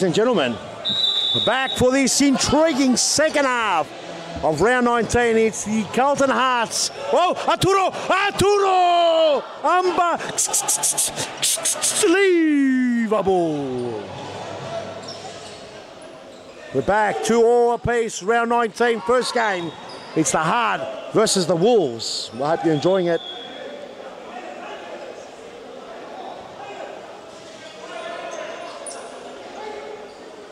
and gentlemen. We're back for this intriguing second half of round 19. It's the Carlton Hearts. Oh, Arturo! Unbelievable. We're back 2-2 apiece, round 19, first game. It's the Heart versus the Wolves. I hope you're enjoying it.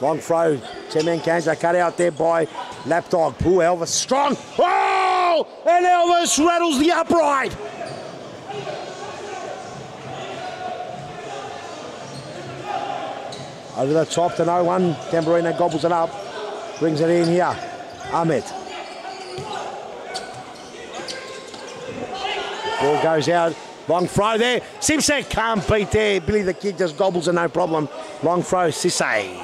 Long throw, 10-man Kanza cut out there by Lapdog. Ooh, Elvis strong. Oh! And Elvis rattles the upright. Over the top to no one. Tamburino gobbles it up. Brings it in here. Ahmed. Ball goes out. Long throw there. Simsek can't beat there. Billy the Kid just gobbles it, no problem. Long throw, Cisse,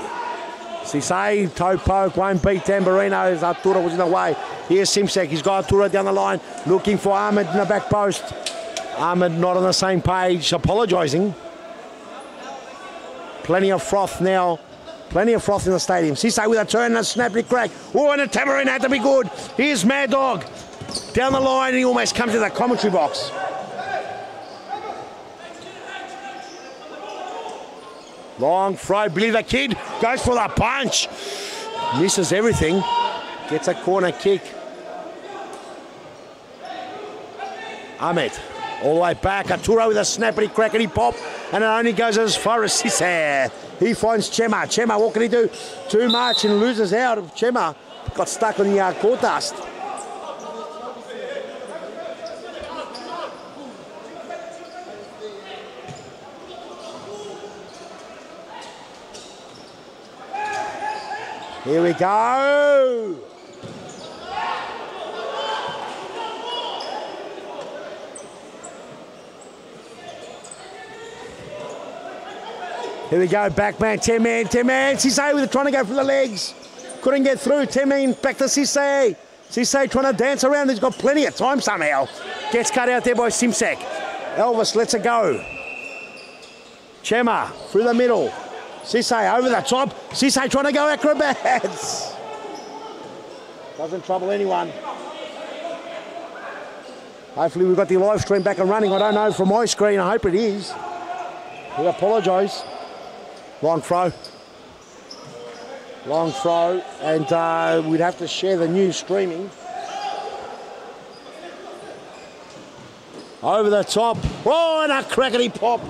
toe poke, won't beat Tamburino. Arturo was in the way. Here's Simsek. He's got Arturo down the line. Looking for Ahmed in the back post. Ahmed not on the same page. Apologising. Plenty of froth now. Plenty of froth in the stadium. Cisse with a turn and a snappy crack. Oh, and the Tamburino had to be good. Here's Mad Dog. Down the line, and he almost comes to the commentary box. Long throw, Billy the Kid goes for the punch. Misses everything. Gets a corner kick. Ahmed, all the way back. Arturo with a snappity crackety pop. And it only goes as far as Cisse. He finds Chema. Chema, what can he do? Too much and loses out. Chema got stuck on the court dust. Here we go. Here we go, back man, 10-man. Cisse with it, trying to go for the legs. Couldn't get through, 10-man, back to Cisse. Cisse trying to dance around, he's got plenty of time somehow. Gets cut out there by Simsek. Elvis lets it go. Chema through the middle. Cisse over the top. Cisse trying to go acrobats. Doesn't trouble anyone. Hopefully we've got the live stream back and running. I don't know from my screen. I hope it is. We apologise. Long throw. Long throw. And we'd have to share the new streaming. Over the top. Oh, and a crackety pop.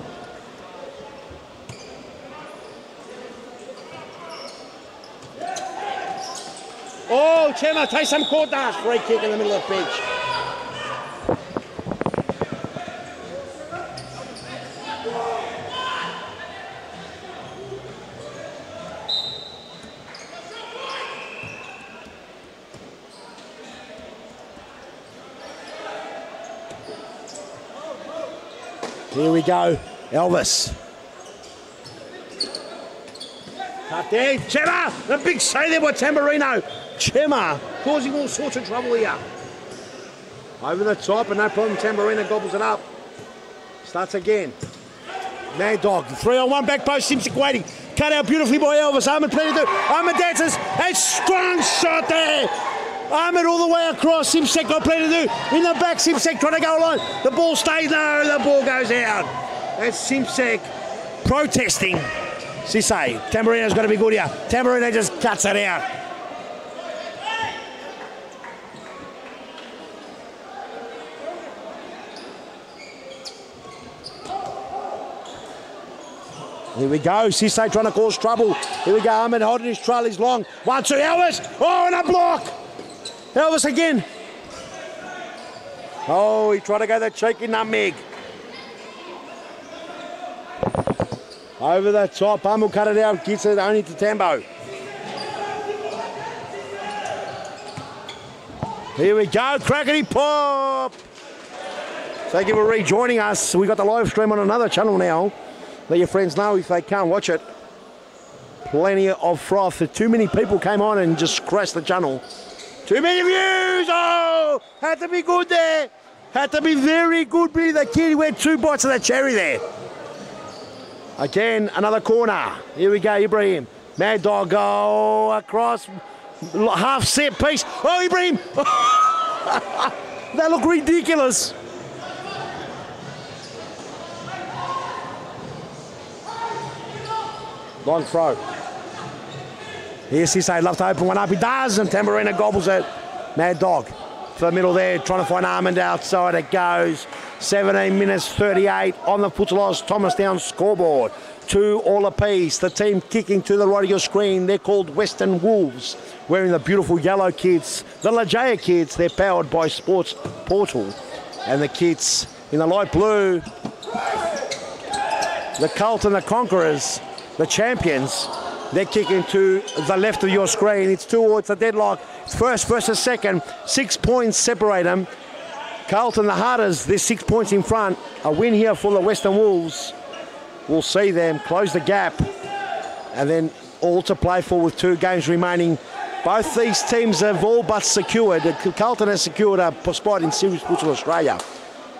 Oh, Chema takes some court dance. Free kick in the middle of the pitch. Here we go, Elvis. Cut there, Chema! The big save there by Tamburino. Chema causing all sorts of trouble here. Over the top, and no problem, Tamburino gobbles it up. Starts again. Mad Dog, 3-on-1 back post, Simsek waiting. Cut out beautifully by Elvis. Ahmed plenty to do. Ahmed dances. A strong shot there. Ahmed all the way across. Simsek got plenty to do. In the back, Simsek trying to go along. The ball stays. No, the ball goes out. That's Simsek protesting. Cisse, Tamburino's got to be good here. Tamburino just cuts it out. Here we go, Cisse trying to cause trouble. Here we go, Ahmed holding his trail, he's long. 1-2, Elvis, oh, and a block. Elvis again. Oh, he tried to go that cheeky nutmeg. Over the top, will cut it out, gets it only to Tambo. Here we go, crackety pop. Thank you for rejoining us. We got the live stream on another channel now. Let your friends know if they can't watch it. Plenty of froth. Too many people came on and just crashed the channel. Too many views. Oh, had to be good there. Had to be very good. Billy the Kid went 2 bites of that cherry there. Again, another corner. Here we go, Ibrahim. Mad Dog go across. Half set piece. Oh, Ibrahim! That looked ridiculous. Long throw. Here's Cisse, love to open one up. He does, and Tamburina gobbles it. Mad Dog to the middle there, trying to find Armand outside. It goes. 17 minutes 38 on the Futsal Thomastown scoreboard. 2 all apiece. The team kicking to the right of your screen. They're called Western Wolves, wearing the beautiful yellow kits. The Legeia kits, they're powered by Sports Portal. And the kits in the light blue, the Carlton, the Conquerors, the champions. They're kicking to the left of your screen. It's 2 it's a deadlock. It's first versus second. 6 points separate them. Carlton, the Hunters, they're 6 points in front. A win here for the Western Wolves. We'll see them close the gap. And then all to play for with 2 games remaining. Both these teams have all but secured. Carlton has secured a spot in Series Futsal Australia.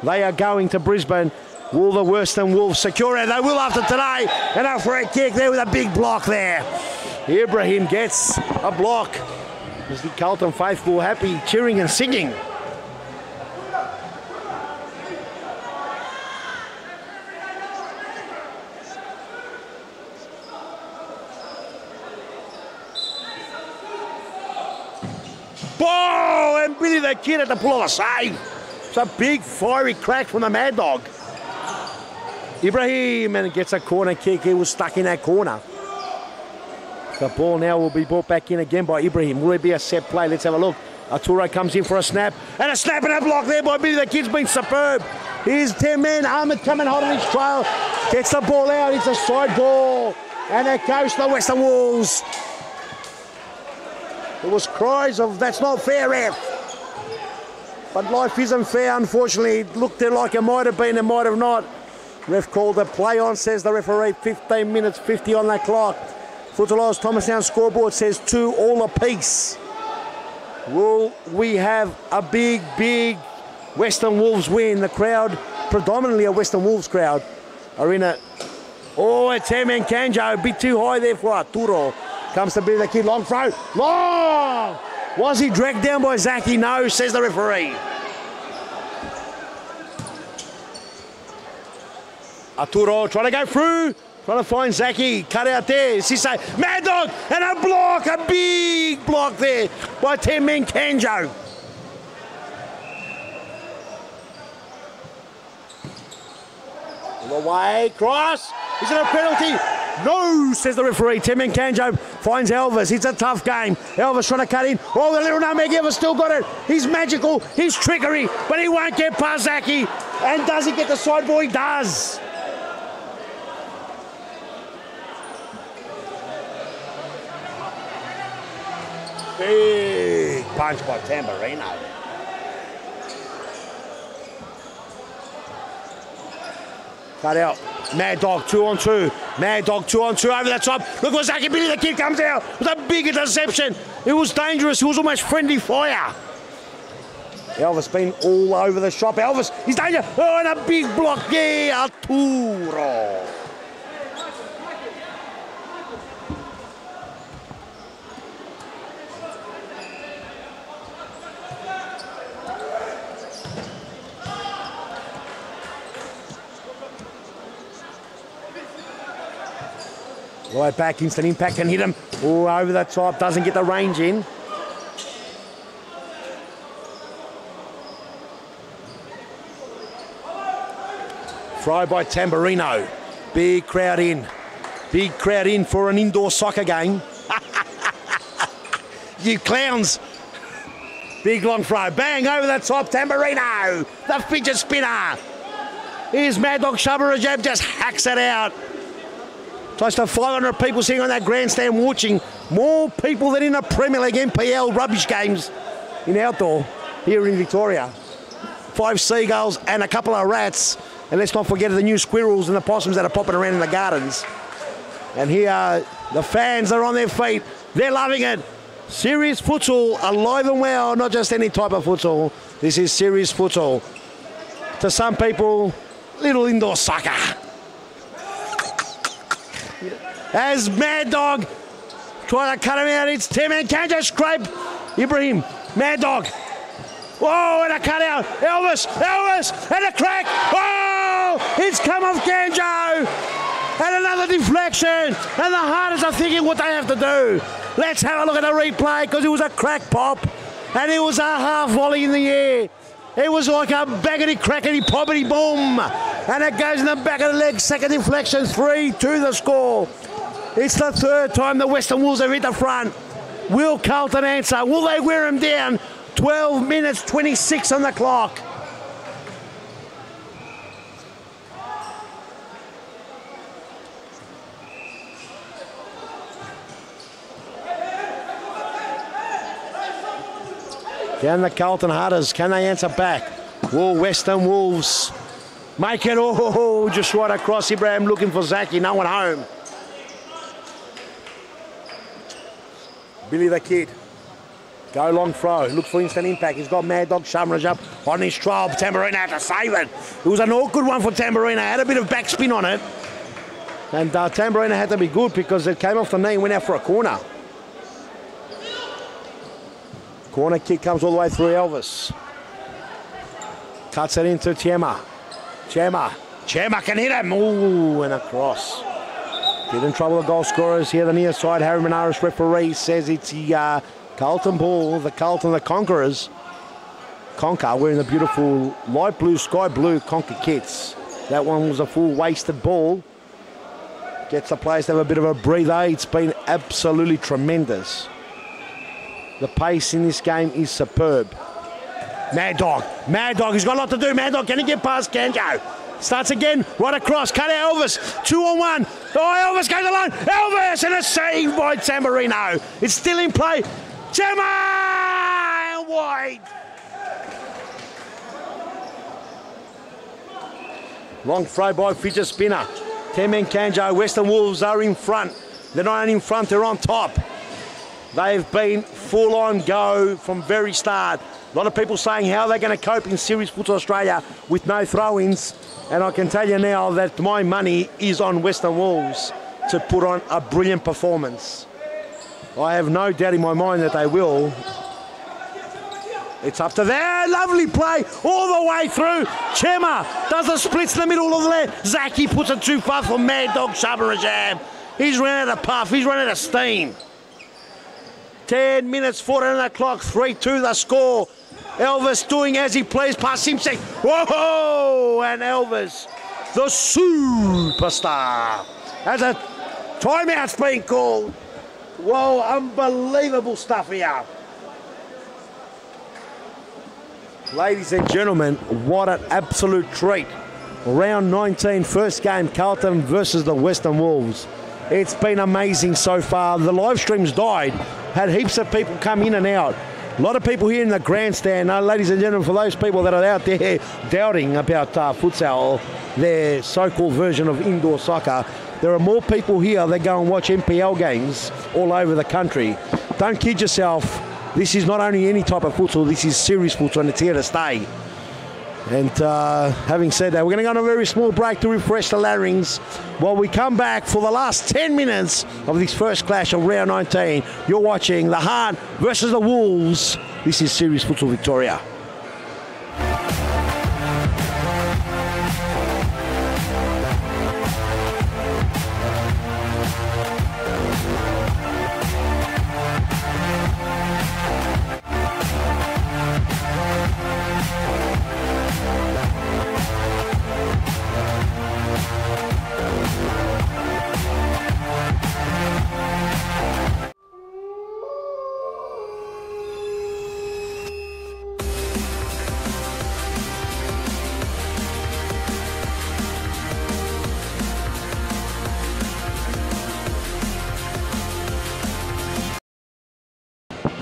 They are going to Brisbane. Will the Western Wolves secure it? They will after today. And a free kick there with a big block there. Ibrahim gets a block. Is the Carlton faithful happy, cheering and singing? Whoa! And Billy the Kid at the pull of a save. It's a big fiery crack from the Mad Dog. Ibrahim, and gets a corner kick. He was stuck in that corner. The ball now will be brought back in again by Ibrahim. Will it be a set play? Let's have a look. Arturo comes in for a snap. And a snap and a block there by Billy the Kid's been superb. Here's 10 men. Ahmed coming hot on his trail. Gets the ball out. It's a side ball. And it goes to the Western Wolves. There was cries of, that's not fair, ref. But life isn't fair, unfortunately. It looked like it might have been, it might have not. Ref called a play on, says the referee. 15 minutes 50 on that clock. Futsal Thomastown scoreboard says 2 all apiece. Will we have a big, big Western Wolves win? The crowd, predominantly a Western Wolves crowd, are in it. Oh, it's Herman Kanjo, a bit too high there for Arturo. Comes to be the Kid, long throw, long! Was he dragged down by Zaki? No, says the referee. Arturo trying to go through, trying to find Zaki, cut out there. Cisse, Mad Dog, and a block, a big block there by 10 men Kanjo. All the way, cross, is it a penalty? No, says the referee. 10 men Kanjo finds Elvis. It's a tough game. Elvis trying to cut in. Oh, the little nutmeg Elvis still got it. He's magical. He's trickery, but he won't get past Zaki. And does he get the side ball? He does. Big punch by Tamburino. Cut out. Mad Dog 2 on 2. Mad Dog 2 on 2 over the top. Look what Zaki Billy the Kid comes out with a big interception. It was dangerous. It was almost friendly fire. Elvis been all over the shop. Elvis, he's danger. Oh, and a big block there. Arturo. Right back, instant impact can hit him. Oh, over the top, doesn't get the range in. Throw by Tamburino. Big crowd in. Big crowd in for an indoor soccer game. You clowns. Big long throw. Bang, over the top, Tamburino. The fidget spinner. Here's Mad Dog Shabarajab, just hacks it out. Close to 500 people sitting on that grandstand watching. More people than in the Premier League NPL rubbish games in outdoor here in Victoria. 5 seagulls and a couple of rats. And let's not forget the new squirrels and the possums that are popping around in the gardens. And here, the fans are on their feet. They're loving it. Serious futsal, alive and well, not just any type of futsal. This is serious futsal. To some people, little indoor soccer. As Mad Dog Try to cut him out. It's Tim and Kanjo scrape. Ibrahim, Mad Dog. Whoa, and a cut out. Elvis, and a crack. Oh, it's come off Kanjo. And another deflection. And the Harders are thinking what they have to do. Let's have a look at the replay because it was a crack pop. And it was a half volley in the air. It was like a baggity, crackety, poppity, boom. And it goes in the back of the leg. Second deflection, 3-2 the score. It's the third time the Western Wolves have hit the front. Will Carlton answer? Will they wear him down? 12 minutes, 26 on the clock. Can the Carlton Hunters, can they answer back? Will Western Wolves make it? Oh, just right across. Ibrahim looking for Zaki, no one home. Billy the Kid, go long throw, look for instant impact. He's got Mad Dog Shamraj up on his trial. Tamburina had to save it. It was an awkward one for Tamburina, had a bit of backspin on it. And Tamburina had to be good because it came off the knee and went out for a corner. Corner kick comes all the way through Elvis. Cuts it into Chema. Chema can hit him. Ooh, and across. Didn't trouble the goal scorers here. The near side, Harry Menaris referee says it's the Carlton ball. The Carlton, the Conquerors. Conquer wearing the beautiful light blue, sky blue Conquer kits. That one was a full wasted ball. Gets the players to have a bit of a breather. It's been absolutely tremendous. The pace in this game is superb. Mad Dog, he's got a lot to do. Mad Dog, can he get past Kanjo? Starts again, right across, cut out Elvis, 2-on-1. Oh, Elvis goes alone, Elvis, and a save by Tamburino. It's still in play. Gemma, wide. Long throw by fidget spinner. 10-man Kanjo, Western Wolves are in front. They're not only in front, they're on top. They've been full on go from very start. A lot of people saying how they're going to cope in Series Football Australia with no throw-ins. And I can tell you now that my money is on Western Wolves to put on a brilliant performance. I have no doubt in my mind that they will. It's up to there. Lovely play all the way through. Chema does the splits in the middle of the land. Zaki puts it too far for Mad Dog Shabarajam. He's run out of puff. He's run out of steam. 10 minutes, 14 on the clock, 3-2 the score. Elvis doing as he plays past Simpson. Whoa! And Elvis, the superstar. As a timeout's being called. Whoa, unbelievable stuff here. Ladies and gentlemen, what an absolute treat. Round 19, first game, Carlton versus the Western Wolves. It's been amazing so far. The live stream's died. Had heaps of people come in and out. A lot of people here in the grandstand. Ladies and gentlemen, for those people that are out there doubting about futsal, their so-called version of indoor soccer, there are more people here that go and watch MPL games all over the country. Don't kid yourself. This is not only any type of futsal, this is serious futsal and it's here to stay. And having said that, we're going to go on a very small break to refresh the larynx while we come back for the last 10 minutes of this first clash of round 19. You're watching the Heart versus the Wolves. This is Series Futsal Victoria.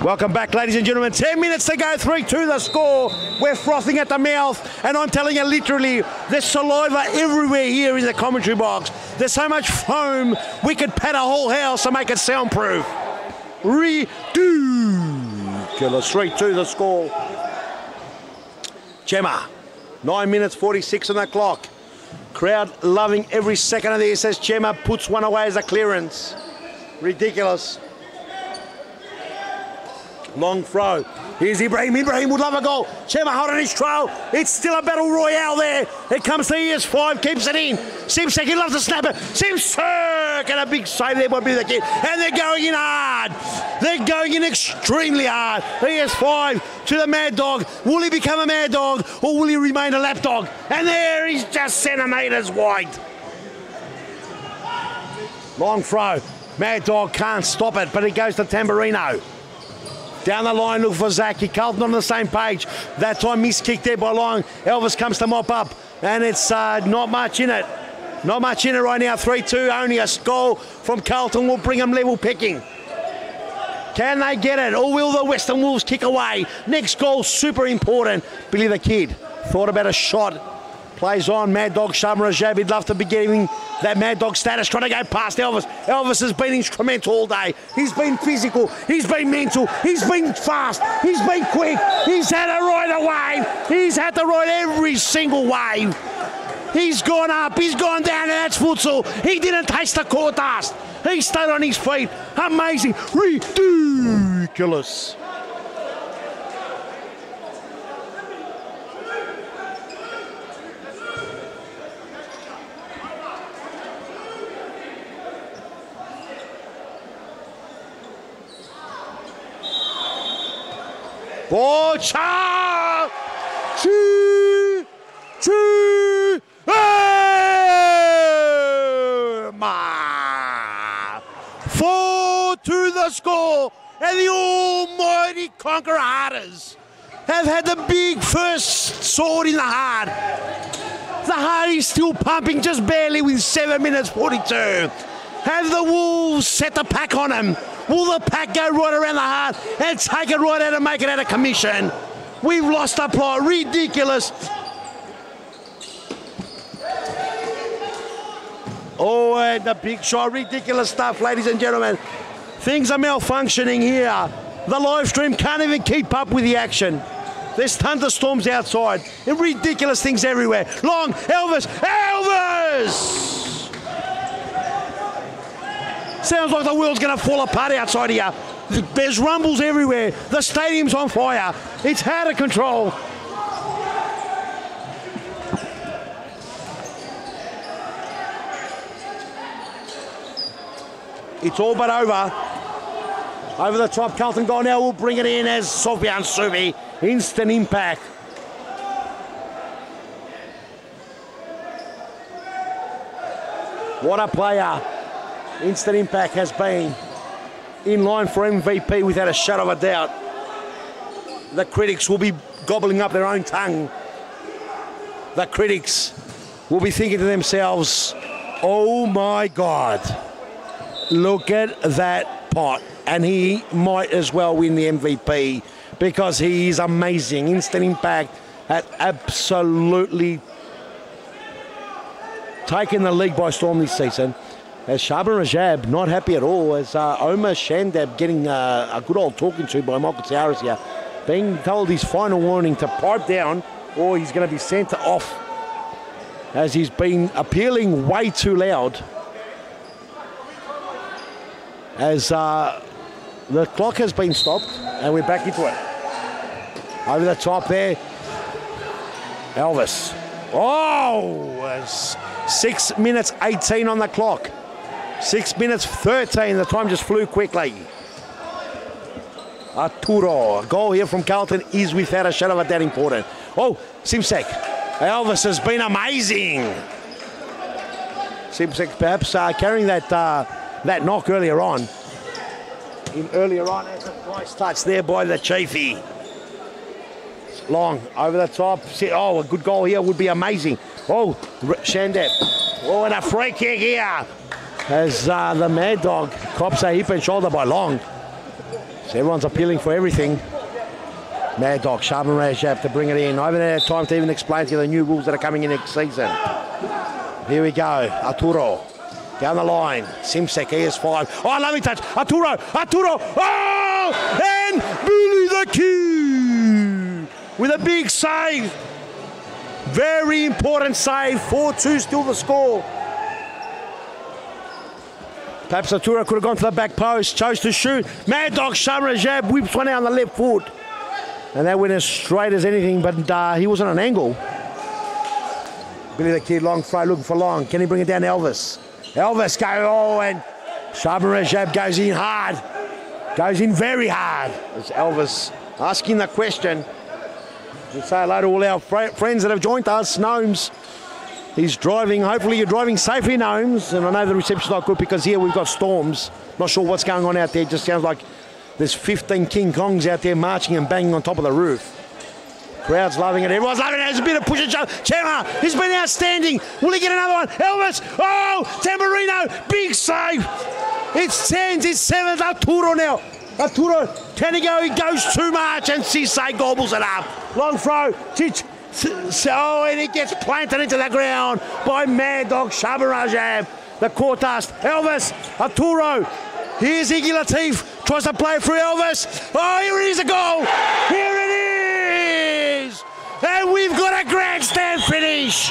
Welcome back, ladies and gentlemen. 10 minutes to go, 3-2 the score. We're frothing at the mouth, and I'm telling you, literally, there's saliva everywhere here in the commentary box. There's so much foam, we could pad a whole house to make it soundproof. Ridiculous. 3-2 the score. Gemma, 9 minutes 46 on the clock. Crowd loving every second of this as Gemma puts one away as a clearance. Ridiculous. Long throw. Here's Ibrahim. Ibrahim would love a goal. Chema holding his trail. It's still a battle royale there. It comes to ES5, keeps it in. Simsek, he loves to snap it. Simsek, and a big save there by the kid. And they're going in hard. They're going in extremely hard. ES5 to the Mad Dog. Will he become a Mad Dog or will he remain a lap dog? And there he's just centimetres wide. Long throw. Mad Dog can't stop it, but it goes to Tamburino. Down the line, look for Zaki. Carlton on the same page. That time miss kick there by Long. Elvis comes to mop up, and it's not much in it. Not much in it right now. 3-2, only a goal from Carlton will bring them level picking. Can they get it, or will the Western Wolves kick away? Next goal, super important. Billy the Kid thought about a shot. Plays on, Mad Dog Shaban Rajab. He'd love to be getting that Mad Dog status, trying to go past Elvis. Elvis has been instrumental all day. He's been physical, he's been mental, he's been fast, he's been quick, he's had to ride a wave, he's had to ride every single wave. He's gone up, he's gone down, and that's futsal. He didn't taste the court dust. He stayed on his feet. Amazing, ridiculous. Bocha! Choo! Choo! Ma! 4-2 the score, and the almighty Conqueror Hearters have had the big first sword in the heart. The heart is still pumping just barely with 7 minutes 42. Have the Wolves set the pack on them? Will the pack go right around the heart and take it right out and make it out of commission? We've lost a plot. Ridiculous. Oh, and the big shot. Ridiculous stuff, ladies and gentlemen. Things are malfunctioning here. The live stream can't even keep up with the action. There's thunderstorms outside and ridiculous things everywhere. Long, Elvis, Elvis! Sounds like the world's going to fall apart outside here. There's rumbles everywhere. The stadium's on fire. It's out of control. It's all but over. Over the top, Carlton goal now will bring it in as Sofian Subi. Instant impact. What a player. Instant impact has been in line for MVP without a shadow of a doubt. The critics will be gobbling up their own tongue. The critics will be thinking to themselves, oh my God, look at that pot. And he might as well win the MVP because he is amazing. Instant impact at absolutely taken the league by storm this season. As Shaban Rajab not happy at all, as Omar Shandab getting a good old talking to by Michael Tiaras here, being told his final warning to pipe down or he's going to be sent off as he's been appealing way too loud. As the clock has been stopped and we're back into it. Over the top there, Elvis. Oh, 6 minutes 18 on the clock. 6 minutes 13, the time just flew quickly. Arturo, a goal here from Carlton is without a shadow of a doubt important. Oh, Simsek. Elvis has been amazing. Simsek perhaps carrying that knock earlier on. Earlier on, as a nice touch there by the Chiefy. Long, over the top. Oh, a good goal here would be amazing. Oh, Shandep. Oh, and a free kick here. As the Mad Dog cops a hip and shoulder by Long. So everyone's appealing for everything. Mad Dog, Shaban Rajab to bring it in. I haven't had time to even explain to you the new rules that are coming in next season. Here we go, Arturo. Down the line, Simsek, ES5. Oh, lovely touch, Arturo! Oh! And Billy the Kid with a big save. Very important save, 4-2 still the score. Perhaps Arturo could have gone to the back post, chose to shoot. Mad Dog Shamra jab, whips one out on the left foot. And that went as straight as anything, but he was on an angle. Billy the Kid, long throw, looking for long. Can he bring it down to Elvis? Elvis go, and Shamra jab goes in hard. Goes in very hard. It's Elvis asking the question. We'll say hello to all our friends that have joined us. Gnomes. He's driving. Hopefully you're driving safely, Gnomes. And I know the reception's not good because here we've got storms. Not sure what's going on out there. It just sounds like there's 15 King Kongs out there marching and banging on top of the roof. Crowd's loving it. Everyone's loving it. There's a bit of push and shove. Chema, he's been outstanding. Will he get another one? Elvis. Oh, Tamburino. Big save. It's 10s. It's 7s. Arturo now. Arturo, can he go? He goes too much. And Cisse gobbles it up. Long throw. Titch. So, and it gets planted into the ground by Mad Dog Shabarajab. The court dust. Elvis. Arturo. Here's Iggy Latif. Tries to play through Elvis. Oh, here it is, a goal. Here it is. And we've got a grandstand finish.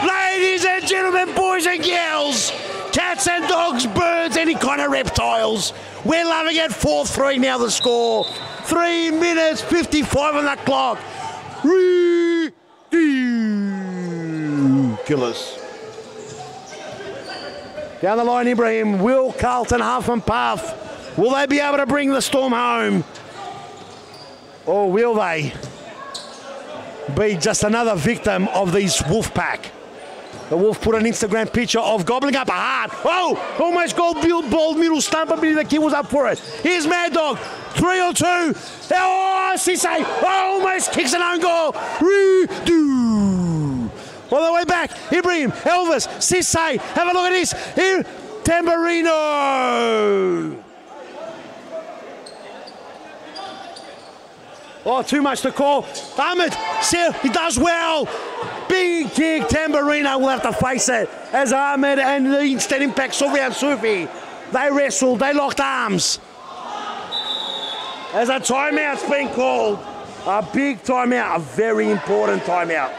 Ladies and gentlemen, boys and girls, cats and dogs, birds, any kind of reptiles. We're loving it. 4-3 now the score. 3 minutes 55 on the clock. Ridiculous. Down the line, Ibrahim. Will Carlton huff and puff? Will they be able to bring the Storm home? Or will they be just another victim of these Wolf pack? The Wolf put an Instagram picture of gobbling up a heart. Oh, almost bald middle stump. I believe the kid was up for it. Here's Mad Dog. 3 on 2. Oh, Cisse. Oh, almost kicks an own goal. All the way back. Ibrahim, Elvis, Cisse. Have a look at this. Here, Tamburino. Oh, too much to call. Ahmed, he does well. Big kick. Tamburino will have to face it as Ahmed and the instant impact Sufyan Sufi. They wrestled. They locked arms. As a timeout's been called. A big timeout. A very important timeout.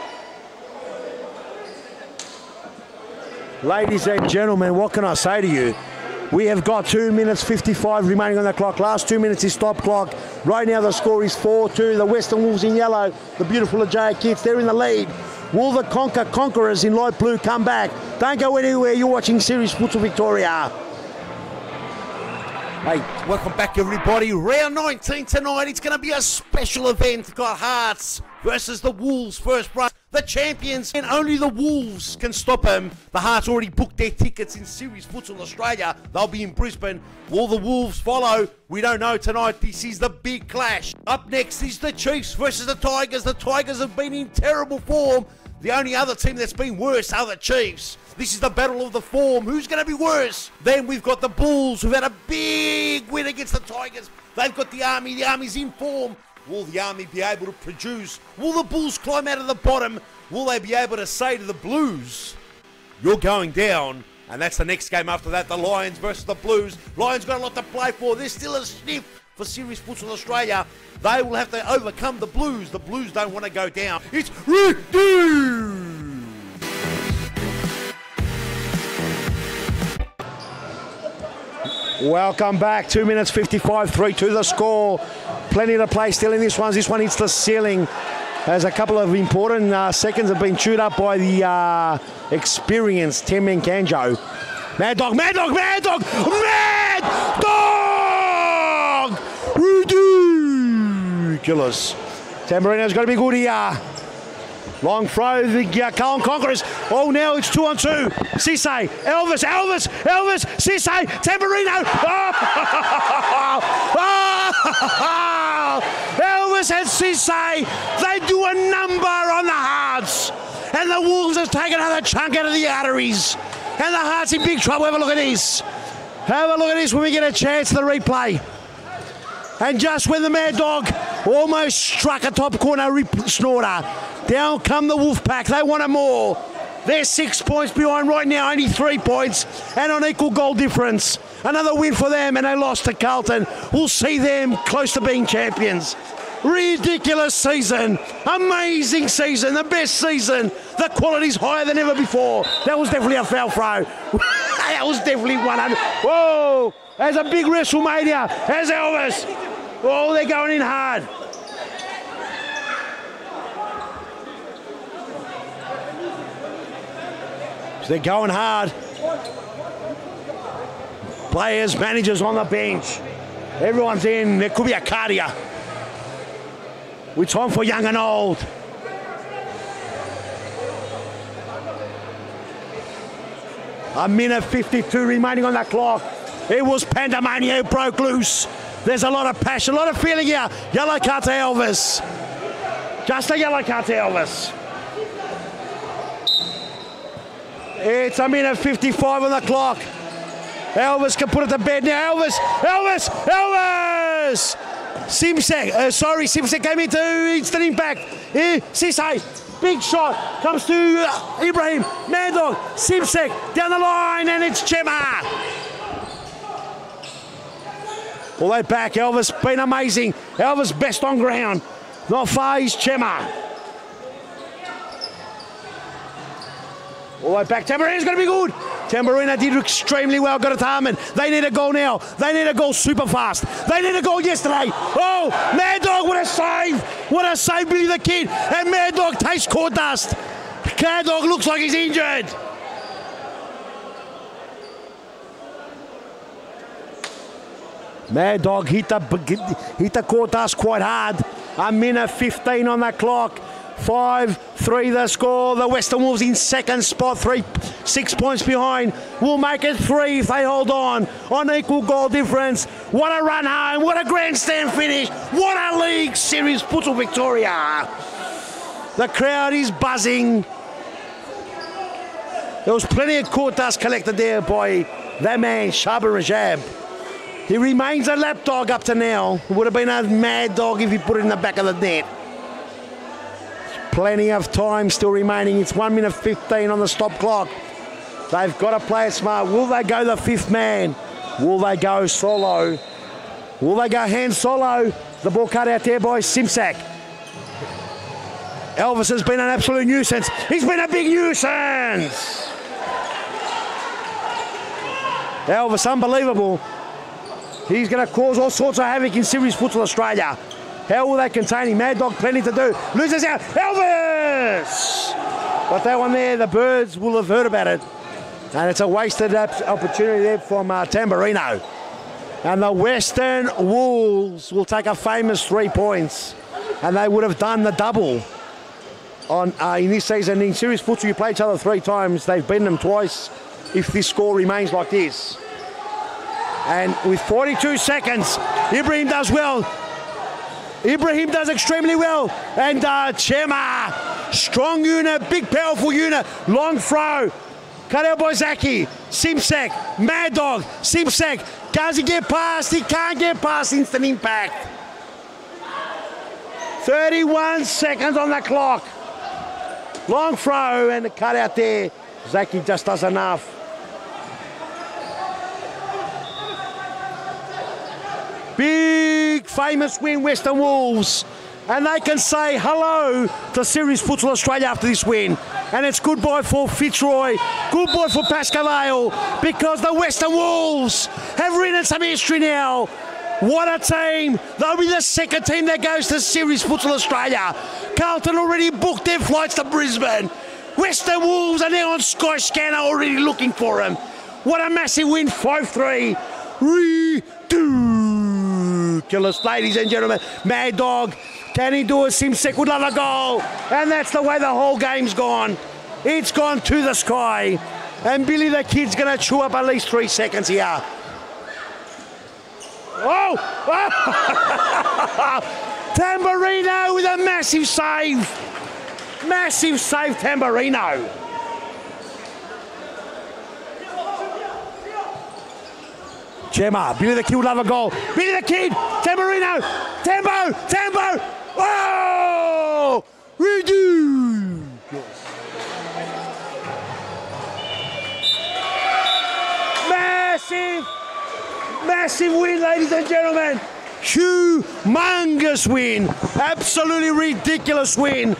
Ladies and gentlemen, what can I say to you? We have got 2 minutes 55 remaining on the clock. Last 2 minutes is stop clock. Right now the score is 4-2. The Western Wolves in yellow, the beautiful Ajaya Kids, they're in the lead. Will the Conquerors in light blue come back? Don't go anywhere. You're watching Series Futsal Victoria. Hey, welcome back everybody. Round 19 tonight. It's going to be a special event. We've got Hearts versus the Wolves first run. The champions, and only the Wolves can stop them. The Hearts already booked their tickets in Series Futsal Australia. They'll be in Brisbane. Will the Wolves follow? We don't know tonight. This is the big clash. Up next is the Chiefs versus the Tigers. The Tigers have been in terrible form. The only other team that's been worse are the Chiefs. This is the battle of the form. Who's going to be worse? Then we've got the Bulls, who've had a big win against the Tigers. They've got the Army. The Army's in form. Will the Army be able to produce? Will the Bulls climb out of the bottom? Will they be able to say to the Blues, you're going down? And that's the next game after that, the Lions versus the Blues. Lions got a lot to play for. There's still a sniff for Series Futsal Australia. They will have to overcome the Blues. The Blues don't want to go down. It's Ricky! Welcome back. 2 minutes 55, 3-2 the score. Plenty to play still in this one. This one hits the ceiling. As a couple of important seconds have been chewed up by the experienced Tim Kanjo. Mad Dog, Mad Dog, Mad Dog, Mad Dog! Ridiculous. Tamburino's got to be good here. Long throw, the Cullen Conquerors. Oh, now it's 2 on 2. Cisse, Elvis, Cisse, Tamburino. Oh! Elvis and Cisse, they do a number on the Hearts. And the Wolves have taken another chunk out of the arteries. And the Hearts in big trouble. Have a look at this. Have a look at this when we get a chance to the replay. And just when the Mad Dog almost struck a top corner snorter, down come the Wolf pack. They want it more. They're 6 points behind right now, only 3 points, and on equal goal difference. Another win for them, and they lost to Carlton. We'll see them close to being champions. Ridiculous season. Amazing season. The best season. The quality's higher than ever before. That was definitely a foul throw. That was definitely 100. Whoa! There's a big WrestleMania. There's Elvis. Oh, they're going in hard. So they're going hard. Players, managers on the bench. Everyone's in. There could be a card here. We're time for young and old. A minute 52 remaining on that clock. It was pandemonium. It broke loose. There's a lot of passion, a lot of feeling here. Yellow card to Elvis. Just a yellow card to Elvis. It's a minute 55 on the clock. Elvis can put it to bed now. Elvis! Simsek came into instant impact. Sisse, big shot, comes to Ibrahim, Mad Dog, Simsek, down the line, and it's Chema. All that back, Elvis been amazing. Elvis best on ground. Not far, he's Chema. All that back, Tamborina's going to be good. Tamborina did extremely well, got it to Harmon. They need a goal now. They need a goal super fast. They need a goal yesterday. Oh, Mad Dog, what a save. What a save, Billy the Kid. And Mad Dog tastes court dust. Mad Dog looks like he's injured. Mad Dog hit the court dust quite hard. A minute 15 on that clock. 5-3 the score. The Western Wolves in second spot, 6 points behind. Will make it 3 if they hold on equal goal difference. What a run home, what a grandstand finish, what a League Series futsal Victoria. The crowd is buzzing. There was plenty of court dust collected there by that man, Shaba Rajab. He remains a lapdog up to now. It would have been a Mad Dog if he put it in the back of the net. Plenty of time still remaining. It's 1 minute 15 on the stop clock. They've got to play it smart. Will they go the fifth man? Will they go solo? Will they go hand solo? The ball cut out there by Simsak. Elvis has been an absolute nuisance. He's been a big nuisance. Elvis, unbelievable. He's going to cause all sorts of havoc in Series Futsal Australia. How will they contain him? Mad Dog, plenty to do. Loses out. Elvis! But that one there, the Birds will have heard about it. And it's a wasted opportunity there from Tamborino. And the Western Wolves will take a famous 3 points. And they would have done the double on in this season. In Series Futsal, you play each other 3 times. They've beaten them twice if this score remains like this. And with 42 seconds, Ibrahim does well. Ibrahim does extremely well. And Chema, strong unit, big powerful unit, long throw. Cut out by Zaki. Simsek, Mad Dog, Simsek. Does he get past? He can't get past instant impact. 31 seconds on the clock. Long throw and the cut out there. Zaki just does enough. Big famous win, Western Wolves. And they can say hello to Series Futsal Australia after this win. And it's goodbye for Fitzroy, goodbye for Pascalale, because the Western Wolves have written some history now. What a team. They'll be the second team that goes to Series Futsal Australia. Carlton already booked their flights to Brisbane. Western Wolves are now on Sky Scanner already looking for them. What a massive win, 5-3. Ridiculous, ladies and gentlemen. Mad Dog, can he do it? Simsek would love a goal. And that's the way the whole game's gone. It's gone to the sky. And Billy the Kid's going to chew up at least 3 seconds here. Oh! Tamborino with a massive save. Massive save, Tamborino. Gemma, Billy the Kid would love a goal. Billy the Kid, Tamborino, Tambo! Oh! Ridiculous. Massive win, ladies and gentlemen. Humongous win. Absolutely ridiculous win.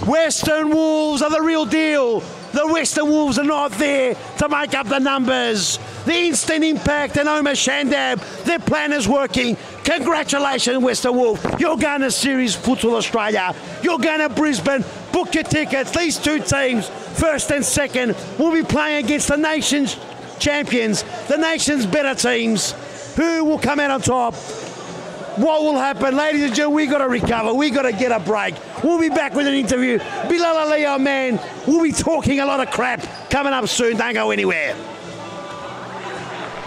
Western Wolves are the real deal. The Western Wolves are not there to make up the numbers. The instant impact and Omar Shandab, their plan is working. Congratulations, Western Wolf. You're going to Series Futsal Australia. You're going to Brisbane. Book your tickets. These two teams, first and second, will be playing against the nation's champions, the nation's better teams. Who will come out on top? What will happen? Ladies and gentlemen, we got to recover. We got to get a break. We'll be back with an interview. Bilal Ali, our man, we'll be talking a lot of crap coming up soon. Don't go anywhere.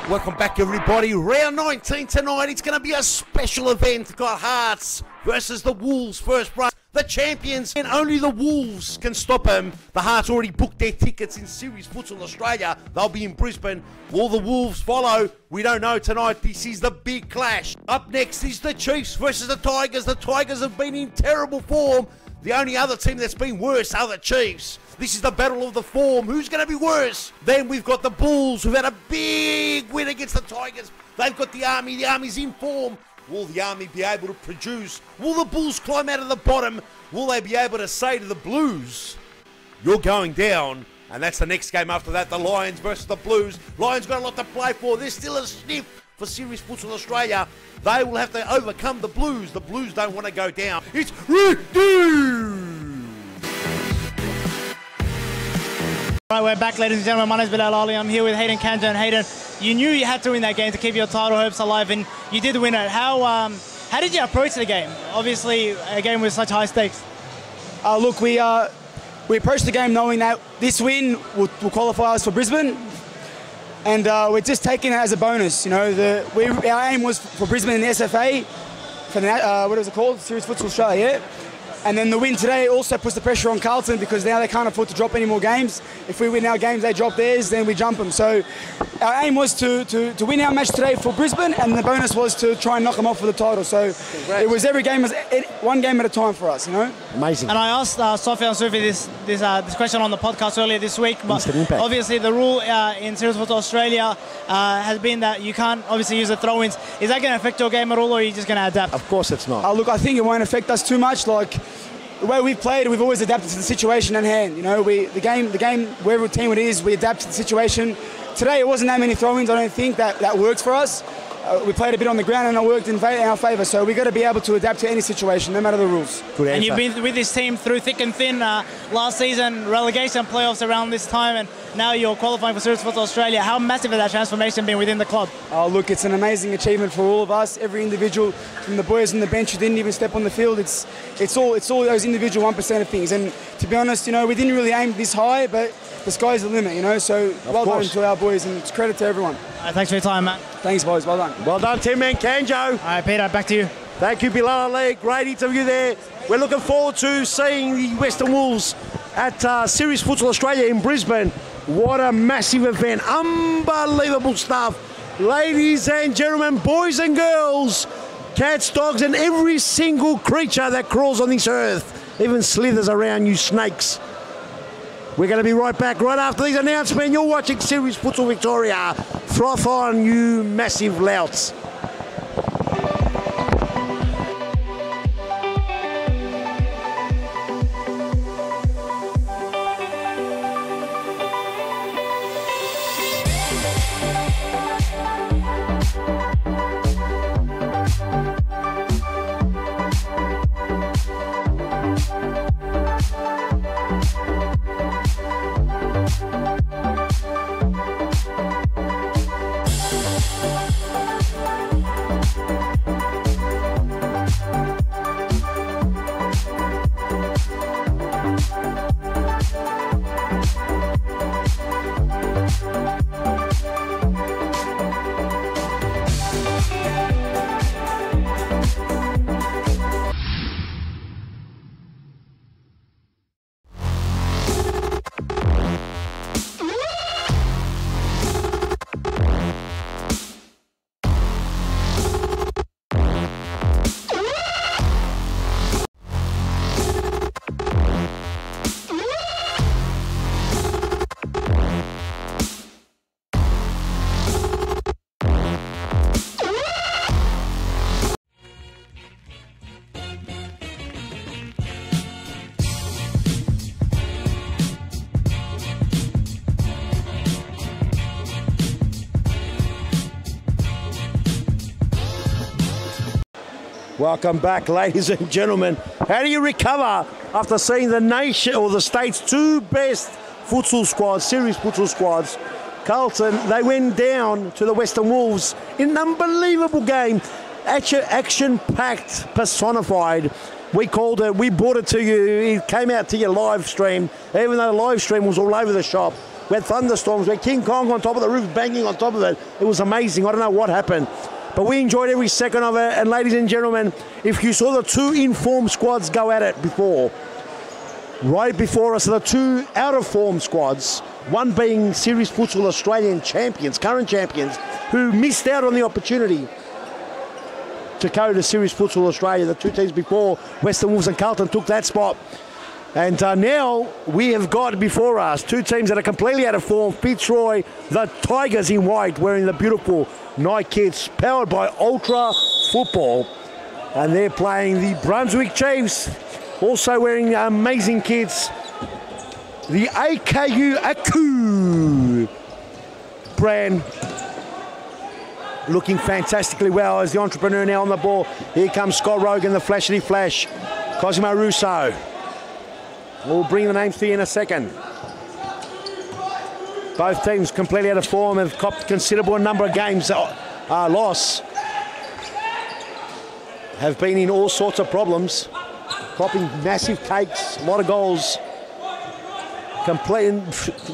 Welcome back, everybody. Round 19 tonight. It's going to be a special event. Got Hearts versus the Wolves first prize. The champions, and only the Wolves can stop them. The Hearts already booked their tickets in Series Futsal Australia. They'll be in Brisbane. Will the Wolves follow? We don't know tonight. This is the big clash. Up next is the Chiefs versus the Tigers. The Tigers have been in terrible form. The only other team that's been worse are the Chiefs. This is the battle of the form. Who's going to be worse? Then we've got the Bulls, who've had a big win against the Tigers. They've got the Army. The Army's in form. Will the Army be able to produce? Will the Bulls climb out of the bottom? Will they be able to say to the Blues, you're going down? And that's the next game after that, the Lions versus the Blues. Lions got a lot to play for. There's still a sniff for Series Futsal Australia. They will have to overcome the Blues. The Blues don't want to go down. It's Right, we're back, ladies and gentlemen. My name is Bilal Ali. I'm here with Hayden Kanjo. And Hayden, you knew you had to win that game to keep your title hopes alive, and you did win it. How did you approach the game? Obviously, a game with such high stakes. Look, we approached the game knowing that this win will qualify us for Brisbane, and we're just taking it as a bonus. You know, our aim was for Brisbane in the SFA, for the what was it called? Series Futsal Australia. Yeah? And then the win today also puts the pressure on Carlton because now they can't afford to drop any more games. If we win our games, they drop theirs, then we jump them. So our aim was to win our match today for Brisbane, and the bonus was to try and knock them off for the title. So It was every game, one game at a time for us, you know? Amazing. And I asked Sophia and Sufi this question on the podcast earlier this week, but obviously the rule in Series Futsal Australia has been that you can't obviously use the throw-ins. Is that going to affect your game at all, or are you just going to adapt? Of course it's not. Look, I think it won't affect us too much. Like, the way we've played, we've always adapted to the situation at hand. You know, the game, wherever team it is, we adapt to the situation. Today, it wasn't that many throw-ins. I don't think that worked for us. We played a bit on the ground and it worked in our favour. So we've got to be able to adapt to any situation, no matter the rules. Good answer. And you've been with this team through thick and thin. Last season, relegation playoffs around this time, and now you're qualifying for Series Futsal Australia. How massive has that transformation been within the club? Look, it's an amazing achievement for all of us. Every individual, from the boys on the bench who didn't even step on the field, it's all those individual 1% of things. And to be honest, you know, we didn't really aim this high, but the sky's the limit, you know. So well done to our boys, and it's credit to everyone. Thanks for your time, Matt. Thanks, boys. Well done. Well done, Tim Man Kanjo. All right, Peter, back to you. Thank you, Bilal Ali. Great interview there. We're looking forward to seeing the Western Wolves at Series Futsal Australia in Brisbane. What a massive event. Unbelievable stuff. Ladies and gentlemen, boys and girls, cats, dogs, and every single creature that crawls on this earth, even slithers around you snakes. We're going to be right back right after these announcements. You're watching Series Futsal Victoria. Froth on, you massive louts. Welcome back, ladies and gentlemen. How do you recover after seeing the nation or the state's two best futsal squads, series futsal squads? Carlton, they went down to the Western Wolves in an unbelievable game. Action-packed, personified. We called it, we brought it to you. It came out to your live stream, even though the live stream was all over the shop. We had thunderstorms, we had King Kong on top of the roof, banging on top of it. It was amazing. I don't know what happened. But we enjoyed every second of it. And ladies and gentlemen, if you saw the two informed squads go at it before, right before us are the two out-of-form squads, one being Series Futsal Australian champions, current champions, who missed out on the opportunity to go to Series Futsal Australia. The two teams before, Western Wolves and Carlton, took that spot. And now we have got before us two teams that are completely out of form. Fitzroy, the Tigers in white, wearing the beautiful Nike kits, powered by Ultra Football. And they're playing the Brunswick Chiefs, also wearing amazing kits. The AKU Aku brand, looking fantastically well as the entrepreneur now on the ball. Here comes Scott Rogan, the flashity flash. Cosimo Russo. We'll bring the names to you in a second. Both teams completely out of form, have copped considerable number of games loss. Have been in all sorts of problems, copping massive cakes, a lot of goals.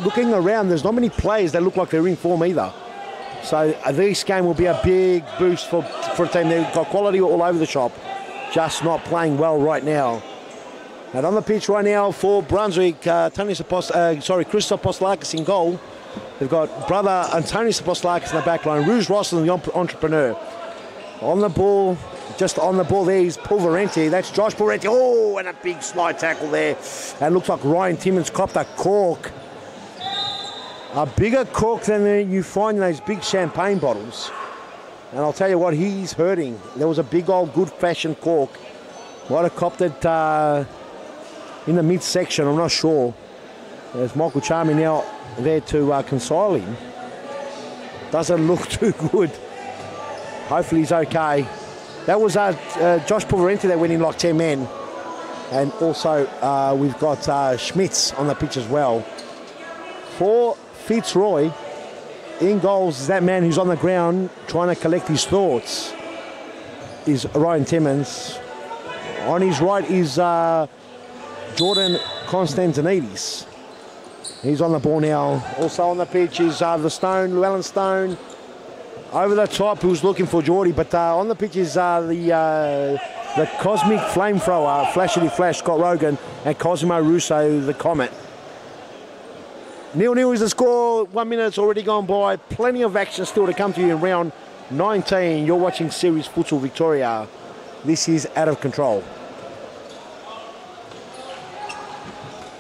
Looking around, there's not many players that look like they're in form either. So this game will be a big boost for a team. They've got quality all over the shop, just not playing well right now. And on the pitch right now for Brunswick, Christos Apostolakis in goal. They've got brother Antonius Apostolakis in the back line. Rouge Rosslin, the entrepreneur. On the ball, just on the ball there is Pulverenti. That's Josh Pulverenti. Oh, and a big slide tackle there. And looks like Ryan Timmins copped a cork. A bigger cork than you find in those big champagne bottles. And I'll tell you what, he's hurting. There was a big old good-fashioned cork. Might have copped it in the midsection, I'm not sure. There's Michael Charmy now there to console him. Doesn't look too good. Hopefully he's okay. That was Josh Pulverenti that went in like 10 men. And also we've got Schmitz on the pitch as well. For Fitzroy, in goals is that man who's on the ground trying to collect his thoughts, is Ryan Timmins. On his right is Jordan Constantinidis. He's on the ball now. Also on the pitch is the Stone, Llewellyn Stone. Over the top, who's looking for Geordie, but on the pitch is the Cosmic Flamethrower, Flashity Flash, Scott Rogan, and Cosimo Russo, the Comet. 0-0 is the score. 1 minute's already gone by. Plenty of action still to come to you in round 19. You're watching Series Futsal Victoria. This is out of control.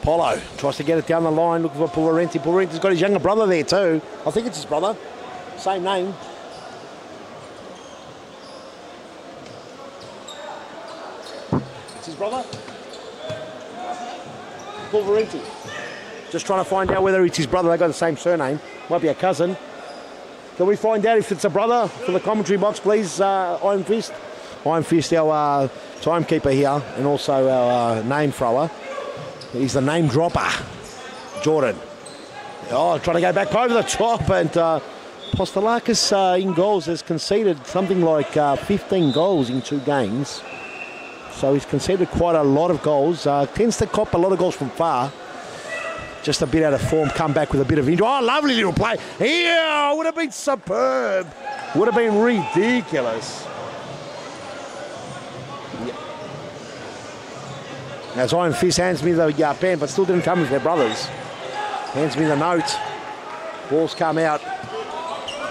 Polo tries to get it down the line, looking for Pulverenti. Pulverenti's got his younger brother there too. I think it's his brother. Same name. It's his brother? Pulverenti. Just trying to find out whether it's his brother. They got the same surname. Might be a cousin. Can we find out if it's a brother? For the commentary box, please, Iron Fist. Iron Fist, our timekeeper here, and also our name thrower. He's the name dropper, Jordan. Oh, trying to go back over the top, and Apostolakis in goals has conceded something like 15 goals in 2 games. So he's conceded quite a lot of goals. Tends to cop a lot of goals from far. Just a bit out of form, come back with a bit of injury. Oh, lovely little play. Yeah, would have been superb. Would have been ridiculous. Yeah. As Iron Fist hands me the pen, but still didn't come with their brothers. Hands me the note. Balls come out.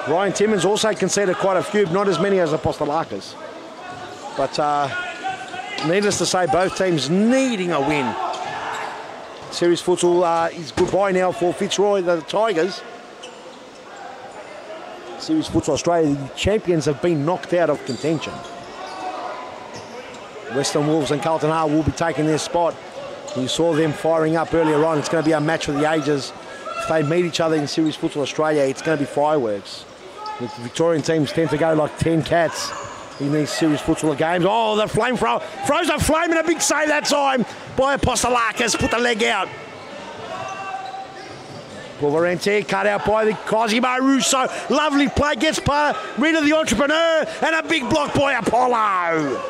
Ryan Timmins also conceded quite a few, not as many as Apostolakis. But needless to say, both teams needing a win. Series Futsal is goodbye now for Fitzroy, the Tigers. Series Futsal Australia, the champions, have been knocked out of contention. Western Wolves and Carlton Hall will be taking their spot. You saw them firing up earlier on. It's going to be a match for the ages. If they meet each other in Series Futsal Australia, it's going to be fireworks. The Victorian teams tend to go like 10 cats. in these series futsal games. Oh, the flamethrower throws a flame and a big save that time by Apostolakis. Put the leg out. Pulverenti cut out by the Cosimo Russo. Lovely play, gets rid of the entrepreneur, and a big block by Apollo.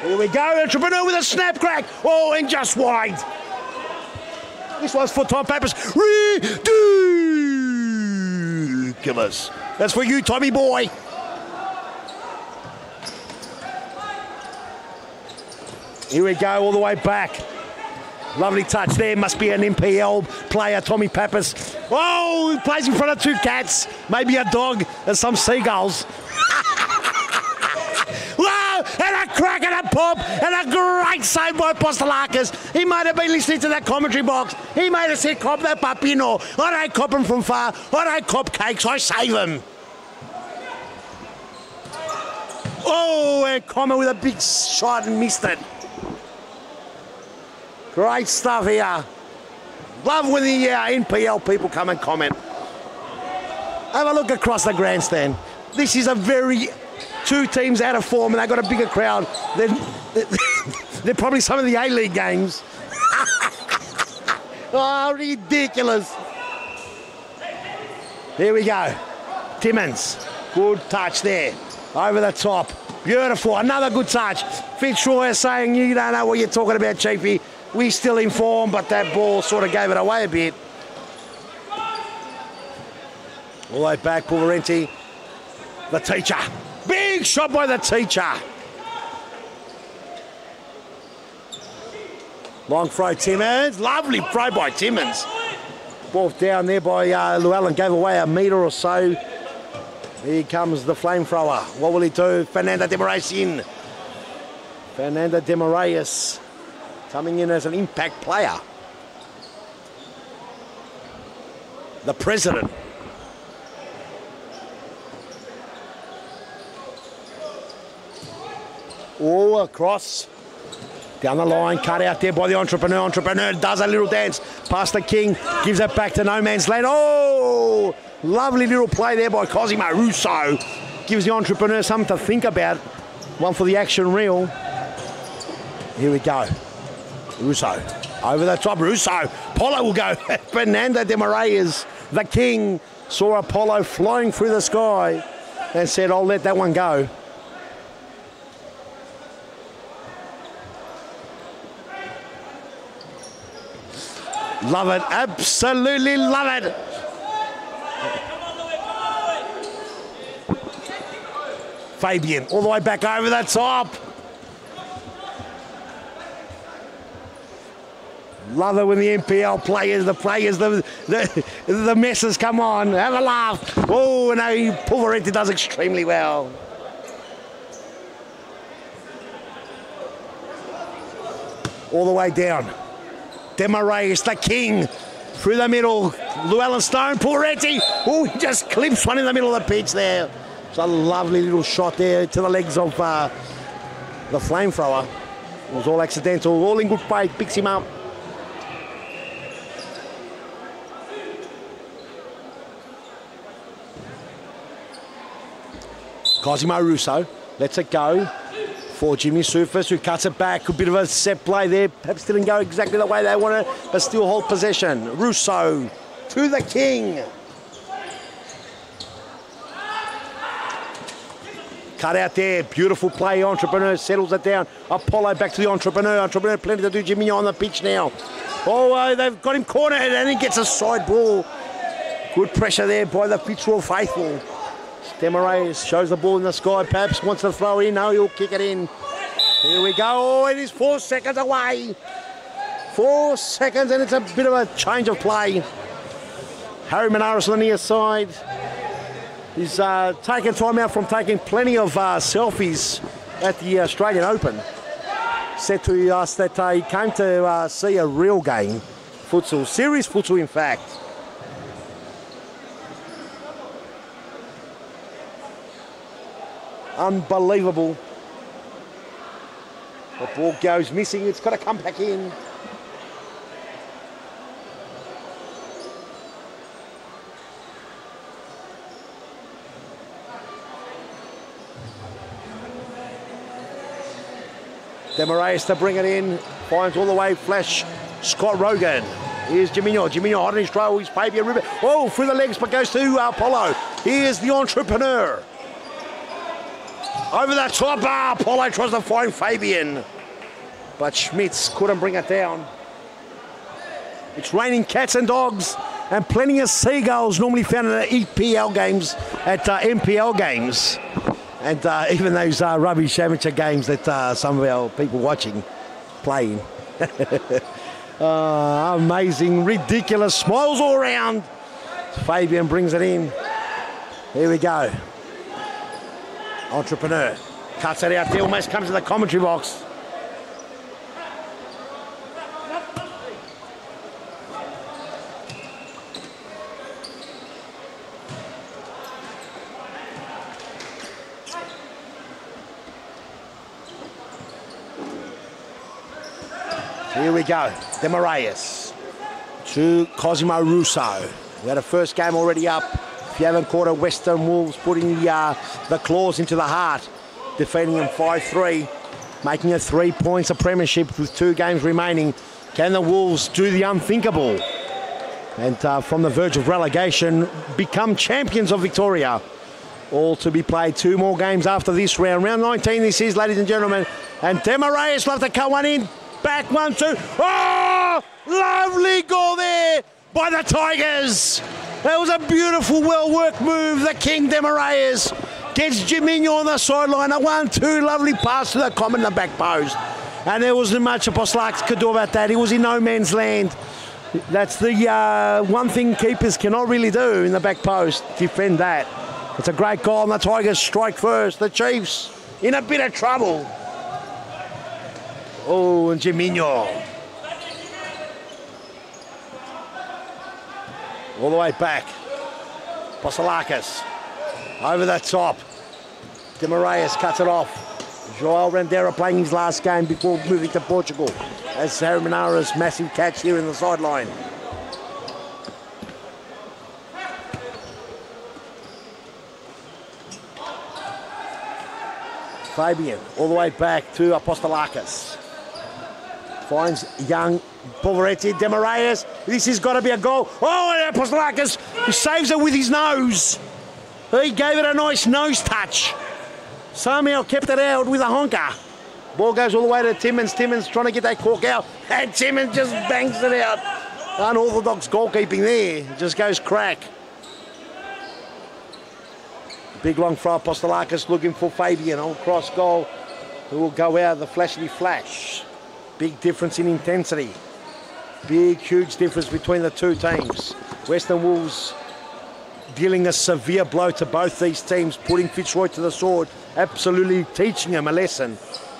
Here we go, entrepreneur with a snap crack. Oh, and just wide. This one's for Tom Pappas. Ridiculous. That's for you, Tommy boy. Here we go, all the way back. Lovely touch there. Must be an NPL player, Tommy Pappas. Oh, he plays in front of two cats. Maybe a dog and some seagulls. Wow, and a crack and a pop and a great save by Apostolakis. He might have been listening to that commentary box. He might have said, cop that papino. I don't cop him from far. I don't cop cakes. I save him. Oh, and Comer with a big shot and missed it. Great stuff here. Love when the NPL people come and comment. Have a look across the grandstand. This is a very... two teams out of form, and they've got a bigger crowd than probably some of the A-League games. Oh, ridiculous. Here we go. Timmins. Good touch there. Over the top. Beautiful. Another good touch. Fitzroy saying, you don't know what you're talking about, Chiefy. We still in form, but that ball sort of gave it away a bit. All the way back, Pulverenti. The teacher. Big shot by the teacher. Long throw, Timmins. Lovely throw by Timmins. Ball down there by Llewellyn. Gave away a metre or so. Here comes the flamethrower. What will he do? Fernando de Moraes in. Fernando de Moraes coming in as an impact player. The president. Oh, across. Down the line, cut out there by the entrepreneur. Entrepreneur does a little dance past the king, gives it back to no man's land. Oh, lovely little play there by Cosimo Russo. Gives the entrepreneur something to think about. One for the action reel. Here we go. Russo, over the top, Russo. Apollo will go. Fernando de Moraes, the king, saw Apollo flying through the sky and said, I'll let that one go. Love it, absolutely love it. Fabian, all the way back over the top. Love it when the NPL players, the messes come on. Have a laugh. Oh, no, Pulverenti does extremely well. All the way down. De Moraes, the king, through the middle. Llewellyn Stone, Pulverenti. Oh, he just clips one in the middle of the pitch there. It's a lovely little shot there to the legs of the flamethrower. It was all accidental, all in good faith, picks him up. Cosimo Russo lets it go for Jimmy Sufis, who cuts it back. A bit of a set play there. Perhaps didn't go exactly the way they wanted, but still hold possession. Russo to the king. Cut out there. Beautiful play. Entrepreneur settles it down. Apollo back to the entrepreneur. Entrepreneur plenty to do. Jimmy on the pitch now. Oh, they've got him cornered and he gets a side ball. Good pressure there by the Fitzroy faithful. De Moraes shows the ball in the sky. Perhaps wants to throw in. No, he'll kick it in. Here we go. Oh, it is 4 seconds away. 4 seconds, and it's a bit of a change of play. Harry Menares on the near side. He's taken time out from taking plenty of selfies at the Australian Open. Said to us that he came to see a real game. Futsal. Serious futsal, in fact. Unbelievable. The ball goes missing. It's got to come back in. Demaraeus to bring it in. Finds all the way flash Scott Rogan. Here's Jiminho. Jiminho hot on his trail. He's Fabian Ruben. Oh, through the legs, but goes to Apollo. Here's the entrepreneur. Over the top. Apollo tries to find Fabian. But Schmitz couldn't bring it down. It's raining cats and dogs and plenty of seagulls normally found in the EPL games at MPL games. And even those rugby amateur games that some of our people watching playing. Amazing, ridiculous, smiles all around. Fabian brings it in. Here we go. Entrepreneur cuts it out. He almost comes to the commentary box. Here we go, Demaraeus to Cosimo Russo. We had a first game already up. If you haven't caught it, Western Wolves putting the claws into the heart, defeating them 5-3, making it 3 points of premiership with 2 games remaining. Can the Wolves do the unthinkable? And from the verge of relegation, become champions of Victoria. All to be played 2 more games after this round. Round 19 this is, ladies and gentlemen. And Demaraeus will have to cut one in. Back 1-2. Oh, lovely goal there by the Tigers. That was a beautiful, well-worked move. The King Demaraeus gets Jiminho on the sideline. A 1-2, lovely pass to the common in the back post. And there wasn't much Apostolakis could do about that. He was in no man's land. That's the one thing keepers cannot really do in the back post, defend that. It's a great goal, and the Tigers strike first. The Chiefs in a bit of trouble. Oh, and Jiminho. All the way back. Apostolakis. Over the top. Demaraeus cuts it off. Joel Rendera playing his last game before moving to Portugal. As Harry Manara's massive catch here in the sideline. Fabian all the way back to Apostolakis. Finds young Pulveretti, Demaraeus. This has got to be a goal. Oh, and Apostolakis saves it with his nose. He gave it a nice nose touch. Somehow kept it out with a honker. Ball goes all the way to Timmins. Timmins trying to get that cork out. And Timmins just bangs it out. Unorthodox goalkeeping there. Just goes crack. Big long throw, Apostolakis looking for Fabian on cross goal. Who will go out, the flashity flash. Big difference in intensity. Big, huge difference between the two teams. Western Wolves dealing a severe blow to both these teams, putting Fitzroy to the sword, absolutely teaching them a lesson.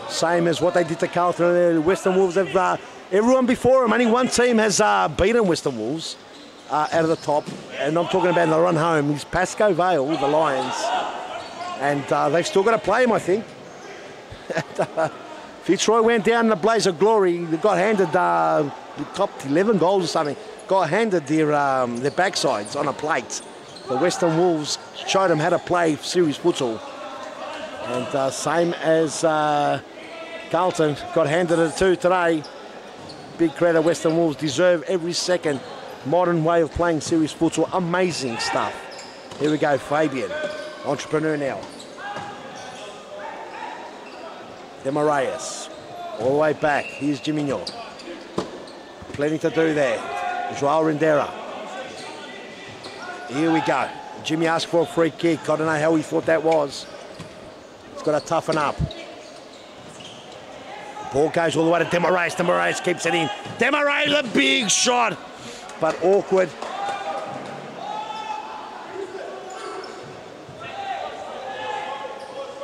Same as what they did to Carlton. The Western Wolves have everyone before them. Only one team has beaten Western Wolves out of the top, and I'm talking about in the run home. It's Pascoe Vale, the Lions, and they've still got to play him, I think. Fitzroy went down in a blaze of glory. They got handed the top 11 goals or something. Got handed their backsides on a plate. The Western Wolves showed them how to play series futsal. And same as Carlton got handed it too today. Big credit, Western Wolves deserve every second. Modern way of playing series futsal. Amazing stuff. Here we go, Fabian. Entrepreneur now. Demaraeus. All the way back. Here's Jiminho. Plenty to do there. Joao Rendera. Here we go. Jimmy asked for a free kick. I don't know how he thought that was. He's got to toughen up. Ball goes all the way to Demaraeus. Demaraeus keeps it in. Demaraeus, a big shot, but awkward.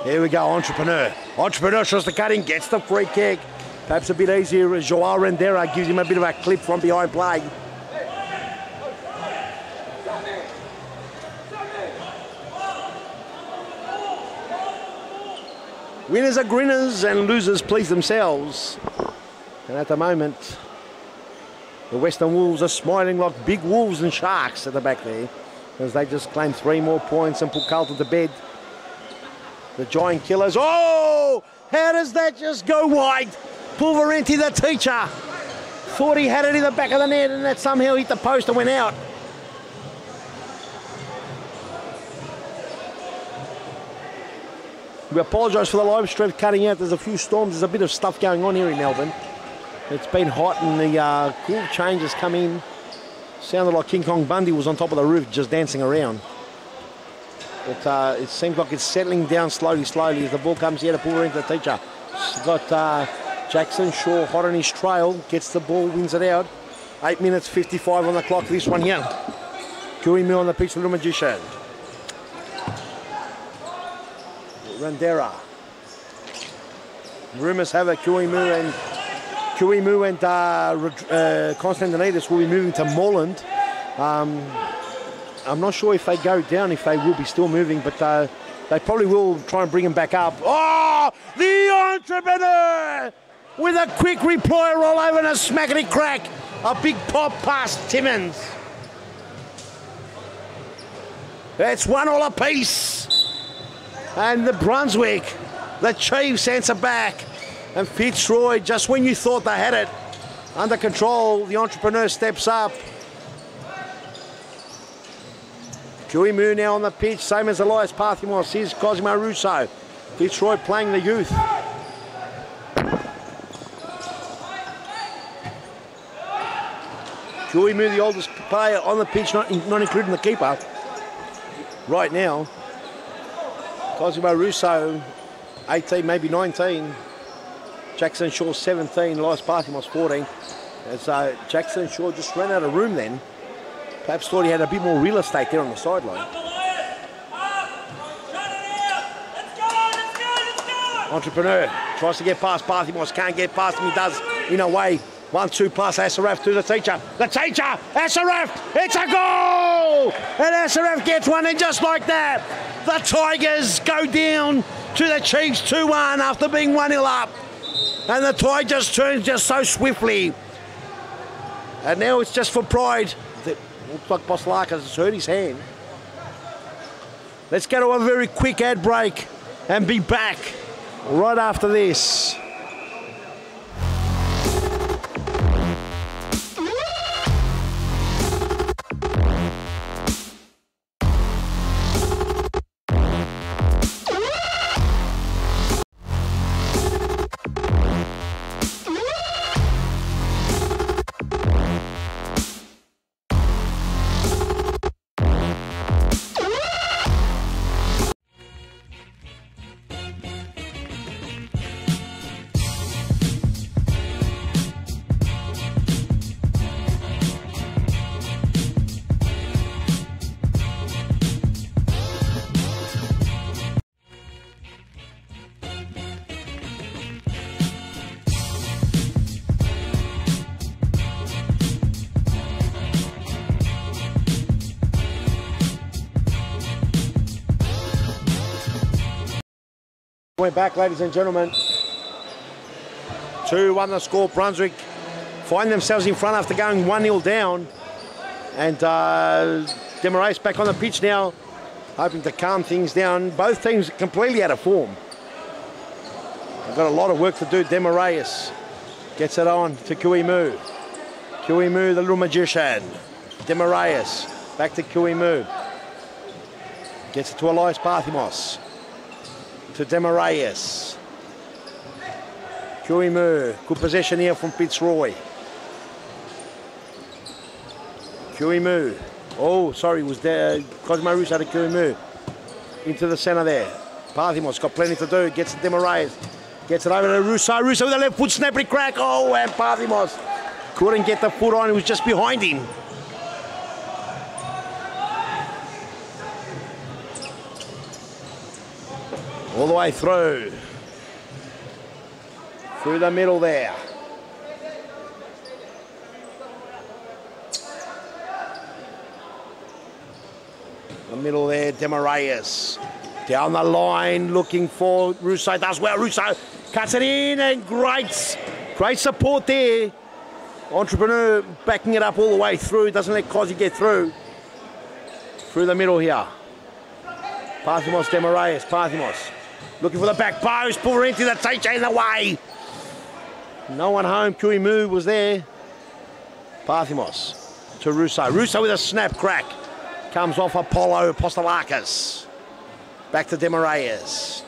Here we go, Entrepreneur. Entrepreneur tries to cut in, gets the free kick. Perhaps a bit easier. Joao Rendera gives him a bit of a clip from behind play. Winners are grinners and losers please themselves. And at the moment, the Western Wolves are smiling like big wolves and sharks at the back there, as they just claim 3 more points and put Carlton to bed. The Giant Killers. Oh! How does that just go wide? Pulverenti, the teacher, thought he had it in the back of the net, and that somehow hit the post and went out. We apologise for the live stream cutting out. There's a few storms. There's a bit of stuff going on here in Melbourne. It's been hot and the cool changes come in. Sounded like King Kong Bundy was on top of the roof just dancing around. But it seems like it's settling down slowly as the ball comes here to pull her into the teacher. She's got Jackson Shaw hot on his trail, gets the ball, wins it out. 8 minutes 55 on the clock, this one here. Kuimu on the pitch, Little Magician. Randera. Rumours have it Kuimu and Constantinides will be moving to Moreland. I'm not sure if they go down, if they will be still moving, but they probably will try and bring him back up. Oh, the entrepreneur with a quick reply roll over and a smackety crack. A big pop past Timmins. It's 1-1 apiece. And the Brunswick, the Chiefs answer back. And Fitzroy, just when you thought they had it under control, the entrepreneur steps up. Kuimu now on the pitch, same as Elias Parthimos. Here's Cosimo Russo. Fitzroy playing the youth. Kuimu, the oldest player on the pitch, not including the keeper. Right now, Cosimo Russo, 18, maybe 19. Jackson Shaw, 17. Elias Parthimos, 14. As Jackson Shaw just ran out of room then. Perhaps thought he had a bit more real estate there on the sideline. Entrepreneur tries to get past Parthimos, can't get past him, he does in a way. 1-2 pass, Asaraf to the teacher. The teacher, Asaraf, it's a goal! And Asaraf gets one, and just like that, the Tigers go down to the Chiefs 2-1 after being 1-0 up. And the tide just turns just so swiftly. And now it's just for pride. Looks like Boslaka has hurt his hand. Let's go to a very quick ad break and be back right after this. We're back, ladies and gentlemen. 2-1 the score. Brunswick find themselves in front after going 1-0 down. And Demaraeus back on the pitch now, hoping to calm things down. Both teams completely out of form. They've got a lot of work to do. Demaraeus gets it on to Kuimu. Kuimu, the Little Magician. Demaraeus back to Kuimu. Gets it to Elias Parthimos. To Demaraeus. Kuimu, good possession here from Fitzroy. Kuimu, oh sorry, was there Cosmo Russo to Kuimu. Into the centre there. Parthimos got plenty to do, gets to Demaraeus. Gets it over to Russo, Russo with a left foot snappy crack. Oh, and Parthimos couldn't get the foot on, he was just behind him. All the way through the middle there. The middle there, Demaraeus. Down the line, looking for Russo. Does well. Russo cuts it in, and great support there. Entrepreneur backing it up all the way through. Doesn't let Cozzy get through. Through the middle here. Parthimos Demaraeus. Parthimos looking for the back post. Pulverenti, the teacher in the way. No one home. Kuimu was there. Parthimos to Russo. Russo with a snap crack. Comes off Apollo Apostolakis. Back to Demaraeus.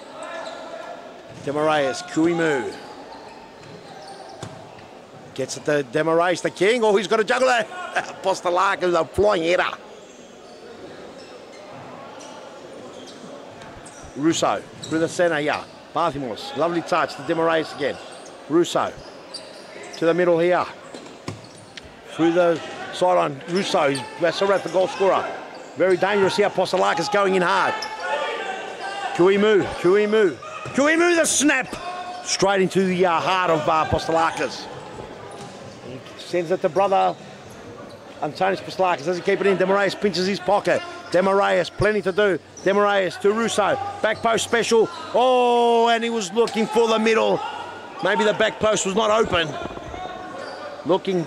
Demaraeus, Kuimu. Gets it to Demaraeus, the king. Oh, he's got a juggle there. Apostolakis, a flying header. Russo through the centre here. Parthimos, lovely touch to Demaraeus again. Russo to the middle here. Through the side on Russo. That's the goal scorer. Very dangerous here. Apostolakis going in hard. Kuimu the snap. Straight into the heart of Apostolakis. He sends it to brother Antonis Apostolakis. Doesn't keep it in. Demaraeus pinches his pocket. Demaraeus, plenty to do. Demaraeus to Russo. Back post special. Oh, and he was looking for the middle. Maybe the back post was not open. Looking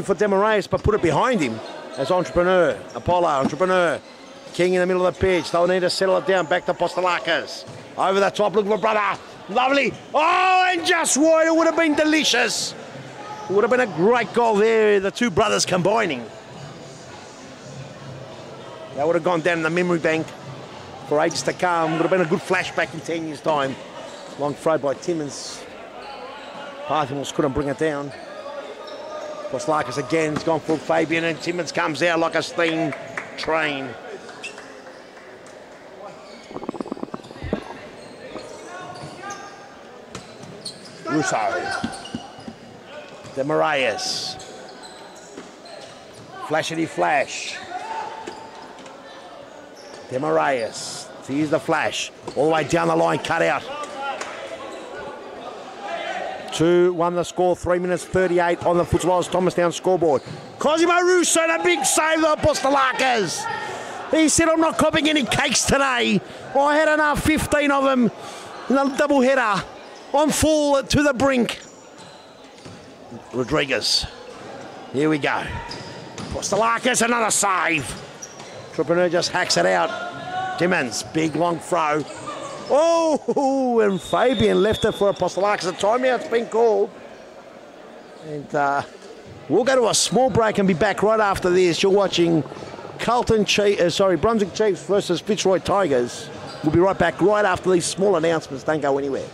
for Demaraeus, but put it behind him. As Entrepreneur. King in the middle of the pitch. They'll need to settle it down. Back to Apostolakis. Over the top, looking for brother. Lovely. Oh, and just wide. It would have been delicious. It would have been a great goal there, the two brothers combining. That would have gone down the memory bank for ages to come. Would have been a good flashback in 10 years' time. Long throw by Timmins. Parthimos couldn't bring it down. Apostolakis again has gone for Fabian, and Timmins comes out like a steam train. Russo. Demaraeus. Flashity flash. Demaraeus. Here's the flash. All the way down the line, cut out. 2-1 the score, 3 minutes 38 on the Footswallows Thomastown scoreboard. Cosimo Russo, a big save of Apostolakis. He said, I'm not copying any cakes today. I had enough, 15 of them in a double header. I'm full to the brink. Rodriguez. Here we go. Apostolakis, another save. Entrepreneur just hacks it out. Timmins, big long throw. Oh, and Fabian left it for Apostolakis. A timeout's been called. And we'll go to a small break and be back right after this. You're watching Brunswick Chiefs versus Fitzroy Tigers. We'll be right back right after these small announcements. Don't go anywhere.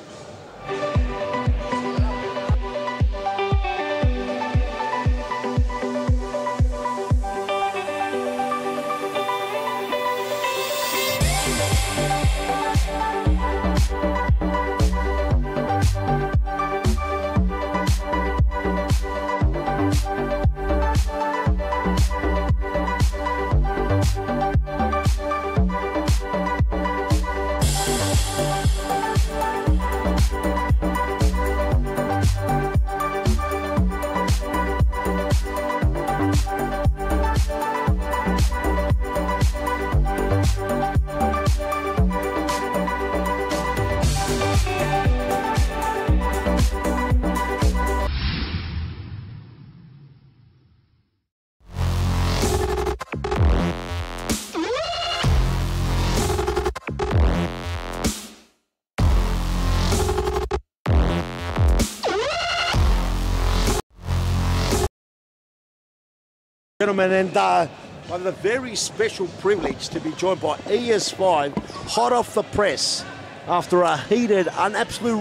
Gentlemen, and I have a very special privilege to be joined by ES5, hot off the press after a heated, an absolute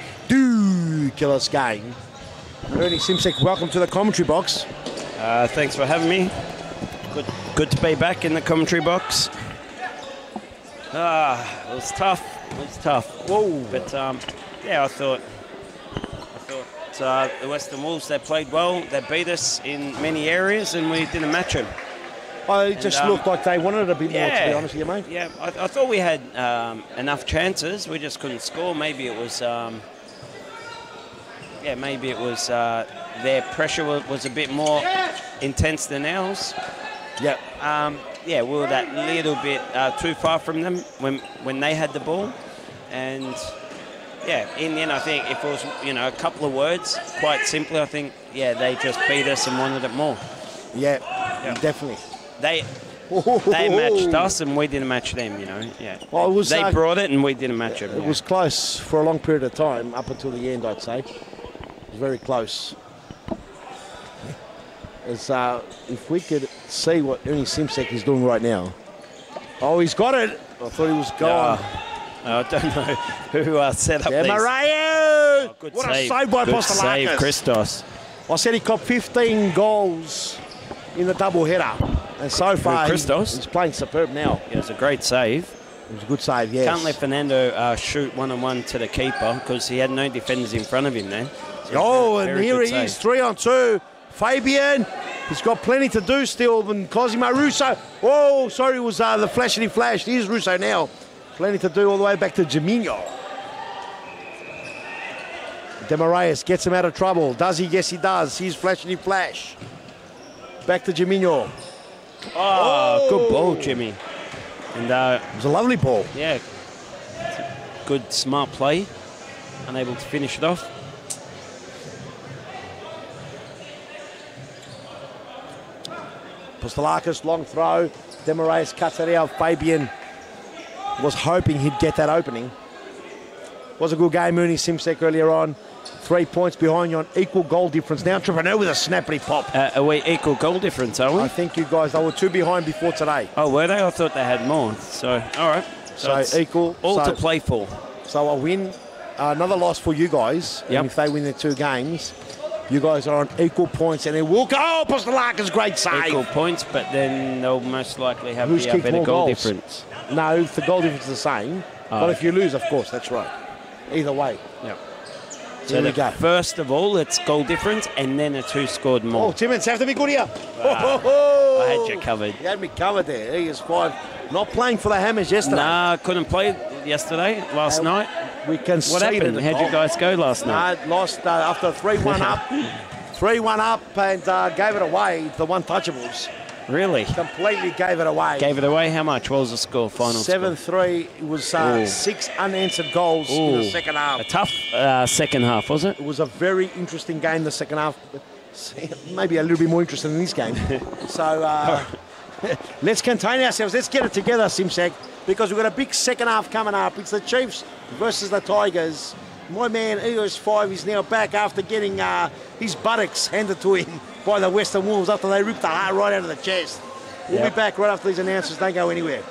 ridiculous game. Ernie Simsek, welcome to the commentary box. Thanks for having me. Good to be back in the commentary box. It was tough. Whoa! But yeah, I thought the Western Wolves, they played well. They beat us in many areas, and we didn't match them. It just looked like they wanted it a bit more, to be honest with you, mate. Yeah, I thought we had enough chances. We just couldn't score. Maybe it was, their pressure was a bit more intense than ours. Yeah. we were that little bit too far from them when they had the ball. And, yeah, in the end, I think if it was, a couple of words, quite simply, I think, they just beat us and wanted it more. Yeah, definitely. They matched us and we didn't match them, Yeah. Well, they brought it and we didn't match it. It was close for a long period of time, up until the end, I'd say. It was very close. As if we could see what Ernie Simsek is doing right now. Oh, he's got it. I thought he was gone. I don't know who set up these. Mario! What save. a save by Good Postalakis. save, Christos. I said he copped 15 goals in the double header. And so far, Christos? he's playing superb now. It was a great save. It was a good save, yes. Can't let Fernando shoot one-on-one to the keeper because he had no defenders in front of him then. So and here he is, 3-on-2. Fabian, he's got plenty to do still. And Cosimo Russo. Oh, sorry, it was the flash and he flashed. Here's Russo now. Plenty to do all the way back to Jamino. Demarayas gets him out of trouble. Does he? Yes, he does. He's flash and he flash. Back to Jamino. Oh, good ball, Jimmy. And it was a lovely ball. Yeah, good, smart play. Unable to finish it off. Postalakis, long throw. Demarayas cuts it out. Fabian was hoping he'd get that opening. Was a good game, Ernie Simsek earlier on. 3 points behind you on equal goal difference. Now Entrepreneur with a snappity pop. Are we equal goal difference, are we? I think you guys, they were 2 behind before today. Oh, were they? I thought they had more. So, all right. So equal. All to play for. So a win, another loss for you guys. Yep. And if they win their 2 games, you guys are on equal points. And it will go. Oh, Postalakis, great save. Equal points, but then they'll most likely have Who's the better goal goals? difference. No, if the goal difference is the same. But if you lose, of course, that's right. Either way. Yep. Here we go. First of all, it's goal difference, and then it's who scored more. Oh, Timmins have to be good here. I had you covered. He had me covered there. He is fine. Not playing for the Hammers yesterday. Nah, couldn't play last night. We can What happened? How'd you guys go last night? Lost after 3-1 up. 3-1 up and gave it away to the One-Touchables. Really? Completely gave it away. Gave it away? How much? What was the score? Final 7-3. It was 6 unanswered goals in the second half. A tough second half, was it? It was a very interesting game, the second half. Maybe a little bit more interesting than this game. So let's contain ourselves. Let's get it together, Simsek, because we've got a big second half coming up. It's the Chiefs versus the Tigers. My man, EOS5, is now back after getting his buttocks handed to him by the Western Wolves after they ripped the heart right out of the chest. We'll be back right after these announcements. Don't go anywhere.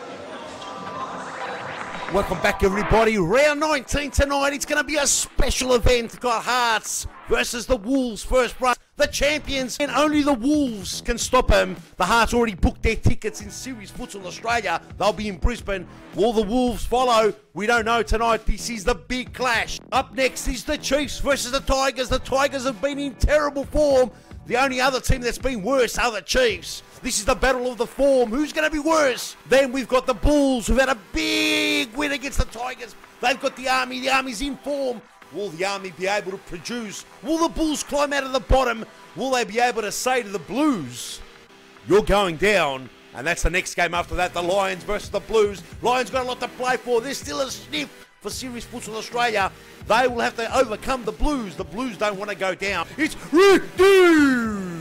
Welcome back, everybody. Round 19 tonight. It's going to be a special event. Got Hearts versus the Wolves first prize. The champions, and only the Wolves can stop them. The Hearts already booked their tickets in Series Futsal Australia. They'll be in Brisbane. Will the Wolves follow? We don't know tonight. This is the big clash. Up next is the Chiefs versus the Tigers. The Tigers have been in terrible form. The only other team that's been worse are the Chiefs. This is the battle of the form. Who's going to be worse? Then we've got the Bulls, who've had a big win against the Tigers. They've got the Army. The Army's in form. Will the Army be able to produce? Will the Bulls climb out of the bottom? Will they be able to say to the Blues, you're going down? And that's the next game after that, the Lions versus the Blues. Lions got a lot to play for. There's still a sniff for Series Futsal Australia. They will have to overcome the Blues. The Blues don't want to go down. It's ready!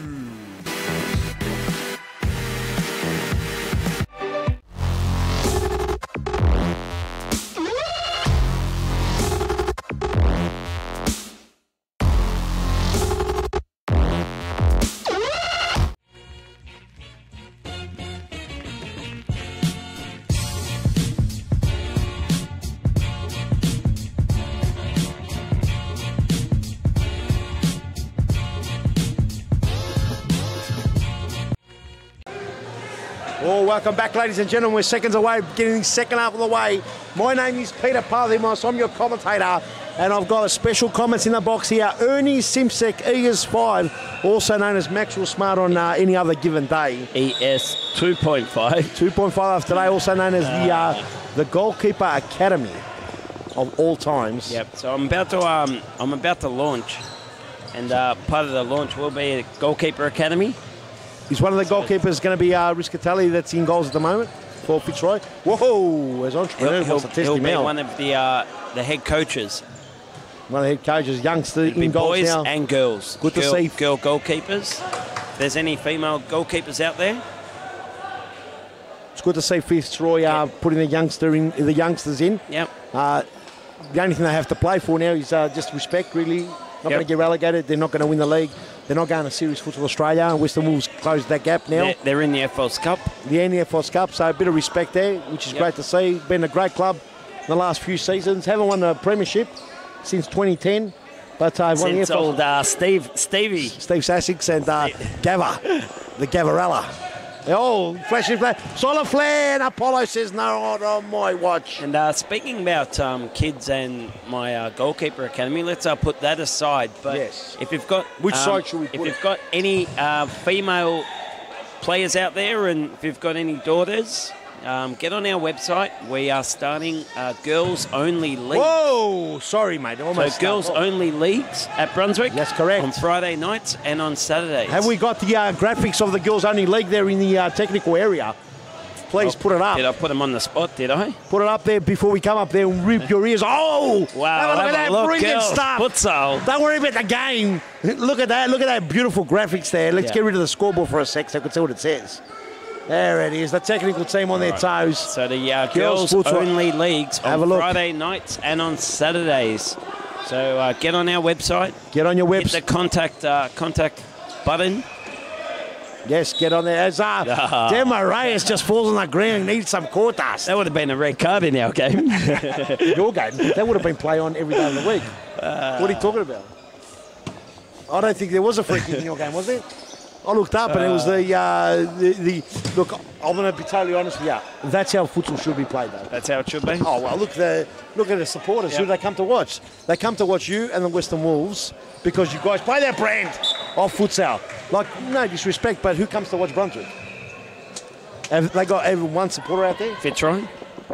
Oh, welcome back, ladies and gentlemen. We're seconds away, getting the second half of the way. My name is Peter Parthimos. I'm your commentator, and I've got a special comments in the box here. Ernie Simsek, ES5, also known as Maxwell Smart on any other given day. ES 2.5. 2.5 after today, also known as the Goalkeeper Academy of all times. Yep. So I'm about to launch, and part of the launch will be a Goalkeeper Academy. Is one of the goalkeepers going to be Riscatelli that's in goals at the moment for Fitzroy? Whoa, as entrepreneur wants to test He'll him be out. one of the head coaches. One of the head coaches, youngster It'll be in goals boys now. and girls. Good to see. Girl goalkeepers. If there's any female goalkeepers out there, It's good to see Fitzroy putting the youngsters in. yep. The only thing they have to play for now is just respect, really. Not going to get relegated. They're not going to win the league. They're not going to Series Football Australia. And Western Wolves closed that gap now. They're in the FOS Cup. The NFOS Cup, so a bit of respect there, which is great to see. Been a great club in the last few seasons. Haven't won the premiership since 2010, but won the Since FOS. old Stevie. Steve Sasix and Gava, the Gavarella. Oh, flashing flash. Solar flare, and Apollo says no, not on my watch. And speaking about kids and my goalkeeper academy, let's put that aside. But Yes. if you've got Which side should we put If it? you've got any female players out there, and if you've got any daughters, get on our website. We are starting girls only league. Whoa, sorry, mate. So Almost girls only leagues at Brunswick. That's correct. On Friday nights and on Saturdays. Have we got the graphics of the girls only league there in the technical area? Please put it up. Did I put them on the spot? Did I? Put it up there before we come up there and rip your ears. Oh! Wow! Have a look at that brilliant girls. stuff. Futsal. Don't worry about the game. Look at that. Look at that beautiful graphics there. Let's Yeah. get rid of the scoreboard for a sec so I can see what it says. There it is. The technical team on their toes. So the Girls girls futsal. only leagues Have a on look. Friday nights and on Saturdays. So get on our website. Get on your Hit the website. contact button. Yes, get on there. As Demo Reyes just falls on the ground, needs some quarters. That would have been a red card in our game. Your game. That would have been play on every day of the week. What are you talking about? I don't think there was a free kick in your game, was there? I looked up and it was the look. I'm going to be totally honest with you. That's how futsal should be played, though. That's how it should be. Oh well, look at the supporters. Yep. Who do they come to watch? They come to watch you and the Western Wolves because you guys play that brand of futsal. Like, no disrespect, but who comes to watch Brunswick? Have they got even one supporter out there? Fitzroy.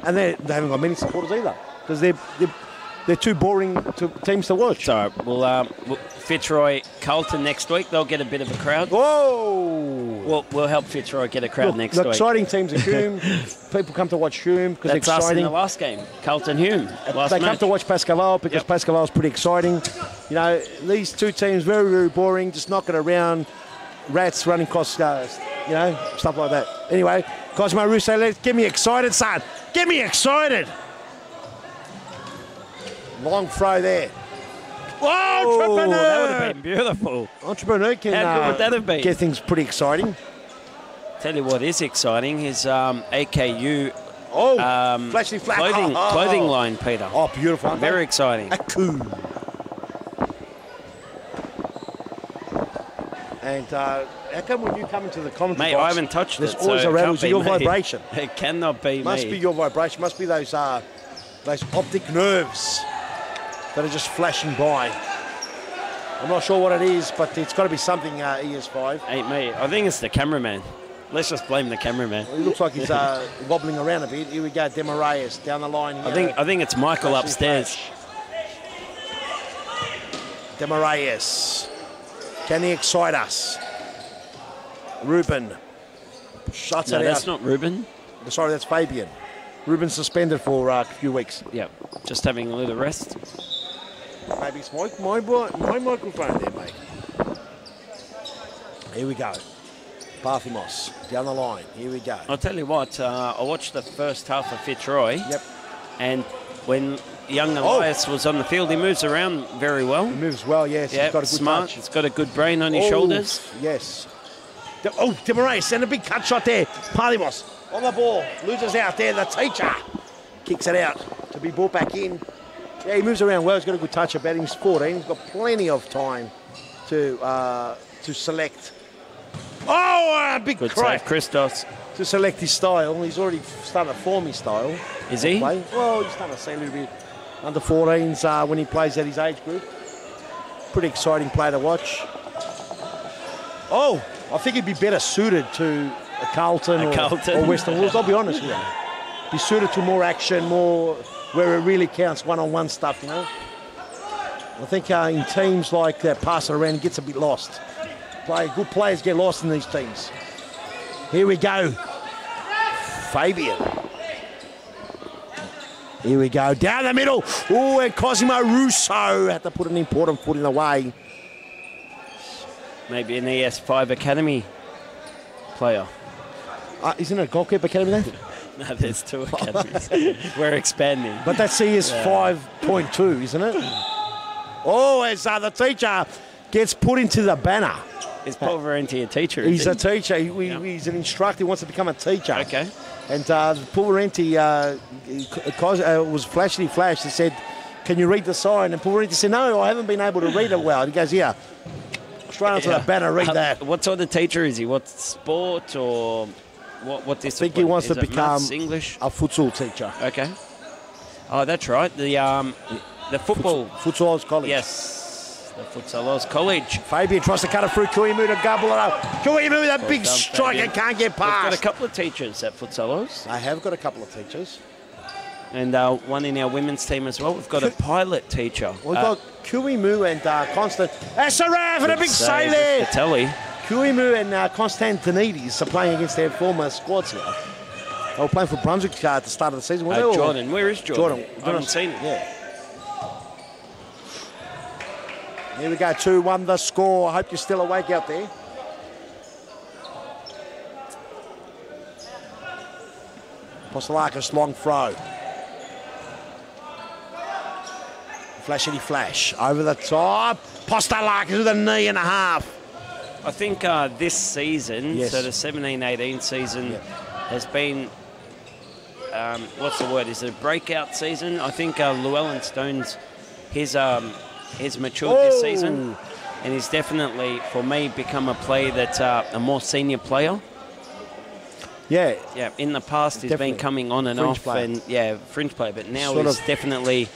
And they haven't got many supporters either because they're too boring teams to watch. So we'll Fitzroy Carlton next week. They'll get a bit of a crowd. Whoa! We'll help Fitzroy get a crowd Look, next the week. exciting teams are Hume. People come to watch Hume because it's That's us in exciting. the last game. Carlton Hume. Last They match. come to watch Pascaval because Yep. Pascaval is pretty exciting. You know, these two teams very, very boring. Just knock it around. Rats running across, you know, stuff like that. Anyway, Cosmo Russo, get me excited, son. Get me excited. Long throw there. Oh, Entrepreneur! That would have been beautiful. Entrepreneur can How good would that have been? get things pretty exciting. Tell you what is exciting is AKU Oh, flashy flash. clothing line, Peter. Oh, beautiful. aren't they? Very exciting. Aku. And how come when you come into the commentary Mate, box, I haven't touched there's it. always so a it rattle? can't Is it be your me. vibration? It cannot be Must me. be your vibration. Must be those optic nerves that are just flashing by. I'm not sure what it is, but it's got to be something ES5. Ain't me. I think it's the cameraman. Let's just blame the cameraman. He looks like he's wobbling around a bit. Here we go, Demarayas down the line. I think it's Michael upstairs. Demarayas. Can he excite us? Ruben shuts No, it that's out. not Ruben. Sorry, that's Fabian. Ruben suspended for a few weeks. Yep. Just having a little rest. Maybe it's my microphone there, mate. Here we go. Parthimos down the line. Here we go. I'll tell you what, I watched the first half of Fitzroy. Yep. And when young Elias was on the field, he moves around very well. He moves well, yes. Yeah, He's got a good smart. touch. He's got a good brain on his Oh, shoulders. Yes. Demarayas send a big cut shot there. Parthimos on the ball. Loses out there. The teacher kicks it out to be brought back in. Yeah, he moves around well. He's got a good touch about him. He's 14. He's got plenty of time to select. Oh, a big Good crack. save, Christos. To select his style. He's already starting to form his style. Is he? Play. Well, he's starting to see a little bit under 14s when he plays at his age group. Pretty exciting player to watch. Oh, I think he'd be better suited to a Carlton, or Western Wolves. I'll be honest with you. Be suited to more action, more where it really counts, one-on-one stuff, you know. I think in teams like that, passing around, he gets a bit lost. Good players get lost in these teams. Here we go. Fabian. Here we go. Down the middle. Oh, and Cosimo Russo had to put an important foot in the way. Maybe an ES5 Academy player. Isn't it a goalkeeper academy then? No, there's 2 academies. We're expanding. But that's CS 5.2, isn't it? Oh, as the teacher gets put into the banner. Is Paul Varenti a teacher? He's a teacher. He's an instructor. He wants to become a teacher. Okay. And Paul Varenti was flashing flash and said, "Can you read the sign?" And Paul Varenti said, "No, I haven't been able to read it well." And he goes, "Yeah, straight onto the banner, read that." What sort of teacher is he? What sport or what discipline? I think he wants to become English? a futsal teacher. Okay. Oh, that's right. The football. Futsal's college. Yes. The Futsalos College. Fabian tries to cut it through. Kuimu to gobble it up. Kuimu with a big strike and can't get We've got a past. couple of teachers at Futsalos. I have got a couple of teachers. And one in our women's team as well. We've got a pilot teacher. We've got Kuimu and Constant. Saraf and a big save there. Patelli. Kuimu and Constantinides are playing against their former squads here. They were playing for Brunswick at the start of the season. Jordan. Where is Jordan? I haven't seen it. Yeah. Here we go, 2-1 the score. I hope you're still awake out there. Postalakis long throw. Flashity flash over the top. Postalakis with a knee and a half. I think this season, Yes. so the 17-18 season, has been, what's the word? Is it a breakout season? I think Llewellyn Stone's, his matured this season, and he's definitely, for me, become a player that's a more senior player. Yeah. Yeah, in the past he's Definitely. been coming on and Fringe off, player. and fringe player. But now Sort he's of- definitely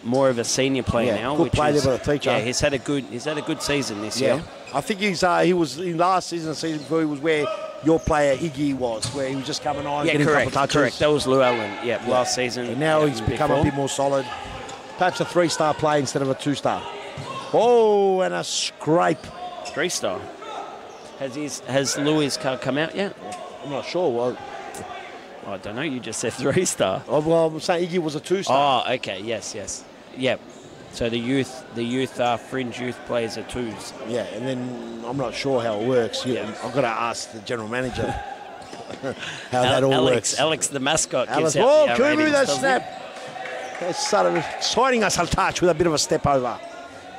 more of a senior player Yeah, now. good which play is, there by the teacher. Yeah, he's had a good season this year. I think he was in last season, the season before, he was where your player Iggy was, where he was just coming on, Yeah, getting a couple of touches. correct. That was Llewellyn. Yeah, last season. And now he's become a bit more solid. Perhaps a 3-star play instead of a 2-star. Oh, and a scrape. 3-star. Has Louis' card come out yet? I'm not sure. Well, I don't know. You just said 3-star. I'm saying Iggy was a 2-star. Oh, okay. Yes. Yep. So the youth fringe youth players are 2s. Yeah, and then I'm not sure how it works. I've got to ask the general manager how that all works. Alex, the mascot, Alex, gives out the Kumu, ratings, that doesn't snap. That's sort of exciting us a touch with a bit of a step over.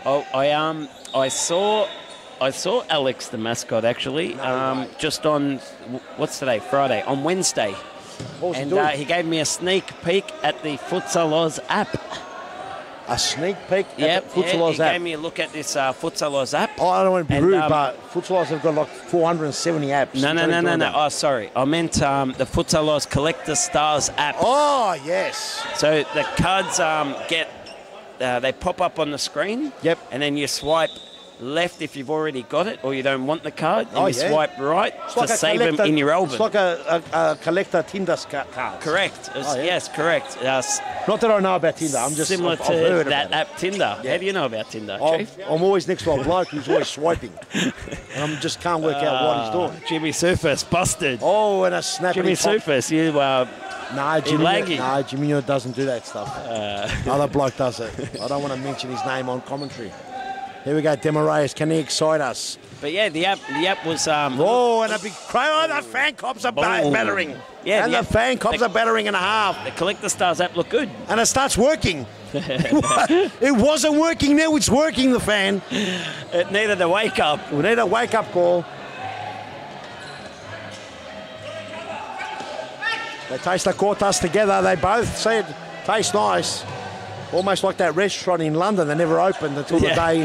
Oh, I saw Alex, the mascot, actually, just on what's today? Friday. On Wednesday, What was he and doing? he gave me a sneak peek at the Futsalos app. A sneak peek Yep, at the Futsalos he app. gave me a look at this Futsalos app. Oh, I don't want to be And, rude, but Futsalos have got like 470 apps. No. Oh, sorry. I meant the Futsalos Collector Stars app. Oh, yes. So the cards they pop up on the screen. Yep. And then you swipe left if you've already got it or you don't want the card. And you swipe right to save them in your album. It's like a collector Tinder card. Correct. yeah? Yes, correct. Not that I know about Tinder. I'm just similar I've to heard that about it. app Tinder. Yeah. How do you know about Tinder, Chief? I'm always next to a bloke who's always swiping. And I just can't work out what he's doing. Jimmy Surface busted. Oh, and a snap. Jimmy Surface, you Jimmy doesn't do that stuff. Other bloke does it. I don't want to mention his name on commentary. Here we go, Demaraeus. Can he excite us? But yeah, the app was. Oh, and a big cry. Oh, the fan cops are battering. Yeah, and the fan cops are battering and a half. The Collector Stars app looked good. And it starts working. It wasn't working, now it's working, the fan. It needed a wake up. We need a wake-up call. They taste the cortas together. They both said, tastes nice. Almost like that restaurant in London. They never opened until the day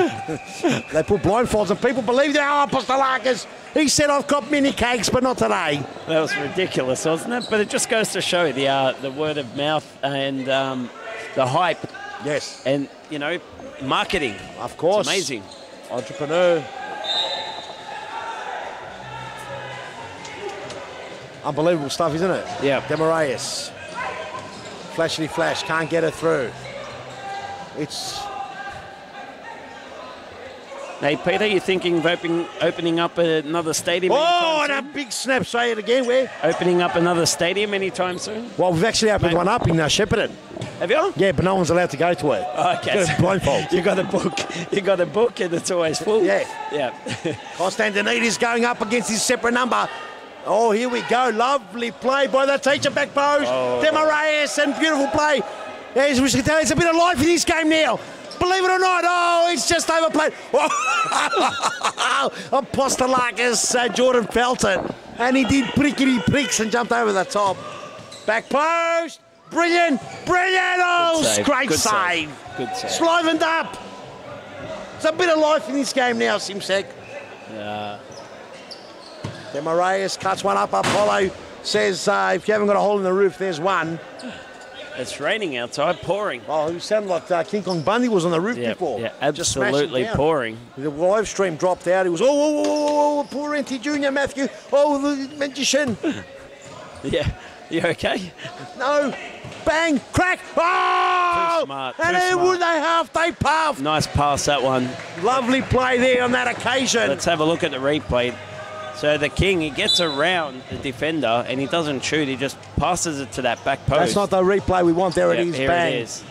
they put blindfolds and people believed it. Oh, Postalakis, he said, I've got mini cakes, but not today. That was ridiculous, wasn't it? But it just goes to show the word of mouth and the hype. Yes. And, marketing. Of course. It's amazing. Entrepreneur. Unbelievable stuff, isn't it? Yeah. Demaraeus. Flashity flash, can't get it through. It's Hey, Peter, you thinking of opening up another stadium? Oh, and a big snap. Say it again. Where? Opening up another stadium anytime soon? Well, we've actually opened one up in Shepparton. Have you? Yeah, but no one's allowed to go to it. Okay. It's blindfold. You got a book. You got a book, and it's always full. Yeah. Yeah. Constantinides going up against his separate number. Oh, here we go. Lovely play by the teacher back post. Oh. Demaraeus, and beautiful play. As we can tell, there's a bit of life in this game now. Believe it or not, oh, it's just overplayed. Apostolakis, Jordan felt it. And he did prickety pricks and jumped over the top. Back post. Brilliant. Brilliant. Oh, great save. Good save. Slivened up. There's a bit of life in this game now, Simsek. Yeah. Demaraeus cuts one up. Apollo says, if you haven't got a hole in the roof, there's one. It's raining outside, pouring. Oh, you sound like King Kong Bundy was on the roof before. Yeah, absolutely pouring. The live stream dropped out. He was, poor Renty Jr., Matthew. Oh, the magician. Yeah, you okay? No. Bang, crack. Oh! Too smart. And then would they puff. Nice pass, that one. Lovely play there on that occasion. Let's have a look at the replay. So the King, he gets around the defender and he doesn't shoot, he just passes it to that back post. That's not the replay we want. There it is. Here Bang. it is.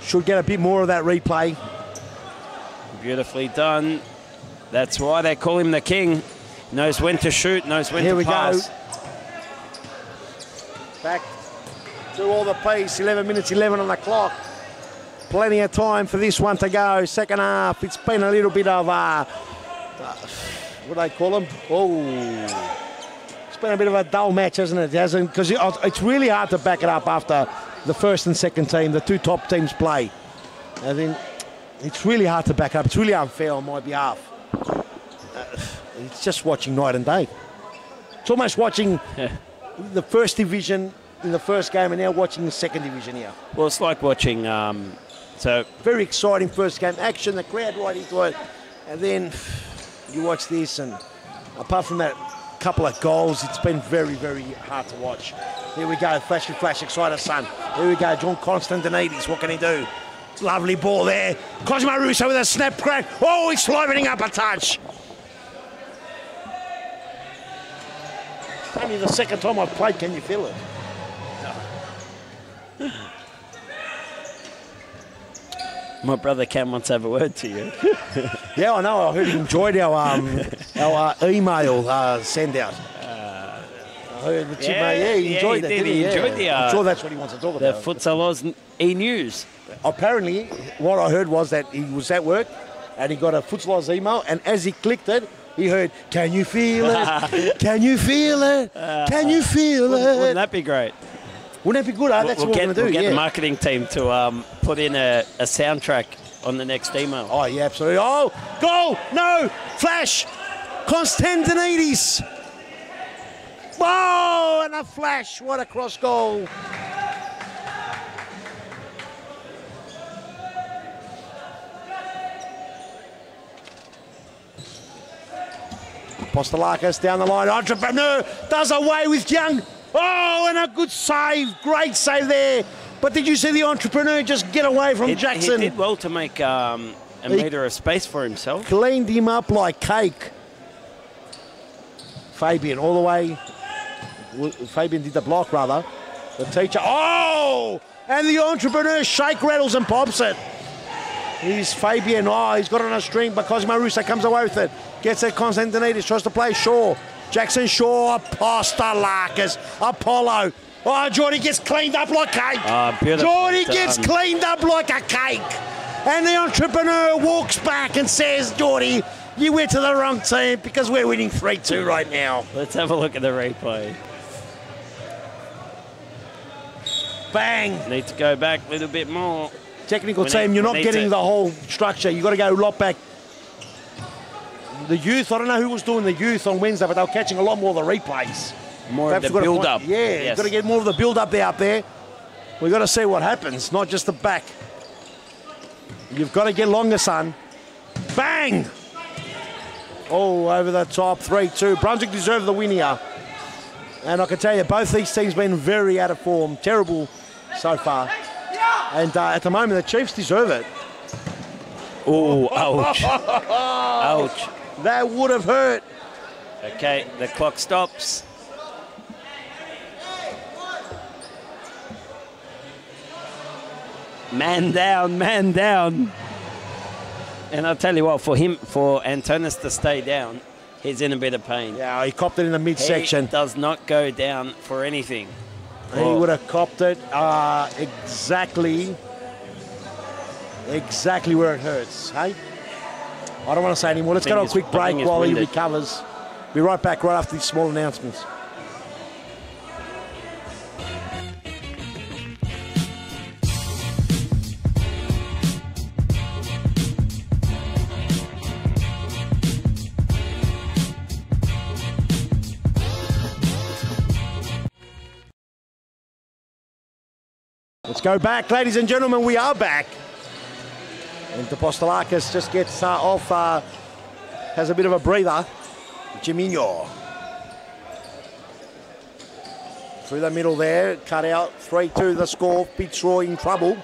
Should get a bit more of that replay. Beautifully done. That's why they call him the King. Knows when to shoot, knows when to pass. Here we go. Back to all the pace. 11 minutes, 11 on the clock. Plenty of time for this one to go. Second half. It's been a little bit of what do they call them? Oh, it's been a bit of a dull match, hasn't it? Because it's really hard to back it up after the first and second team, the two top teams play. I think it's really hard to back up. It's really unfair on my behalf. It's just watching night and day. It's almost watching the first division in the first game and now watching the second division here. Well, it's like watching, very exciting first game, action, the crowd right into it, and then you watch this, and apart from that couple of goals, it's been very, very hard to watch. Here we go, flash, excited son. Here we go, John Constantinides, what can he do? Lovely ball there. Cosimo Russo with a snap crack. Oh, he's livening up a touch. Only the second time I've played, can you feel it? No. My brother Cam wants to have a word to you. Yeah, I know. I heard he enjoyed our email send out. I heard the he enjoyed it. He enjoyed the. I'm sure that's what he wants to talk the about. The Futsal Oz e-news. Apparently, what I heard was that he was at work and he got a Futsal Oz email, and as he clicked it, he heard, "Can you feel it? Can you feel it? Can you feel it?" Wouldn't that be great? Wouldn't that be good? That's what we're going to do. We'll get the marketing team to put in a soundtrack on the next email. Oh, yeah, absolutely. Oh, goal! No! Flash! Constantinides! Oh, and a flash. What a cross goal. Apostolakis down the line. Entrepreneur does away with Young. Oh, and a good save. Great save there. But did you see the Entrepreneur just get away from Jackson? He did well to make a metre of space for himself. Cleaned him up like cake. Fabian all the way. Fabian did the block, rather. The teacher. Oh! And the Entrepreneur shake, rattles and pops it. He's Fabian. Oh, he's got it on a string, but Cosimo Russo comes away with it. Gets it, Constantinides tries to play Shaw. Jackson Shaw, Apostolakis, Apollo. Oh, Geordie gets cleaned up like cake. Geordie gets cleaned up like a cake. And the Entrepreneur walks back and says, Geordie, you went to the wrong team because we're winning 3-2 right now. Let's have a look at the replay. Bang. Need to go back a little bit more. Technical team, you're not getting the whole structure. You've got to go a lot back. The youth, I don't know who was doing the youth on Wednesday, but they were catching a lot more of the replays. More of the build-up. Yeah, yes. You've got to get more of the build-up out there. We've got to see what happens, not just the back. You've got to get longer, son. Bang! Oh, over the top, 3-2. Brunswick deserve the win here. And I can tell you, both these teams been very out of form. Terrible so far. And at the moment, the Chiefs deserve it. Oh, ouch. Ouch. That would have hurt. Okay, the clock stops. Man down, man down. And I'll tell you what, for Antonis to stay down, he's in a bit of pain. Yeah, he copped it in the midsection. He does not go down for anything. He would have copped it exactly where it hurts, hey? I don't want to say anymore. Let's go to a quick break while he recovers. Be right back right after these small announcements. Let's go back, ladies and gentlemen. We are back. And Apostolakis just gets off, has a bit of a breather. Jiminho. Through the middle there, cut out, 3-2 the score, Fitzroy in trouble.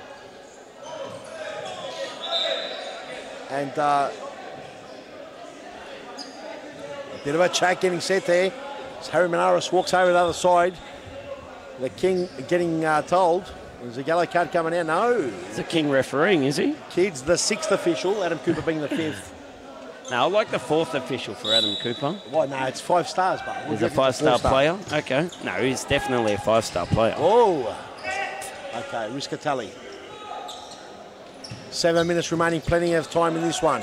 And a bit of a chat getting set there. As Harry Manaris walks over the other side. The King getting told. There's a yellow card coming out. No. It's a King refereeing, is he? Kid's the 6th official, Adam Cooper being the 5th. No, I like the 4th official for Adam Cooper. Well, no, it's 5 stars, but he's a 5-star player? Okay. No, he's definitely a 5-star player. Oh. Okay, Riscatelli. 7 minutes remaining, plenty of time in this one.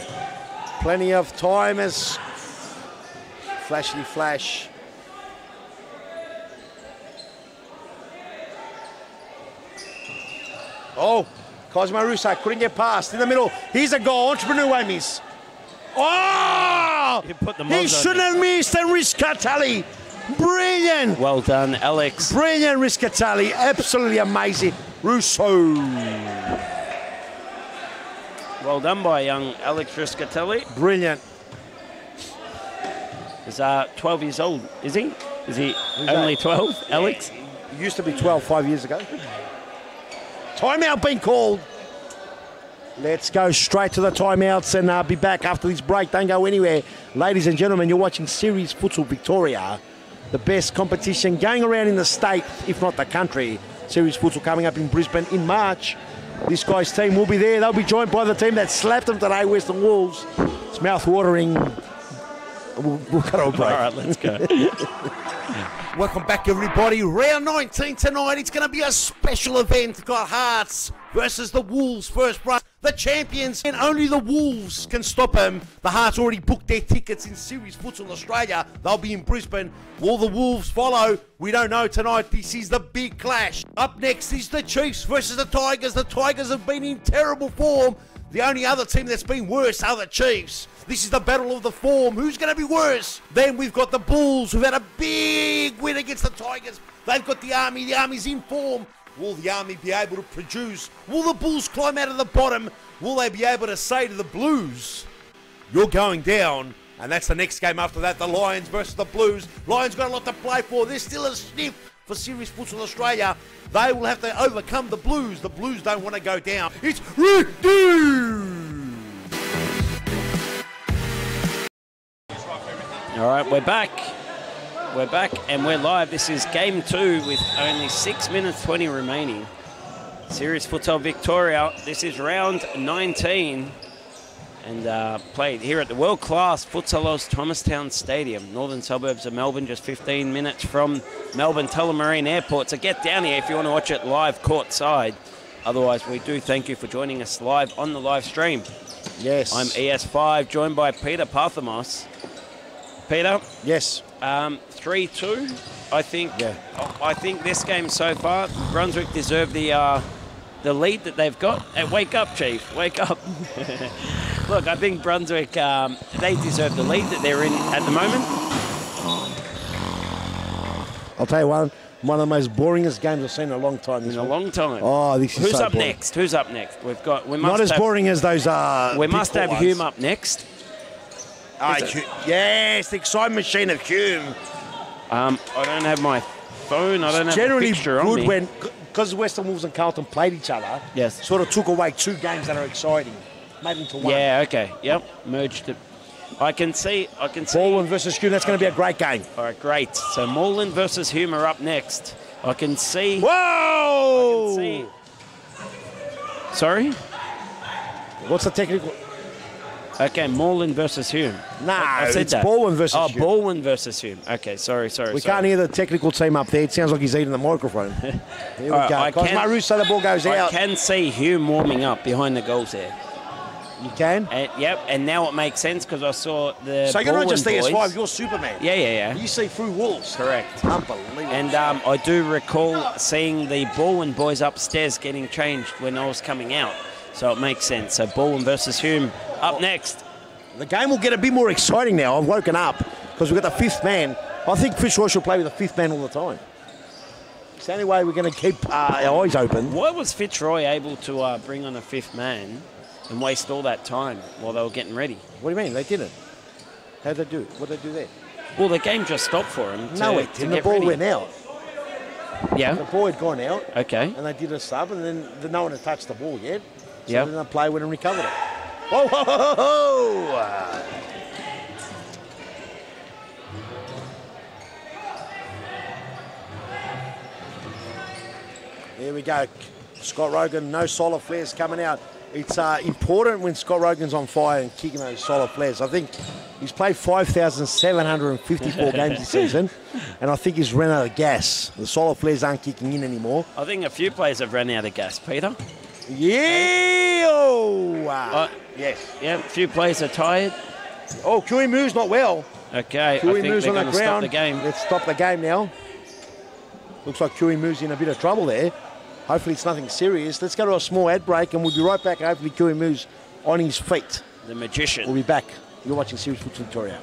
Plenty of time as flashity flash. Oh, Cosmo Russo couldn't get past. In the middle, here's a goal. Entrepreneur won't miss. Oh! He shouldn't have missed. And Riscatelli. Brilliant. Well done, Alex. Brilliant, Riscatelli. Absolutely amazing. Russo. Well done by young Alex Riscatelli. Brilliant. He's 12 years old, is he? Is he only 12, Alex? He used to be 12 5 years ago. Timeout being called. Let's go straight to the timeouts and be back after this break. Don't go anywhere. Ladies and gentlemen, you're watching Series Futsal Victoria, the best competition going around in the state, if not the country. Series Futsal coming up in Brisbane in March. This guy's team will be there. They'll be joined by the team that slapped them today, Western Wolves. It's mouth-watering. We'll cut a break. All right, let's go. Welcome back, everybody. Round 19 tonight. It's going to be a special event. Got Hearts versus the Wolves first prize. The champions, and only the Wolves can stop them. The Hearts already booked their tickets in Series Futsal Australia. They'll be in Brisbane. Will the Wolves follow? We don't know tonight. This is the big clash. Up next is the Chiefs versus the Tigers. The Tigers have been in terrible form. The only other team that's been worse are the Chiefs. This is the battle of the form. Who's going to be worse? Then we've got the Bulls, who've had a big win against the Tigers. They've got the Army. The Army's in form. Will the Army be able to produce? Will the Bulls climb out of the bottom? Will they be able to say to the Blues, you're going down? And that's the next game after that, the Lions versus the Blues. Lions got a lot to play for. There's still a sniff for Series Futsal Australia. They will have to overcome the Blues. The Blues don't want to go down. It's ready! All right, we're back. We're back and we're live. This is game 2 with only 6 minutes 20 remaining. Series Futsal Victoria. This is round 19 and played here at the world-class Futsalos Thomastown Stadium, northern suburbs of Melbourne, just 15 minutes from Melbourne Tullamarine Airport. So get down here if you want to watch it live courtside. Otherwise, we do thank you for joining us live on the live stream. Yes. I'm ES5, joined by Peter Parthamos. Peter? Yes. 3-2, I think. Yeah. I think this game so far, Brunswick deserve the lead that they've got. Wake up, Chief. Wake up. Look, I think Brunswick, they deserve the lead that they're in at the moment. I'll tell you one of the most boringest games I've seen in a long time. In a long time. Oh, this is Who's so up boring. next? Who's up next? We must not as boring as those we must have Hume up next. Yes, the excitement machine of Hume. I don't have my phone. I don't have generally the picture on good me. when, because Western Wolves and Carlton played each other. Yes. Sort of took away 2 games that are exciting. made into one. Yeah, okay. Yep, merged it. I can see. Baldwin versus Hume. That's going to be a great game. All right, great. So Moreland versus Hume are up next. I can see. Whoa! I can see. Sorry? What's the technical? Okay, Moreland versus Hume. Nah, I said it's that. Baldwin versus Hume. Baldwin versus Hume. Okay, sorry. We can't hear the technical team up there. It sounds like he's eating the microphone. Here we go. Cosmaru, so the ball goes I out. can see Hume warming up behind the goals there. You can? Yep, and now it makes sense because I saw the So you're not just the Baldwin S5, boys. you're Superman. Yeah. You see through walls. Correct. Unbelievable. And I do recall seeing the Baldwin boys upstairs getting changed when I was coming out. So it makes sense. So Baldwin versus Hume up next. The game will get a bit more exciting now. I've woken up because we've got the fifth man. I think Fitzroy should play with the fifth man all the time. It's the only way we're going to keep our eyes open. Why was Fitzroy able to bring on a fifth man and waste all that time while they were getting ready? What do you mean? They didn't. How'd they do it? What did they do there? Well, the game just stopped for him. No, it didn't. The ball went out. The Yeah. ball had gone out. Okay. And they did a sub, and then no one had touched the ball yet. So Yep. then the play went and recovered it. Whoa, ho, ho, ho. There we go. Scott Rogan, no solar flares coming out. It's important when Scott Rogan's on fire and kicking those solar flares. I think he's played 5,754 games this season, and I think he's run out of gas. The solar flares aren't kicking in anymore. I think a few players have run out of gas, Peter. Yeah! Oh, yes. Yeah, a few players are tired. Oh, Kui Moo's not well. Okay, Kui I think Moo's they're on the going to stop ground. the game. Let's stop the game now. Looks like Kui Moo's in a bit of trouble there. Hopefully it's nothing serious. Let's go to a small ad break and we'll be right back. Hopefully Kui Moo's on his feet. The magician. We'll be back. You're watching Serious Foot Victoria.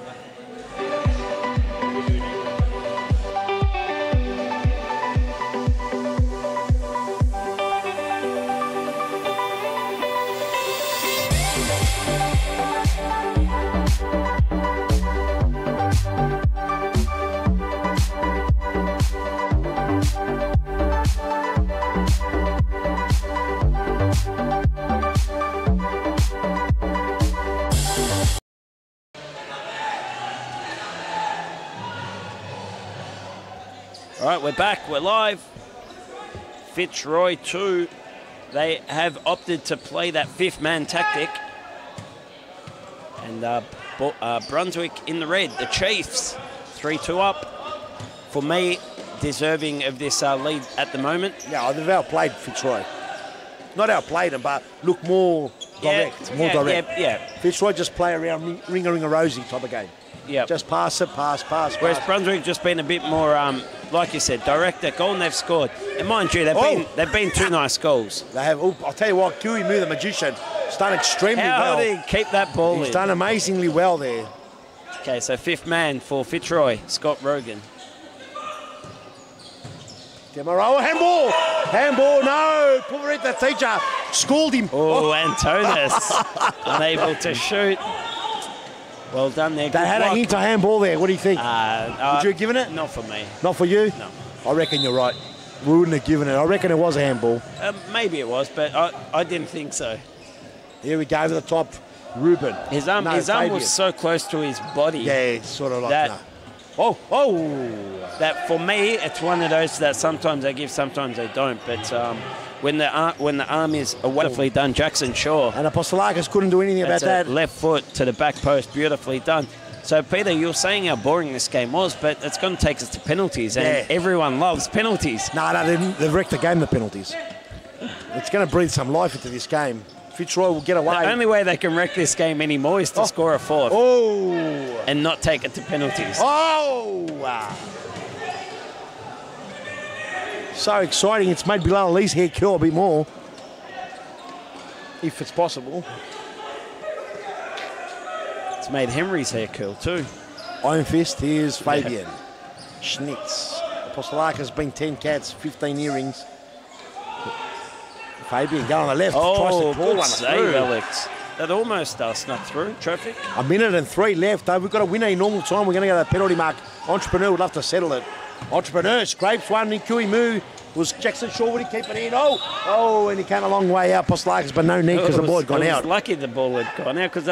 All right, we're back. We're live. Fitzroy 2. They have opted to play that fifth man tactic. And Brunswick in the red. The Chiefs 3-2 up. For me, deserving of this lead at the moment. Yeah, they've outplayed Fitzroy. Not outplayed them, but look more direct. More direct. Yeah. Fitzroy just play around ring-a-ring-a-rosy type of game. Yeah. Just pass it, pass. Whereas Brunswick just been a bit more, like you said, direct at goal, and they've scored. And mind you, they've been two nice goals. They have. Oh, I'll tell you what, Kui Moo, the magician, has done extremely How well. did he keep that ball in? He's done amazingly well there. Okay, so fifth man for Fitzroy, Scott Rogan. Demaroa, handball, no. Puvarita teacher schooled him. Oh, Antonis, unable to shoot. Well done there. They had a hint of handball there. What do you think? Would you have given it? Not for me. Not for you? No. I reckon you're right. We wouldn't have given it. I reckon it was a handball. Maybe it was, but I didn't think so. Here we go over the top. Ruben. His arm was so close to his body. Yeah, it's sort of like that. that. Oh. That for me, it's one of those that sometimes they give, sometimes they don't. But when the arm is wonderfully done, Jackson Shaw. And Apostolakis couldn't do anything about that. Left foot to the back post, beautifully done. So, Peter, you're saying how boring this game was, but it's going to take us to penalties, and everyone loves penalties. No, they've wrecked the game, the penalties. It's going to breathe some life into this game. Fitzroy will get away. The only way they can wreck this game anymore is to score a fourth. Oh! And not take it to penalties. Oh! So exciting. It's made Bilal Ali's hair curl a bit more. If it's possible. It's made Henry's hair curl too. Iron Fist, here's Fabian. Schnitz. Apostolakis has been 10 cats, 15 earrings. Fabian go on the left. Tries to pull good one save, through. Alex. That almost snuck through. Traffic. A minute and 3 left. We've got a winner in normal time. We're going to go to that penalty mark. Entrepreneur would love to settle it. Entrepreneur scrapes one in Kui Moo. Was Jackson Shaw, would he keep it in? Oh, and he came a long way out, Postlakis, but no need because the ball had gone out. Lucky the ball had gone out because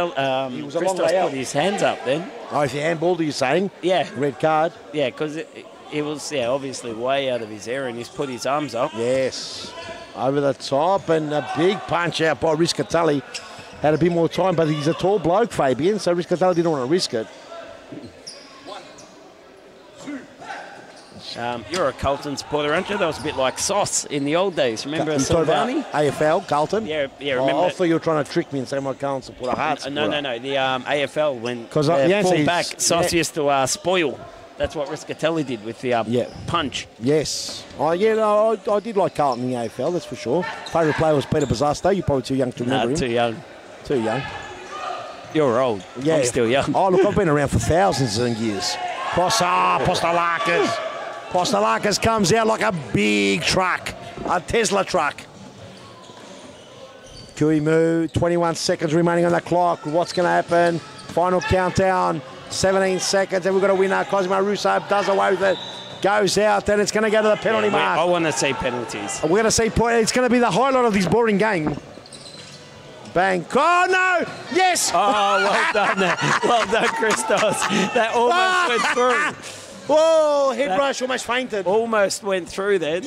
He was a long Christos way out. put his hands up then. Oh, if he handballed, are you saying? Yeah. Red card? Yeah, because it was obviously way out of his area and he's put his arms up. Yes. Over the top and a big punch out by Riscatelli. Had a bit more time, but he's a tall bloke, Fabian, so Riscatelli didn't want to risk it. You're a Carlton supporter, aren't you? That was a bit like Sauce in the old days. Remember Silvani? AFL, Carlton? Yeah, remember. I thought you were trying to trick me and say my Carlton supporter, Hearts supporter. No. The AFL, when the full back, Sauce used to spoil. That's what Riscatelli did with the punch. Yes. I did like Carlton in the AFL, that's for sure. Favourite player was Peter Bazasto. You're probably too young to remember him. Too young. Too young. You're old. Yeah. I'm still young. Oh, look, I've been around for thousands of years. Postlakis. Postlakis comes out like a big truck, a Tesla truck. Kuimu, 21 seconds remaining on the clock. What's going to happen? Final countdown, 17 seconds, and we've got a winner. Cosimo Russo does away with it, goes out, and it's going to go to the penalty mark. I want to see penalties. We're going to see, it's going to be the highlight of this boring game. Bang. Oh, no! Yes! Oh, well done there. Well done, Christos. That almost went through. Whoa, head rush, almost fainted. Almost went through then.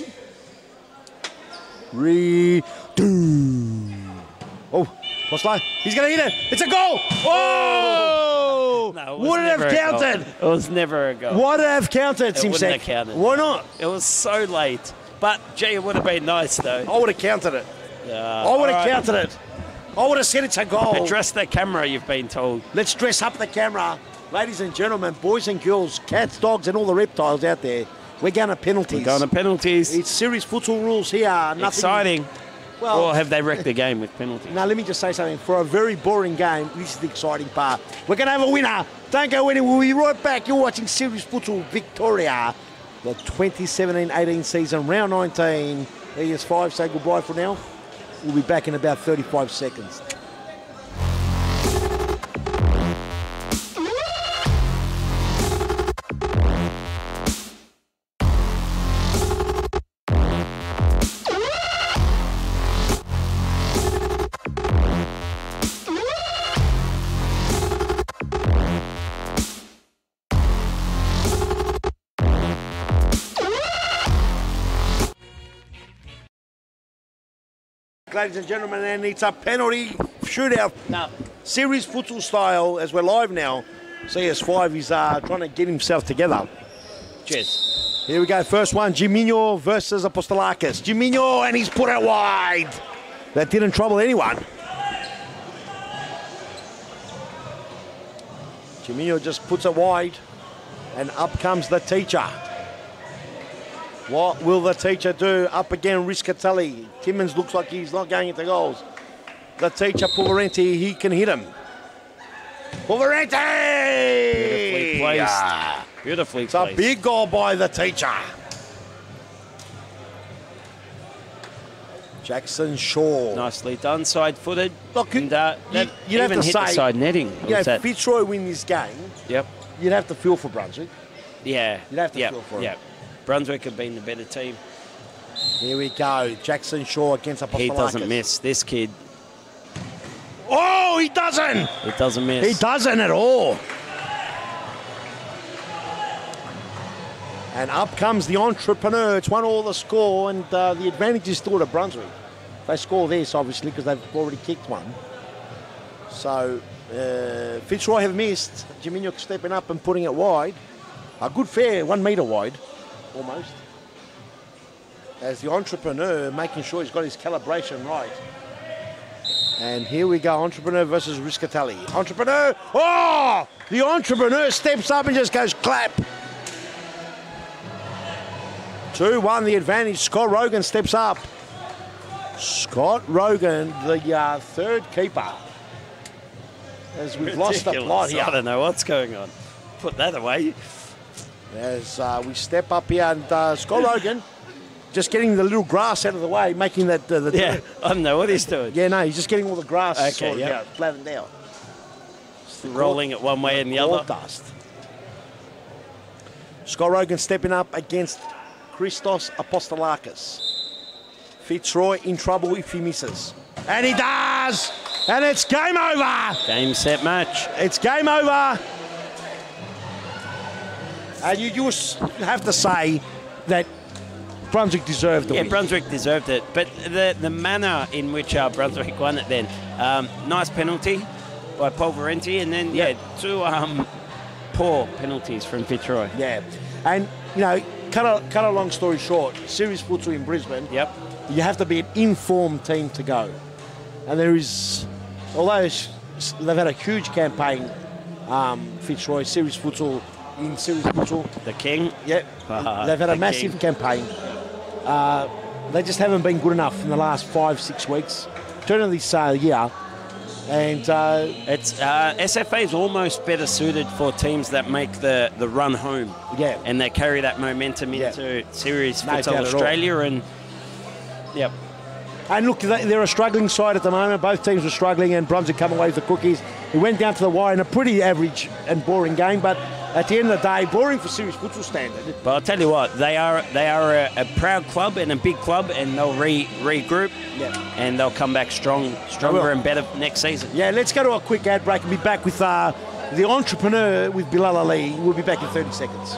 Oh, Postla, he's going to hit it. It's a goal. Oh! No, would it have counted? It was never a goal. Would it have counted, It wouldn't Simsek? have counted. Why not? It was so late. But, gee, it would have been nice, though. I would have counted it. I would have counted it. I would have said it's a goal. Address the camera, you've been told. Let's dress up the camera. Ladies and gentlemen, boys and girls, cats, dogs, and all the reptiles out there, we're going to penalties. We're going to penalties. It's serious futsal rules here. Nothing exciting. Well, or have they wrecked the game with penalties? Now, let me just say something. For a very boring game, this is the exciting part. We're going to have a winner. Don't go anywhere. We'll be right back. You're watching Serious Futsal Victoria, the 2017-18 season, round 19. ES5, say goodbye for now. We'll be back in about 35 seconds. Ladies and gentlemen, and it's a penalty shootout. No. Series futsal style, as we're live now. CS5 is trying to get himself together. Cheers. Here we go, first one, Jiminho versus Apostolakis. Jiminho, and he's put it wide. That didn't trouble anyone. Jiminho just puts it wide, and up comes the teacher. What will the teacher do? Up again, Riscatelli. Timmins looks like he's not going into goals. The teacher, Pulverenti, he can hit him. Pulverenti! Beautifully placed. Beautifully It's placed. a big goal by the teacher. Jackson Shaw. Nicely done, side-footed. Look, and, you'd that have even to hit the say, side netting. You know, Was that? Fitzroy win this game, Yep. you'd have to feel for Brunswick. Yeah. You'd have to yep. feel for him. Yep. Brunswick have been the better team. Here we go. Jackson Shaw against Apostolakis. He doesn't miss. This kid, Oh, he doesn't. he doesn't miss. He doesn't at all. And up comes the entrepreneur. It's 1-1 the score, and the advantage is still to Brunswick. They score this, obviously, because they've already kicked one. So Fitzroy have missed. Jiminho stepping up and putting it wide. A good fair, 1 metre wide, almost. As the entrepreneur making sure he's got his calibration right. And here we go, Entrepreneur versus Riscatelli. Entrepreneur, oh! The Entrepreneur steps up and just goes clap. 2-1 the advantage. Scott Rogan steps up. Scott Rogan, the third keeper. As we've lost the plot here. I don't know what's going on. Put that away. As we step up here, and Scott Rogan just getting the little grass out of the way, making that... Yeah, I don't know what he's doing. Yeah, no, he's just getting all the grass Okay, sorted out, flattened out. Rolling it one way and the other. Dust. Scott Rogan stepping up against Christos Apostolakis. Fitzroy in trouble if he misses. And he does! And it's game over! Game, set, match. It's game over. And you just have to say that Brunswick deserved the win. Yeah, Brunswick deserved it. But the manner in which Brunswick won it then, nice penalty by Paul Valenti, and then, two poor penalties from Fitzroy. Yeah. And, you know, cut a long story short, series futsal in Brisbane, Yep. you have to be an informed team to go. And there is, although they've had a huge campaign, Fitzroy, series futsal, in series futsal. The King. Yep. They've had a massive campaign. They just haven't been good enough in the last 5-6 weeks. Turn of this year. And it's SFA is almost better suited for teams that make the run home. Yeah. And they carry that momentum into series No futsal doubt at all. Australia, and yep. And look, they're a struggling side at the moment. Both teams were struggling, and Brunswick come away with the cookies. It went down to the wire in a pretty average and boring game, but at the end of the day, boring for series futsal standard. But I'll tell you what, they are a proud club and a big club, and they'll regroup, and they'll come back stronger and better next season. Yeah, let's go to a quick ad break and be back with the entrepreneur with Bilal Ali. We'll be back in 30 seconds.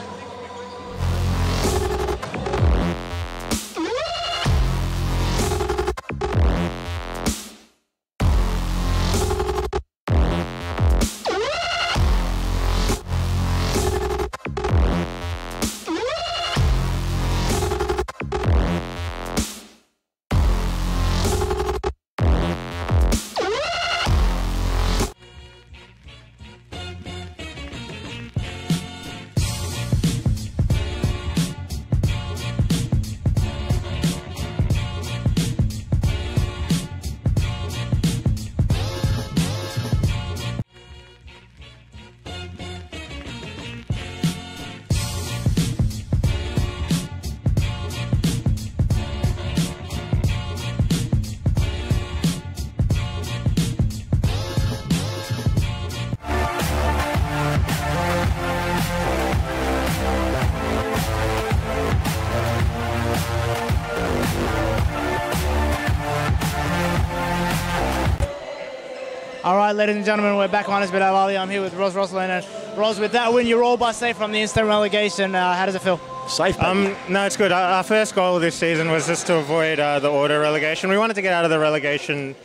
All right, ladies and gentlemen, we're back on. It's Bilal Ali. I'm here with Ros Roslan. And Ros, with that win, you're all but safe from the instant relegation. How does it feel? Safe, baby. No, it's good. Our first goal this season was just to avoid the auto relegation. We wanted to get out of the relegation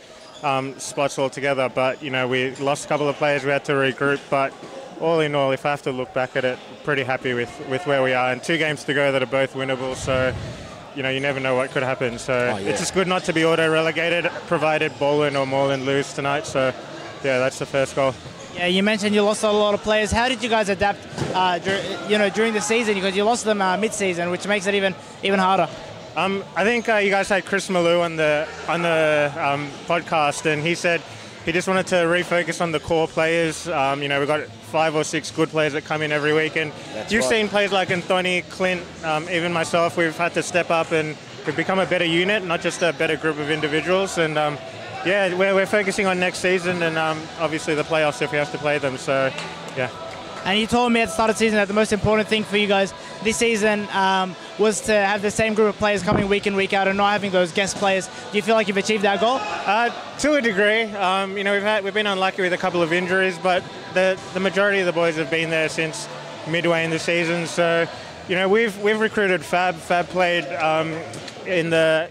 spots altogether, but you know, we lost a couple of players. We had to regroup, but all in all, if I have to look back at it, pretty happy with where we are. And 2 games to go that are both winnable, so you know, you never know what could happen. So it's just good not to be auto relegated, provided Boland or Moreland lose tonight. So yeah, that's the first goal. Yeah, you mentioned you lost a lot of players. How did you guys adapt, during the season? Because you lost them mid-season, which makes it even harder. I think you guys had Chris Malou on the podcast, and he said he just wanted to refocus on the core players. We've got 5 or 6 good players that come in every week, and you've seen players like Anthony, Clint, even myself. We've had to step up, and we've become a better unit, not just a better group of individuals. And we're focusing on next season, and obviously the playoffs if we have to play them. So yeah. And you told me at the start of the season that the most important thing for you guys this season was to have the same group of players coming week in, week out, and not having those guest players. Do you feel like you've achieved that goal? To a degree. We've been unlucky with a couple of injuries, but the majority of the boys have been there since midway in the season. So, we've recruited Fab. Fab played in the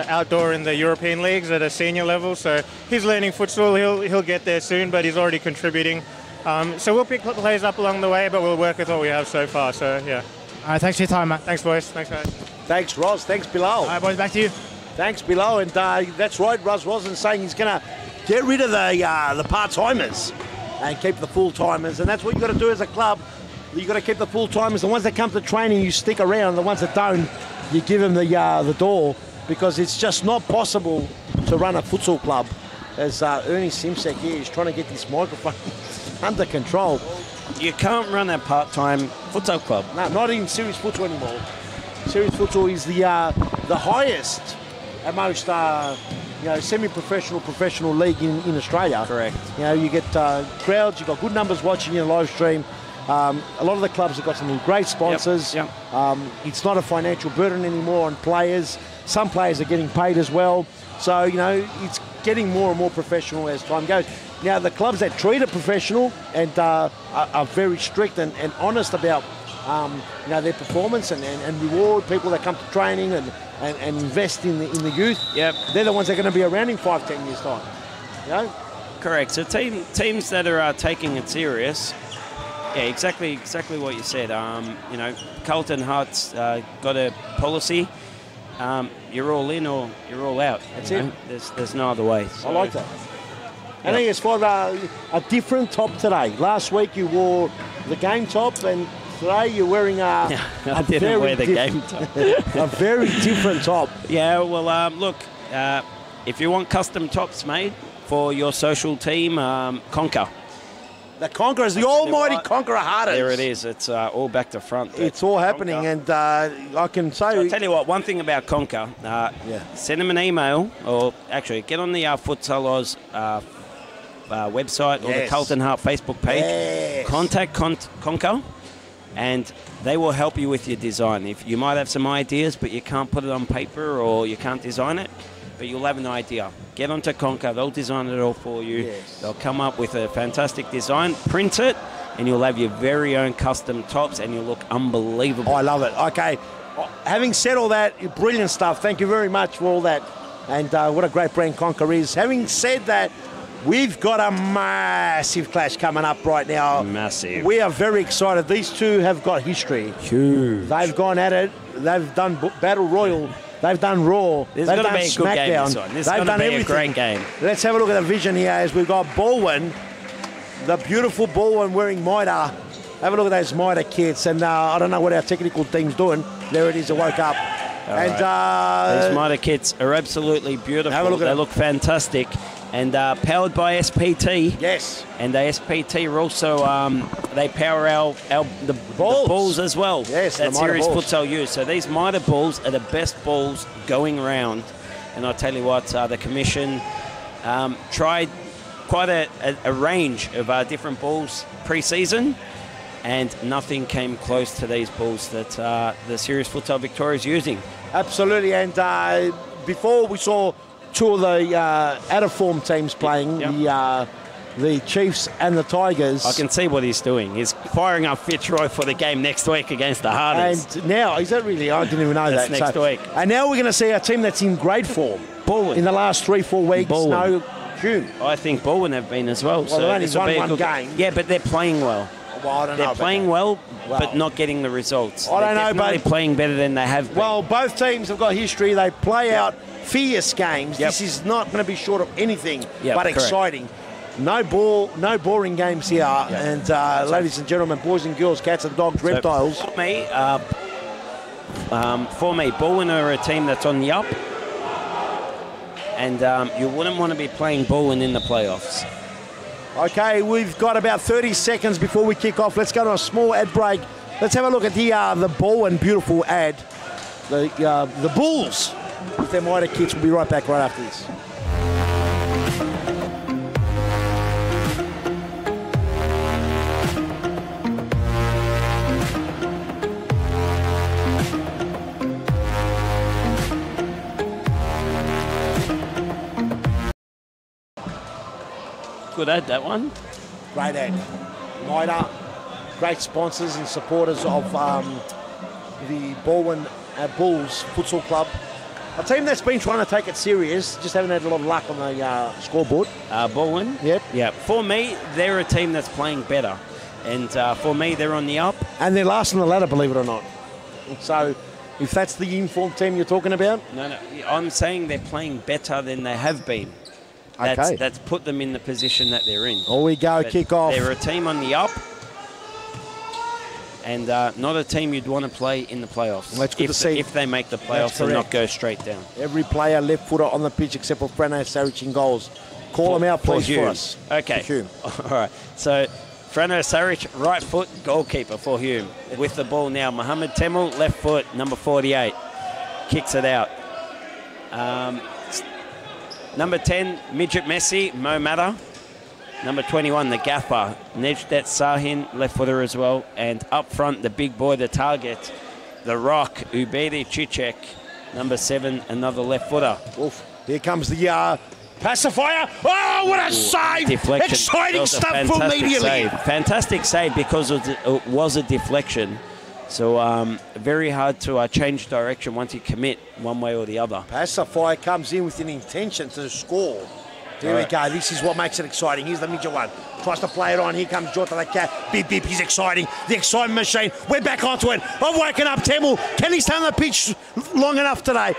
outdoor in the European leagues at a senior level, so he's learning futsal. He'll get there soon, but he's already contributing. So we'll pick players up along the way, but we'll work with what we have so far. So yeah. All right, thanks for your time, man. Thanks, boys. Thanks, guys. Thanks, Ros. Thanks, Bilal. All right, boys, back to you. Thanks, Bilal. And that's right, Ros wasn't saying he's going to get rid of the part-timers and keep the full-timers. And that's what you've got to do as a club. You've got to keep the full-timers. The ones that come to training, you stick around. The ones that don't, you give them the door, because it's just not possible to run a futsal club. As Ernie Simsek here is trying to get this microphone under control. You can't run a part-time futsal club. No, not in series futsal anymore. Series futsal is the highest and most semi-professional, professional league in Australia. Correct. You get crowds. You've got good numbers watching your live stream. A lot of the clubs have got some great sponsors. Yep. It's not a financial burden anymore on players. Some players are getting paid as well. So, you know, it's getting more and more professional as time goes. Now, the clubs that treat it professional and are very strict and honest about, you know, their performance and reward people that come to training and invest in the youth. Yep. They're the ones that are going to be around in 5-10 years' time. You know? Correct. So teams that are taking it serious, yeah, exactly what you said. You know, Carlton Hearts got a policy. You're all in or you're all out. That's it. There's no other way. So, I like that. I think it's for a different top today. Last week you wore the game top, and today you're wearing I didn't wear the game top. a very different top. Yeah, well, look, if you want custom tops made for your social team, Conquer. The Conquerors, the almighty Conqueror Hearters. There it is. It's all back to front. It's all happening, and I can say... So I'll tell you what, one thing about Conquer, send them an email, or actually get on the Futsal Oz website or the Carlton Heart Facebook page. Yes. Contact Conquer, and they will help you with your design. If you might have some ideas, but you can't put it on paper or you can't design it, but you'll have an idea. Get onto Conquer, they'll design it all for you. Yes. They'll come up with a fantastic design, print it, and you'll have your very own custom tops, and you'll look unbelievable. I love it. Okay, having said all that, brilliant stuff. Thank you very much for all that, and what a great brand Conquer is. Having said that, we've got a massive clash coming up right now. Massive. We are very excited. These two have got history. Huge. They've gone at it. They've done Battle Royal. They've done Raw. This They've is going to done be a good game this one. This is going to be a great game. Let's have a look at the vision here as we've got Baldwin, the beautiful Baldwin wearing mitre. Have a look at those mitre kits, and I don't know what our technical team's doing. There it is, it woke up. These mitre kits are absolutely beautiful. Have a look at they them. look fantastic. And powered by SPT. Yes. And the SPT are also, they power the balls as well. Yes, that the mitre Series balls. Futsal use. So these mitre balls are the best balls going round. And I tell you what, the Commission tried quite a range of different balls pre-season, and nothing came close to these balls that the Series Futsal Victoria is using. Absolutely, and before we saw two of the out-of-form teams playing, the Chiefs and the Tigers. I can see what he's doing. He's firing up Fitzroy for the game next week against the Harders. And now, is that really? I didn't even know That's that. next week. And now we're going to see a team that's in great form. Baldwin. In the last 3-4 weeks. Baldwin. No June. I think Baldwin have been as well. Well, so they've only this will be a won one good game. Yeah, but they're playing well. Well, I don't know They're about playing that. well, Well, but not getting the results. I don't know, They're definitely but- playing better than they have been. Well, both teams have got history. They play out fierce games. Yep. This is not going to be short of anything Yep, but correct. exciting. No boring games here. And ladies and gentlemen, boys and girls, cats and dogs, reptiles. For me, Baldwin are a team that's on the up, and you wouldn't want to be playing Baldwin in the playoffs. Okay, we've got about 30 seconds before we kick off. Let's go to a small ad break. Let's have a look at the Baldwin beautiful ad. The Bulls with their mitre kits. We'll be right back right after this. Good ad, that one. Great ad. Mitre, great sponsors and supporters of the Baldwin Bulls Futsal Club. A team that's been trying to take it serious, just haven't had a lot of luck on the scoreboard. Baldwin? Yep. Yeah. For me, they're a team that's playing better. And for me, they're on the up. And they're last on the ladder, believe it or not. So, if that's the informed team you're talking about? No, I'm saying they're playing better than they have been. Okay. That's put them in the position that they're in. Here we go, But kick off. They're a team on the up, and not a team you'd want to play in the playoffs. Well, that's good to see. If they make the playoffs and not go straight down. Every player left footer on the pitch except for Frano Saric in goals. Call them out, please, for us. Okay. For Hume. All right. So, Frano Saric, right foot, goalkeeper for Hume. With the ball now, Mohammed Temel, left foot, number 48. Kicks it out. Number 10, midget Messi, Mo Mata. Number 21, the gaffer, Nejdet Sahin, left footer as well. And up front, the big boy, the target, the rock, Ubedi Cicek, number 7, another left footer. Oof. Here comes the pacifier. Oh, what a save! Deflection. Exciting stuff for immediately. Save. Fantastic save because it was a deflection. So very hard to change direction once you commit one way or the other. Pacifier comes in with an intention to score. There we go. This is what makes it exciting. Here's the midget one. Tries to play it on. Here comes Jota the cat. Bip, bip. He's exciting. The excitement machine. We're back onto it. I've woken up Temple. Can he stay on the pitch long enough today?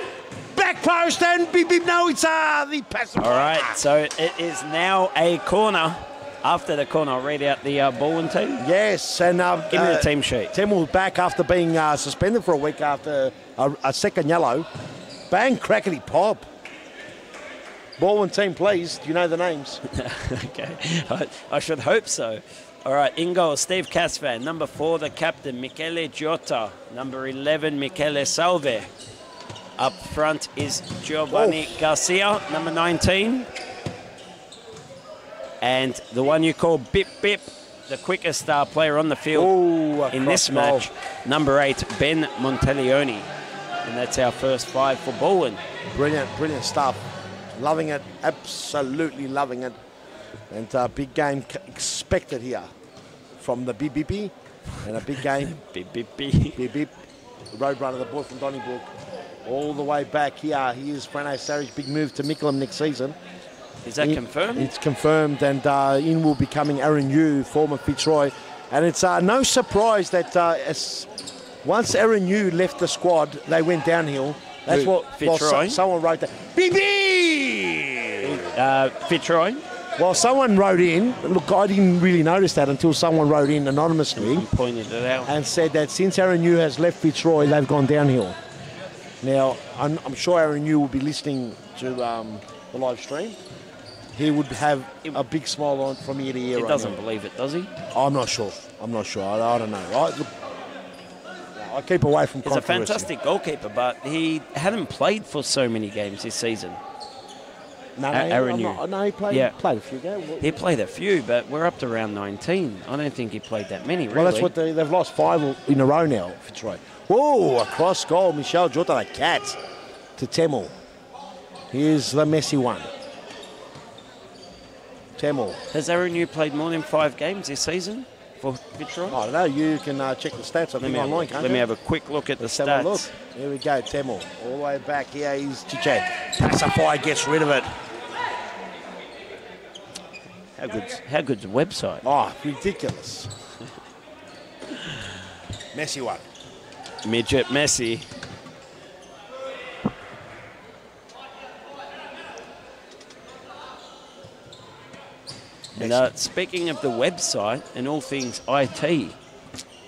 Back post and bip, bip. No, it's the pacifier. All right. So it is now a corner. After the corner, I'll read out the Baldwin team. Yes. And give me the team sheet. Temple back after being suspended for a week after a second yellow. Bang, crackety pop. Baldwin team, please. Do you know the names? Okay, I should hope so. All right, in goal, Steve Casvan. Number 4, the captain, Michele Giotta. Number 11, Michele Salve. Up front is Giovanni Garcia, number 19. And the one you call Bip Bip, the quickest player on the field in this match, number 8, Ben Monteleone. And that's our first 5 for Baldwin. Brilliant, brilliant stuff. Loving it, absolutely loving it. And a big game expected here from the BBP. And a big game. BBP. BBP. Roadrunner, the boy from Donnybrook. All the way back here. Here's Frano Sarich. Big move to Mickleham next season. Is that confirmed? It's confirmed. And in will be coming Aaron Yu, former Fitzroy. And it's no surprise that once Aaron Yu left the squad, they went downhill. That's Fitzroy? Someone wrote that. BB! Fitzroy? Well, someone wrote in. Look, I didn't really notice that until someone wrote in anonymously. Pointed it out. And said that since Aaron Yu has left Fitzroy, they've gone downhill. Now, I'm sure Aaron Yu will be listening to the live stream. He would have a big smile on from ear to ear. He doesn't believe it, does he? I'm not sure. I don't know. I keep away from controversy. He's a fantastic goalkeeper, but he hadn't played for so many games this season. Aaron Yu. No, he played a few games. He played a few, but we're up to round 19. I don't think he played that many, really. Well, that's what they've lost 5 in a row now, if it's right. Whoa, a cross goal. Michelle Jota, the cat, to Temel. Here's the messy one. Temel. Has Aaron Yu played more than 5 games this season for Fitzroy? I don't know. You can check the stats. I think online, can't you? Let me have a quick look at the stats. Have a look. Here we go, Temel. All the way back here is Chiche. Pacifier gets rid of it. How good's the website? Oh, ridiculous. Messy one. Midget Messi. And speaking of the website and all things IT,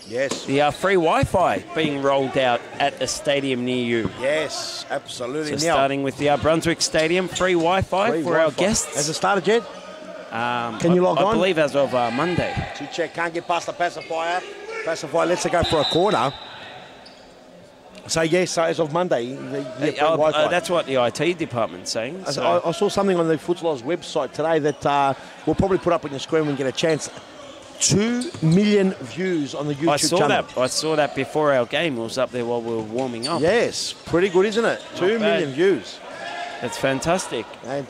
yes, the free Wi-Fi being rolled out at a stadium near you. Yes, absolutely. So starting with the Brunswick Stadium, free Wi-Fi for our guests. Has it started yet? Can you log on? I believe as of Monday. Chiche can't get past the pacifier. Pacifier lets it go for a corner. So yes, as of Monday, Wi-Fi. That's what the IT department's saying. So. I saw something on the Footslaw's website today that we'll probably put up on your screen when we get a chance. 2 million views on the YouTube channel. I saw that before our game. It was up there while we were warming up. Yes, pretty good, isn't it? 2 million views. That's fantastic. And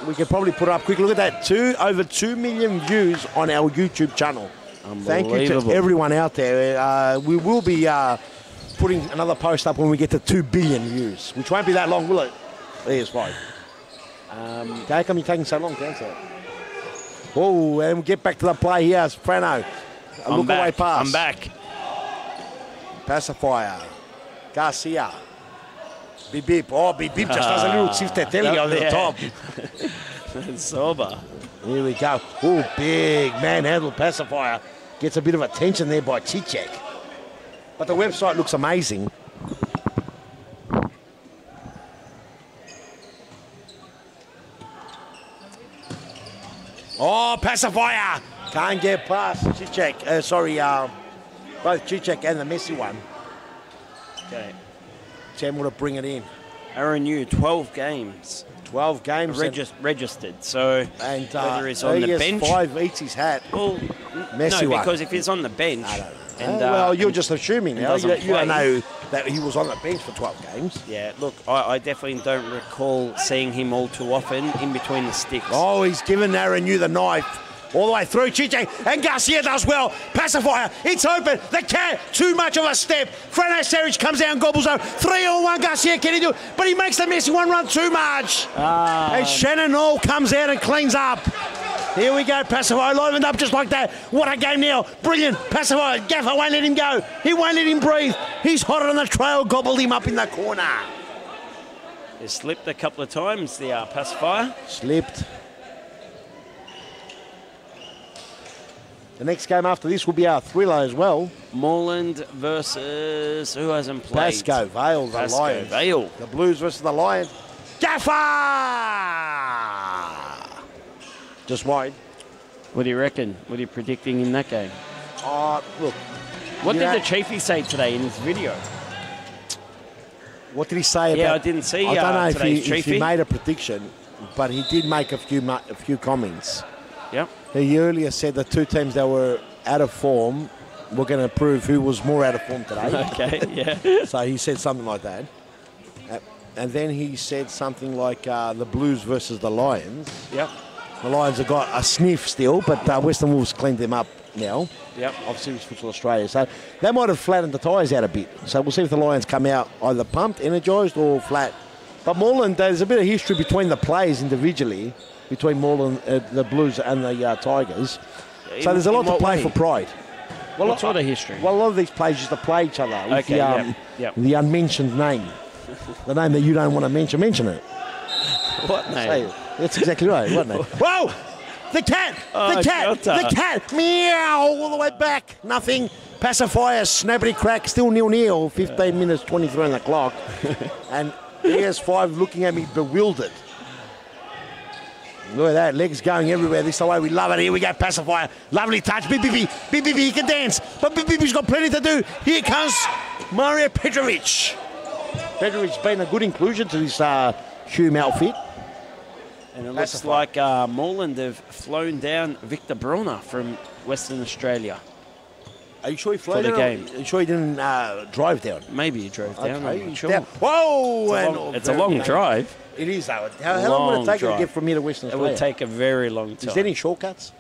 we could probably put up quick. Look at that, over 2 million views on our YouTube channel. Thank you to everyone out there. We will be putting another post up when we get to 2 billion views, which won't be that long, will it? There's 5. How come you're taking so long to answer? Oh, and we'll get back to the play here. It's Frano. Look away pass. I'm back. Pacifier. Garcia. Bip Bip. Oh, Bip Bip just does a little Tifteteli over the top. Sober. Here we go. Oh, big manhandled Pacifier. Gets a bit of attention there by Chichek. But the website looks amazing. Oh, Pacifier! Can't get past Chichek. Both Chichek and the messy one. Okay. Temple to bring it in. Aaron Yu, 12 games 12 games. registered. So And whether he's on the bench. 5 eats his hat. Well, Messy no, one. because if he's on the bench. And, well, you're and- just assuming and now. doesn't You don't play. know that he was on the bench for 12 games. Yeah, look, I definitely don't recall seeing him all too often in between the sticks. Oh, he's given Aaron Yu the knife. All the way through, Chiche, and Garcia does well. Pacifier, it's open. The cat, too much of a step. Frano Saric comes out and gobbles over. 3-on-1, Garcia, can he do it? But he makes the messy one run too much. And Shannon Hall comes out and cleans up. Here we go, Pacifier livened up just like that. What a game now. Brilliant. Pacifier, Gaffer won't let him go. He won't let him breathe. He's hot on the trail, gobbled him up in the corner. He slipped a couple of times, the Pacifier. Slipped. The next game after this will be our thriller as well. Moreland versus who hasn't played? Pasco Vale, the Pasco Lions. Vale. The Blues versus the Lions. Gaffer! Just wide. What do you reckon? What are you predicting in that game? Look. What you did know- the Chiefy say today in his video? What did he say about... Yeah, I didn't see I don't know if today's he Chiefy. made a prediction, but he did make a few comments. Yep. He earlier said the two teams that were out of form were going to prove who was more out of form today. Okay, yeah. So he said something like that. And then he said something like the Blues versus the Lions. Yep. The Lions have got a sniff still, but Western Wolves cleaned them up now. Yep. Of Series Futsal Australia. So they might have flattened the tyres out a bit. So we'll see if the Lions come out either pumped, energised or flat. But Moreland, there's a bit of history between the players individually, between Moreland, the Blues and the Tigers. So there's a lot to play for pride. Well, what sort of history? Well, a lot of these players used to play each other with yep. the unmentioned name. The name that you don't want to mention it. What name? Say, that's exactly right, wasn't it? Whoa! The cat! Oh, the cat! Jota. The cat! Meow! All the way back. Nothing. Pacifier, snappity crack, still 0-0. 15 minutes, 23 on the clock. And ES5 looking at me bewildered. Look at that, legs going everywhere. This is the way we love it. Here we go, Pacifier. Lovely touch. BBB, he can dance. But BBB's got plenty to do. Here comes Mario Petrovic. Petrovic's been a good inclusion to this Hume outfit. And it looks like Moreland have flown down Victor Brunner from Western Australia. Are you sure he flew For the down? game. Are you sure he didn't drive down? Maybe he drove down, Okay, I'm not he's sure. down. Whoa! It's a long drive. It is, though. How long would it take to get from here to Western It Australia? would take a very long Is time. there any shortcuts?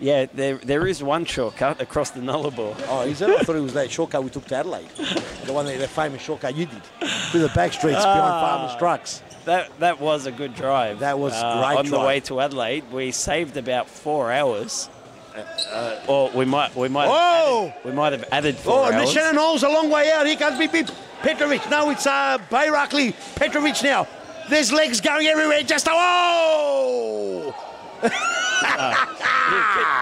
Yeah, there is one shortcut across the Nullarbor. Oh, is it? I thought it was that shortcut we took to Adelaide. The one, the famous shortcut you did. Through the back streets behind Farmers Trucks. That was a good drive. That was great on the drive. way to Adelaide. We saved about 4 hours. Or we might have added 4 hours. Oh, Shannon Hall's a long way out. Here comes Bip Petrovic. No, it's Bayrakli Petrovic now. There's legs going everywhere. Just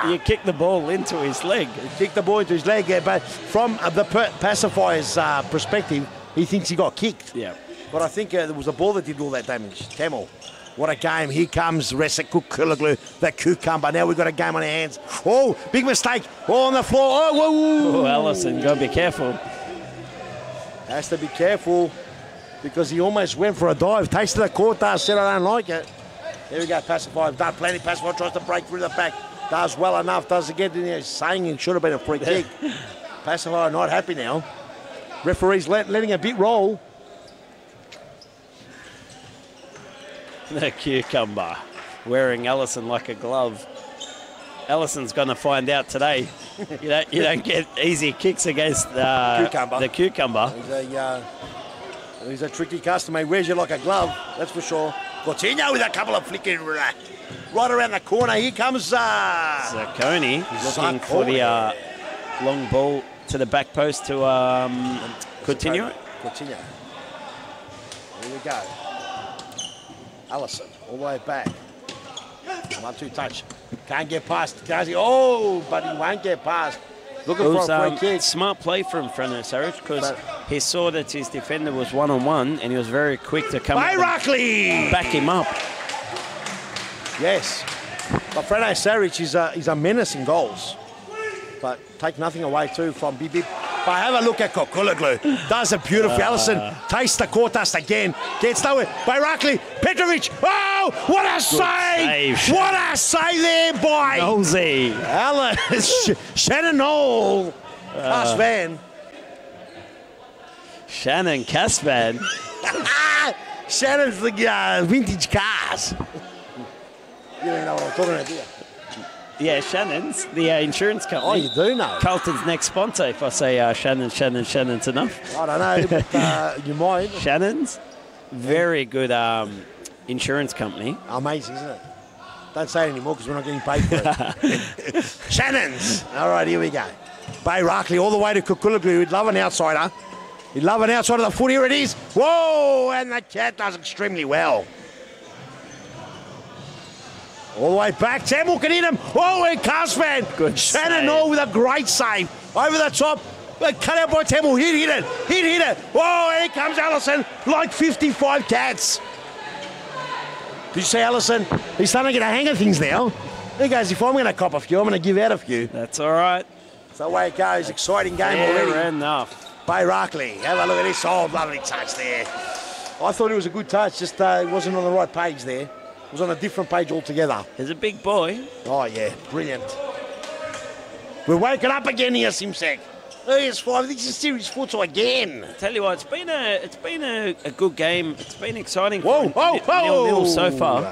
You kicked the ball into his leg. kicked the ball into his leg, but from the Pacifier's perspective, he thinks he got kicked. Yeah. But I think there was a ball that did all that damage. Tamil. What a game. Here comes Resekuk Kulaglu, the cucumber. Now we've got a game on our hands. Oh, big mistake. Oh, on the floor. Oh, whoa. Oh, Allison, got to be careful. Has to be careful because he almost went for a dive. Tasted the court, said I don't like it. There we go, Pacifier. Done plenty. Pacifier tries to break through the back. Does well enough. Doesn't get in there saying it should have been a free kick. Pacifier not happy now. Referee's letting a bit roll. The cucumber wearing Allison like a glove. Allison's going to find out today. You don't get easy kicks against the cucumber. He's a tricky customer. He wears you like a glove, that's for sure. Coutinho with a couple of flicking right around the corner. Here comes Zacconi looking for the long ball to the back post to Coutinho. Coutinho. Here we go. Allison, all the way back. 1-2 touch. Can't get past. But he won't get past. Looking for a free kick. Smart play from Frano Saric because he saw that his defender was one-on-one and he was very quick to come and back him up. Yes. But Frano Saric is a menace in goals. But take nothing away too from Bib. But have a look at Kokuloglu. Does it beautifully. Allison tastes the court dust again. Gets nowhere. By Rackley. Petrovic. Oh, what a save. What a save there by Nosey. Shannon Knoll. Casvan. Shannon Casvan. Shannon's the vintage cars. You don't know what I'm talking about, do you? Yeah, Shannon's, the insurance company. Oh, you do know. Carlton's next sponsor, if I say Shannon's enough. I don't know, but you might. Shannon's, very good insurance company. Amazing, isn't it? Don't say it anymore because we're not getting paid for it. Shannon's. All right, here we go. Bay Rackley all the way to Kukuluglu. He'd love an outsider. He'd love an outsider of the foot. Here it is. Whoa, and the cat does extremely well. All the way back. Tamil can hit him. Oh, and Casvan. Good Shannon save. Knoll with a great save. Over the top. Cut out by Tamil. Hit it. Hit it. Oh, here comes Allison. Like 55 cats. Did you see Allison? He's starting to get a hang of things now. He goes, if I'm going to cop a few, I'm going to give out a few. That's all right. That's the way it goes. Exciting game Fair already. enough. Bay Rackley. Have a look at this. Oh, lovely touch there. I thought it was a good touch, just it wasn't on the right page there. It was on a different page altogether. He's a big boy. Oh, yeah. Brilliant. We're waking up again here, Simsek. Here's 5. This is series 4 again. Tell you what, it's been a good game. It's been exciting. Whoa, for whoa. 0-0 so far.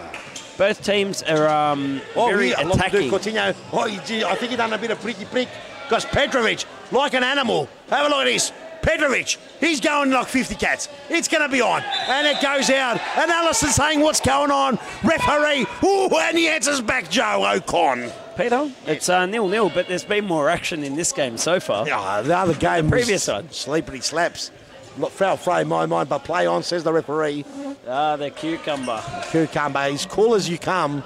Both teams are very attacking. Coutinho. Oh, I think he done a bit of pricky prick. Because Petrovic, like an animal. Have a look at this. Petrovic, he's going like 50 cats. It's going to be on. And it goes out. And Allison saying, what's going on? Referee. Ooh, and he answers back, Joe O'Con. Peter, it's 0-0, but there's been more action in this game so far. Yeah, the other game the previous was one. Sleepity slaps. Foul frame, my mind, but play on, says the referee. The cucumber. Cucumber, he's cool as you come.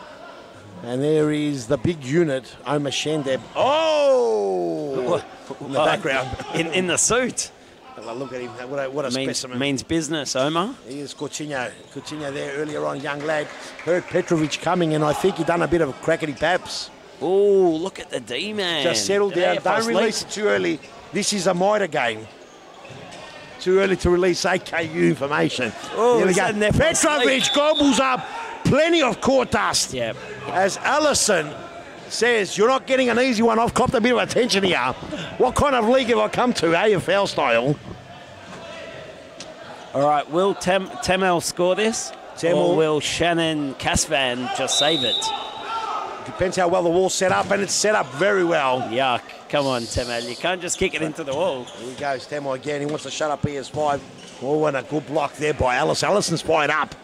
And there is the big unit, Omar Shendeb. Oh! In the background. In the suit. Have a look at him. What a specimen. Means business, Omar. He is Coutinho. Coutinho there earlier on, young lad. Heard Petrovic coming, and I think he done a bit of a crackety paps. Oh, look at the D-man. Just settle down. Don't release it too early. This is a MITRE game. Too early to release AKU information. Oh, here we go. Petrovic gobbles up plenty of court dust. Yep. As Allison says, you're not getting an easy one. I've copped a bit of attention here. What kind of league have I come to, AFL style? All right, will Tamil score this? Or will Shannon Casvan just save it? Depends how well the wall's set up, and it's set up very well. Yuck. Come on, Tamil. You can't just kick it into the wall. Here he goes, Tamil again. He wants to shut up ES5. Oh, and a good block there by Allison. Allison's fired up.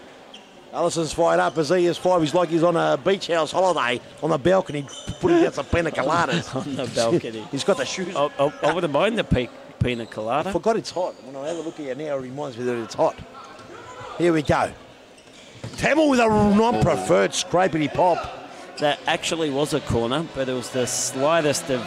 Allison's fired up as ES5. He's like he's on a beach house holiday on the balcony, putting down some pina coladas. On the balcony. He's got the shoes. I wouldn't mind the pina colada. I forgot it's hot. When I have a look at you now, it reminds me that it's hot. Here we go. Tamil with a non-preferred scrapity pop. That actually was a corner, but it was the slightest of...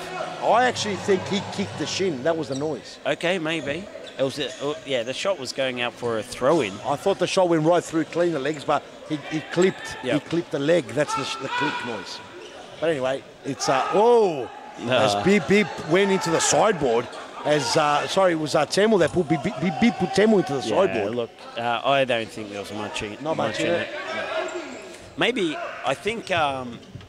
I actually think he kicked the shin. That was the noise. Okay, maybe. It was the shot was going out for a throw-in. I thought the shot went right through, clean the legs, but he clipped. Yep. He clipped the leg. That's the click noise. But anyway, it's as Bib went into the sideboard. As it was Tamil that put Bib put Tamil into the sideboard. Look, I don't think there was much in it. Not much in it. No. Maybe I think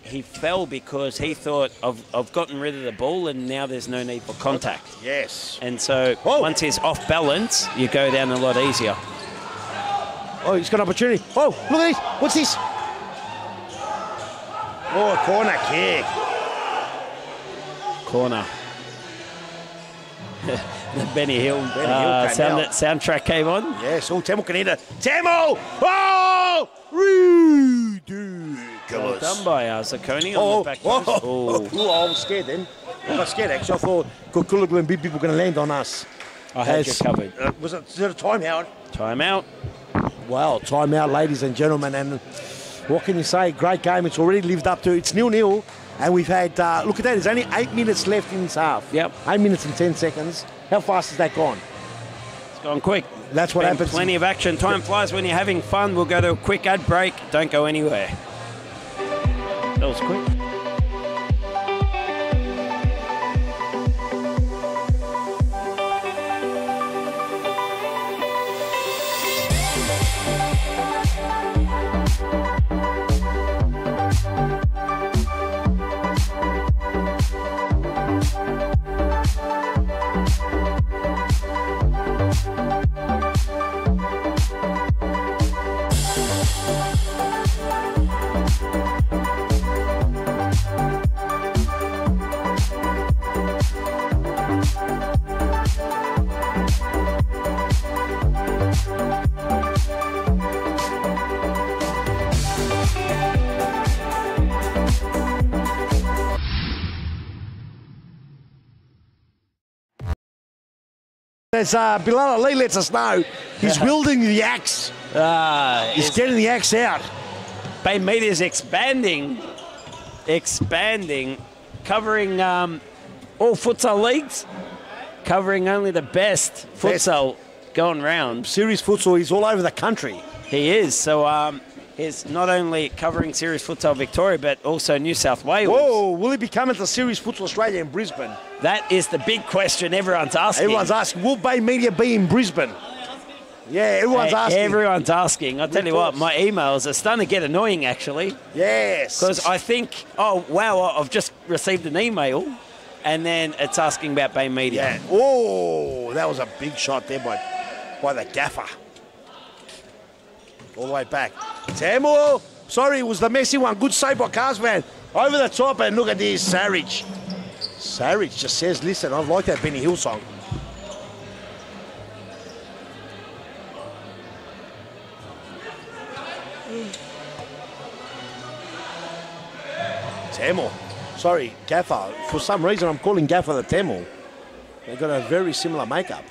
he fell because he thought I've gotten rid of the ball and now there's no need for contact. Yes. And so once he's off balance, you go down a lot easier. Oh, he's got an opportunity. Oh, look at this. What's this? Oh, a corner kick. Corner. The Benny Hill soundtrack came on. Yes, Tamil can hit it. Tamil! Oh! Ridiculous. Well done by Zacconi on the back post. I was scared then. I got scared actually. I thought Kukuluglu and Big People were going to land on us. I had you covered. Was it a timeout? Timeout. Well, timeout, ladies and gentlemen. And what can you say? Great game. It's already lived up to. It's 0-0. And we've had, look at that, there's only 8 minutes left in this half. Yep. 8 minutes and 10 seconds. How fast has that gone? It's gone quick. That's what happens. Plenty of action. Time flies when you're having fun. We'll go to a quick ad break. Don't go anywhere. That was quick. As Bilal Ali lets us know, he's wielding the axe. He's getting the axe out. Bay Media is expanding, covering all futsal leagues, covering only the best futsal going round. Series futsal, he's all over the country. He is. So he's not only covering Series Futsal Victoria, but also New South Wales. Whoa, will he be coming to Series Futsal Australia in Brisbane? That is the big question everyone's asking. Everyone's asking, will Bay Media be in Brisbane? Yeah, everyone's asking. Everyone's asking. I'll tell you what, my emails are starting to get annoying, actually. Yes. Because I think, oh, wow, I've just received an email, and then it's asking about Bay Media. Yeah. Oh, that was a big shot there by the gaffer. All the way back. Tamil. Sorry, it was the messy one. Good save by Carsman. Over the top, and look at this, Sarich. Sarich just says, listen, I like that Benny Hill song. Tamil. Sorry, Gaffer. For some reason, I'm calling Gaffer the Tamil. They've got a very similar makeup.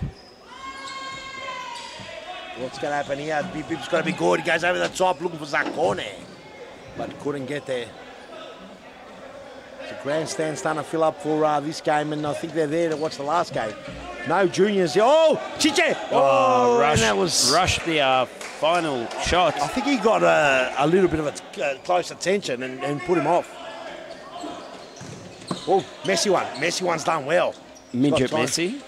What's going to happen here? Bip Bip's got to be good. He goes over the top looking for Zakone, but couldn't get there. The grandstand starting to fill up for this game, and I think they're there to watch the last game. No juniors. Oh, Chiche! Oh, Rush, and that was Rush the final shot. I think he got a little bit of a close attention and put him off. Oh, messy one. Messy one's done well. Midget Messi.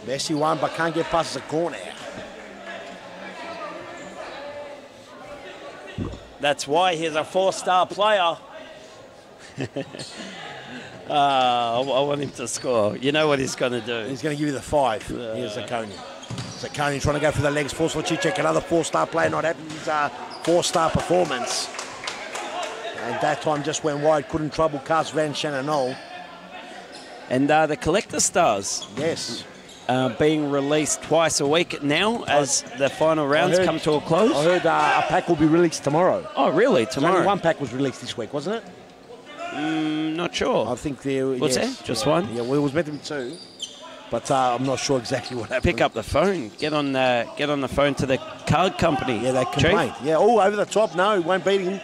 Messi one, but can't get past the corner. That's why he's a 4-star player. I want him to score. You know what he's going to do. He's going to give you the 5. Here's Zakoni. Zakoni trying to go for the legs. Force for Chichek. Another 4-star player. Not happy with his 4-star performance. And that time just went wide. Couldn't trouble Cars Van Shannonall. And the collector stars. Yes. Being released twice a week now as the final rounds come to a close. I heard a pack will be released tomorrow. Oh, really? Tomorrow? Only one pack was released this week, wasn't it? Not sure. I think there was there just one. Yeah, well, it was meant to be 2, but I'm not sure exactly what happened. Pick up the phone. Get on the phone to the card company. Yeah, they complained. Chief. Yeah, oh, over the top. No, won't beat him.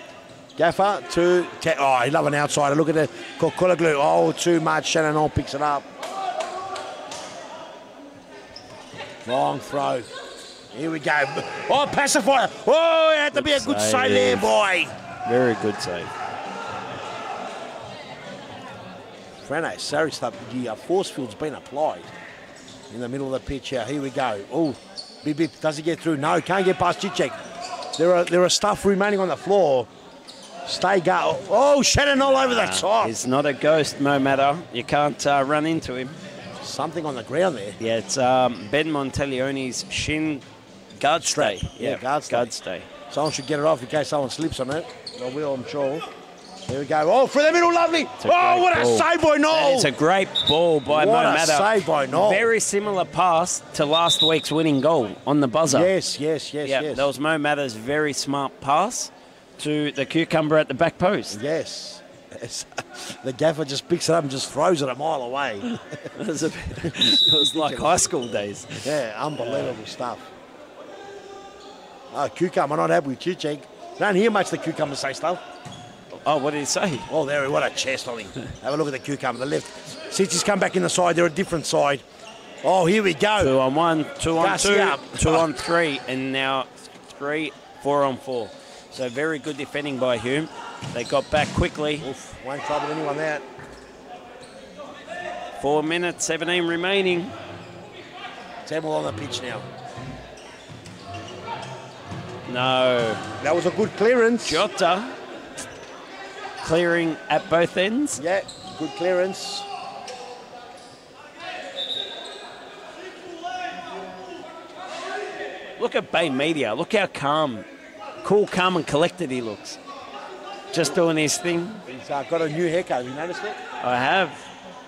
Gaffer to oh, he love an outsider. Look at the Kokolaglu. Oh, too much. Shannon picks it up. Long throw. Here we go. Oh, pacifier. Oh, it had to be a good save there, boy. Very good save. Frano, sorry stuff. The force field's been applied in the middle of the pitch here. Here we go. Oh, Bip Bip, does he get through? No, can't get past Chichek. There are stuff remaining on the floor. Stay go. Oh, Shannon all over the top. He's not a ghost, no matter. You can't run into him. Something on the ground there. Yeah, it's Ben Montaglione's shin guard stay. Yeah, guard stay. Someone should get it off in case someone slips on it. They will, I'm sure. There we go. Oh, for the middle, lovely. Oh, what a save by Noel. It's a great ball by Mo Matter. What a save by Noel. Very similar pass to last week's winning goal on the buzzer. Yes. That was Mo Matter's very smart pass to the cucumber at the back post. Yes. The gaffer just picks it up and just throws it a mile away. It was like high school days. Yeah, unbelievable stuff. Oh, cucumber, not happy with Chichek. Don't hear much the cucumber say stuff. Oh, what did he say? Oh, there, what a chest on him. Have a look at the cucumber, the left. Since he's come back in the side, they're a different side. Oh, here we go. 2 on 1, 2 on 2, 2 on 3, and now 3, 4 on 4. So very good defending by Hume. They got back quickly. Oof, won't trouble anyone that. 4 minutes, 17 remaining. Temple on the pitch now. No. That was a good clearance. Jota clearing at both ends. Yeah, good clearance. Look at Bay Media. Look how cool, calm and collected he looks. Just doing his thing. He's got a new haircut. Have you noticed it? I have.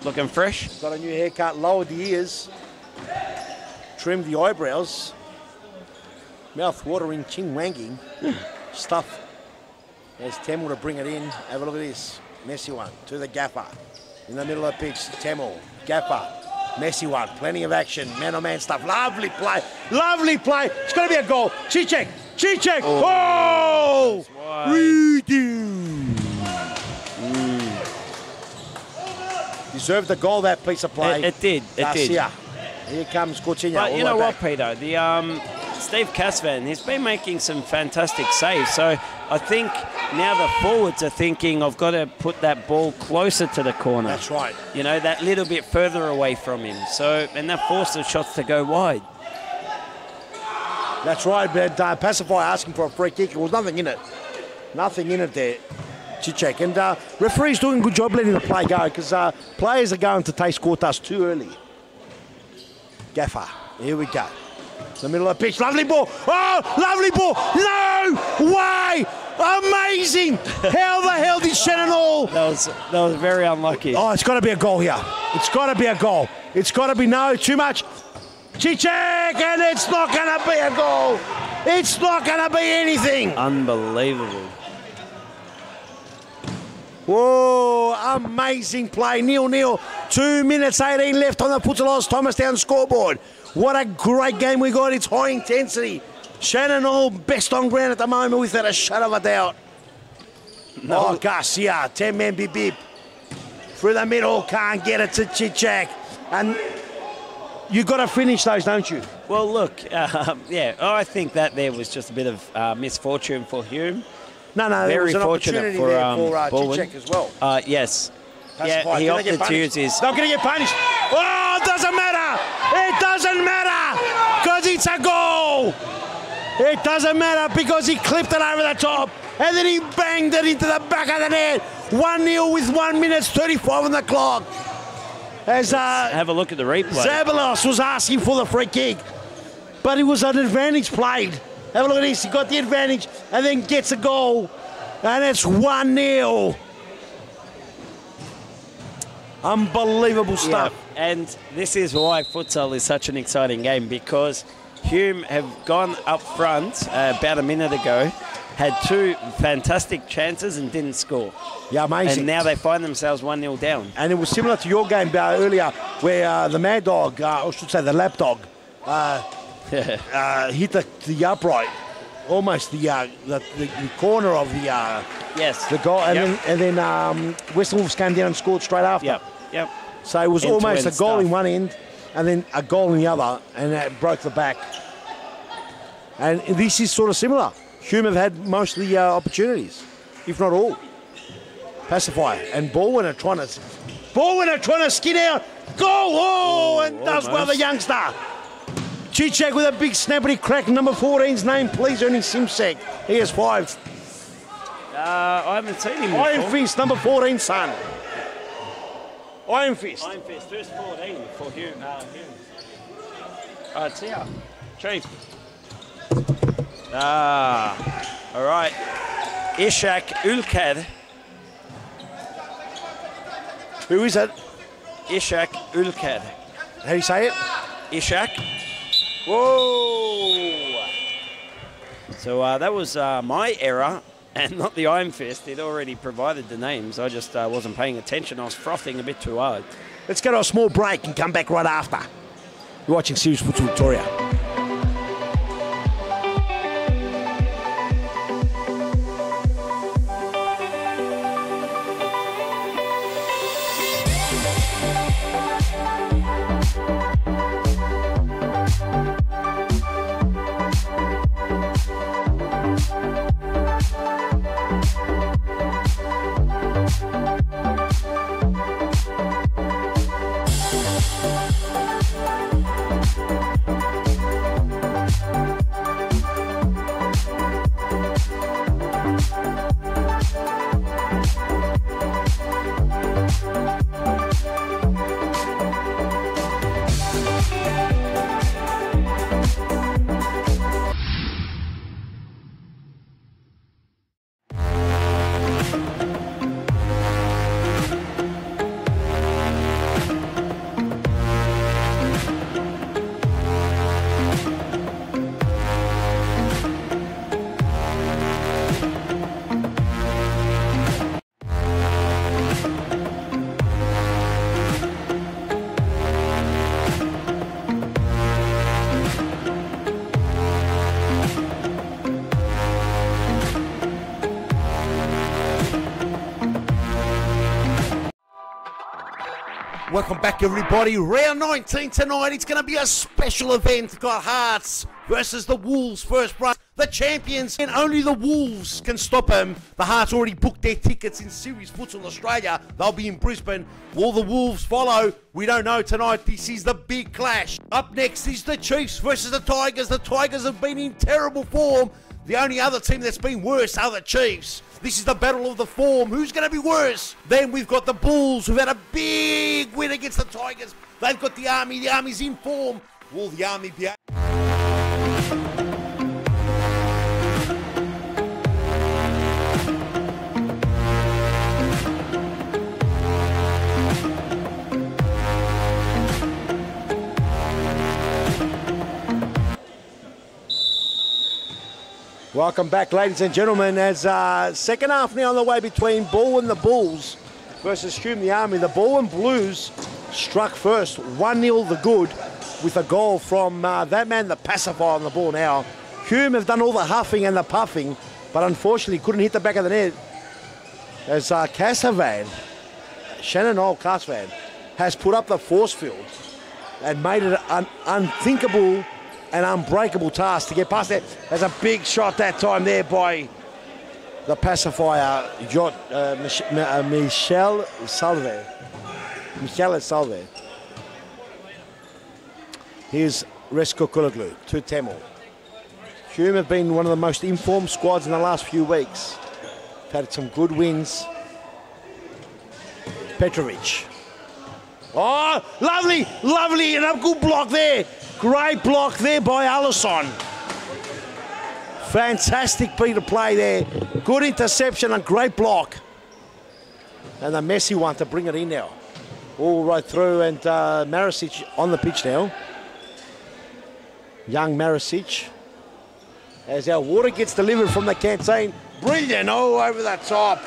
Looking fresh. Got a new haircut. Lowered the ears. Trimmed the eyebrows. Mouth-watering, chin-wanging stuff. There's Temel to bring it in. Have a look at this. Messy one to the gaffer. In the middle of the pitch, Temel. Gaffer. Messy one. Plenty of action. Man-on-man stuff. Lovely play. Lovely play. It's got to be a goal. Cicek. Cicek. Oh! Deserved the goal, that piece of play. It did. It did. Here comes Coutinho. But you know what, Peter? Steve Casvan, he's been making some fantastic saves. So I think now the forwards are thinking, I've got to put that ball closer to the corner. That's right. You know, that little bit further away from him. So, and that forced the shots to go wide. That's right, but Pacifier asking for a free kick. There was nothing in it. Nothing in it there. Cicek. And referee's doing a good job letting the play go because players are going to taste quarters too early. Gaffer. Here we go. The middle of the pitch. Lovely ball. Oh, lovely ball. No way. Amazing. How the hell did Shannon Hall? That was very unlucky. Oh, it's got to be a goal here. It's got to be a goal. It's got to be too much. Cicek, and it's not going to be a goal. It's not going to be anything. Unbelievable. Whoa, amazing play. 0-0. 2 minutes 18 left on the Putsalos Thomastown scoreboard. What a great game we got. It's high intensity. Shannon Hall best on ground at the moment without a shadow of a doubt. No. Oh, Garcia, 10-man bip. Through the middle, can't get it to Cicek. And you've got to finish those, don't you? Well, look, yeah, I think that there was just a bit of misfortune for Hume. No, there was an opportunity for Cicek as well. Yes. Yeah, he opted to use his... Not going to get punished. Oh, it doesn't matter. It doesn't matter because it's a goal. It doesn't matter because he clipped it over the top and then he banged it into the back of the net. 1-0 with 1 minute 35 on the clock. As have a look at the replay. Zabalos was asking for the free kick, but it was an advantage played. Have a look at this. He got the advantage and then gets a goal, and it's 1-0. Unbelievable stuff. Yeah, and this is why futsal is such an exciting game, because Hume have gone up front about a minute ago, had 2 fantastic chances and didn't score. Yeah, amazing. And now they find themselves 1-0 down. And it was similar to your game earlier where the Mad Dog, or I should say the Lapdog, hit the upright, almost the corner of the yes, the goal, and then Western Wolves came down and scored straight after. Yep. So it was almost a goal stuff. in one end, and then a goal in the other, and that broke the back. And this is sort of similar. Hume have had most of the opportunities, if not all. Pacifier and ball winner trying to skid out. Goal! Oh, and does well the youngster. Cicek with a big snappity crack. Number 14's name, please, Ernie Simsek. He has 5. I haven't seen him before. Iron Fist, number 14, son. Iron Fist. Iron Fist, first 14 for Hume. All right, see ya. Chief. All right. Ishak Ulkad. Who is it? Ishak Ulkad. How do you say it? Ishak. Whoa! So that was my error and not the Iron Fist. It already provided the names. I just wasn't paying attention. I was frothing a bit too hard. Let's go to a small break and come back right after. You're watching Serious Futsal Victoria. Welcome back, everybody. Round 19 tonight. It's going to be a special event. Got Hearts versus the Wolves first prize. The champions, and only the Wolves can stop them. The Hearts already booked their tickets in Series Futsal Australia. They'll be in Brisbane. Will the Wolves follow? We don't know tonight. This is the big clash. Up next is the Chiefs versus the Tigers. The Tigers have been in terrible form. The only other team that's been worse are the Chiefs. This is the battle of the form. Who's going to be worse? Then we've got the Bulls, who've had a big win against the Tigers. They've got the Army. The Army's in form. Will the Army be... Welcome back, ladies and gentlemen, as second half now on the way between Bull and the Bulls versus Hume the Army. The Bull and Blues struck first, 1-0 the good, with a goal from that man, the pacifier on the ball now. Hume have done all the huffing and the puffing, but unfortunately couldn't hit the back of the net. As Casavan, Shannon Casavan, has put up the force field and made it an unthinkable an unbreakable task to get past that. There's a big shot that time there by the pacifier, Michel Salve. Michele Salve. Here's Resko Kulaglu to Temel. Hume have been one of the most informed squads in the last few weeks. Had some good wins. Petrovic. Oh, lovely, lovely, and a good block there. Great block there by Allison. Fantastic beat of play there. Good interception and great block. And a messy one to bring it in now. All right through, and Marisic on the pitch now. Young Marisic. As our water gets delivered from the canteen. Brilliant, oh, over the top.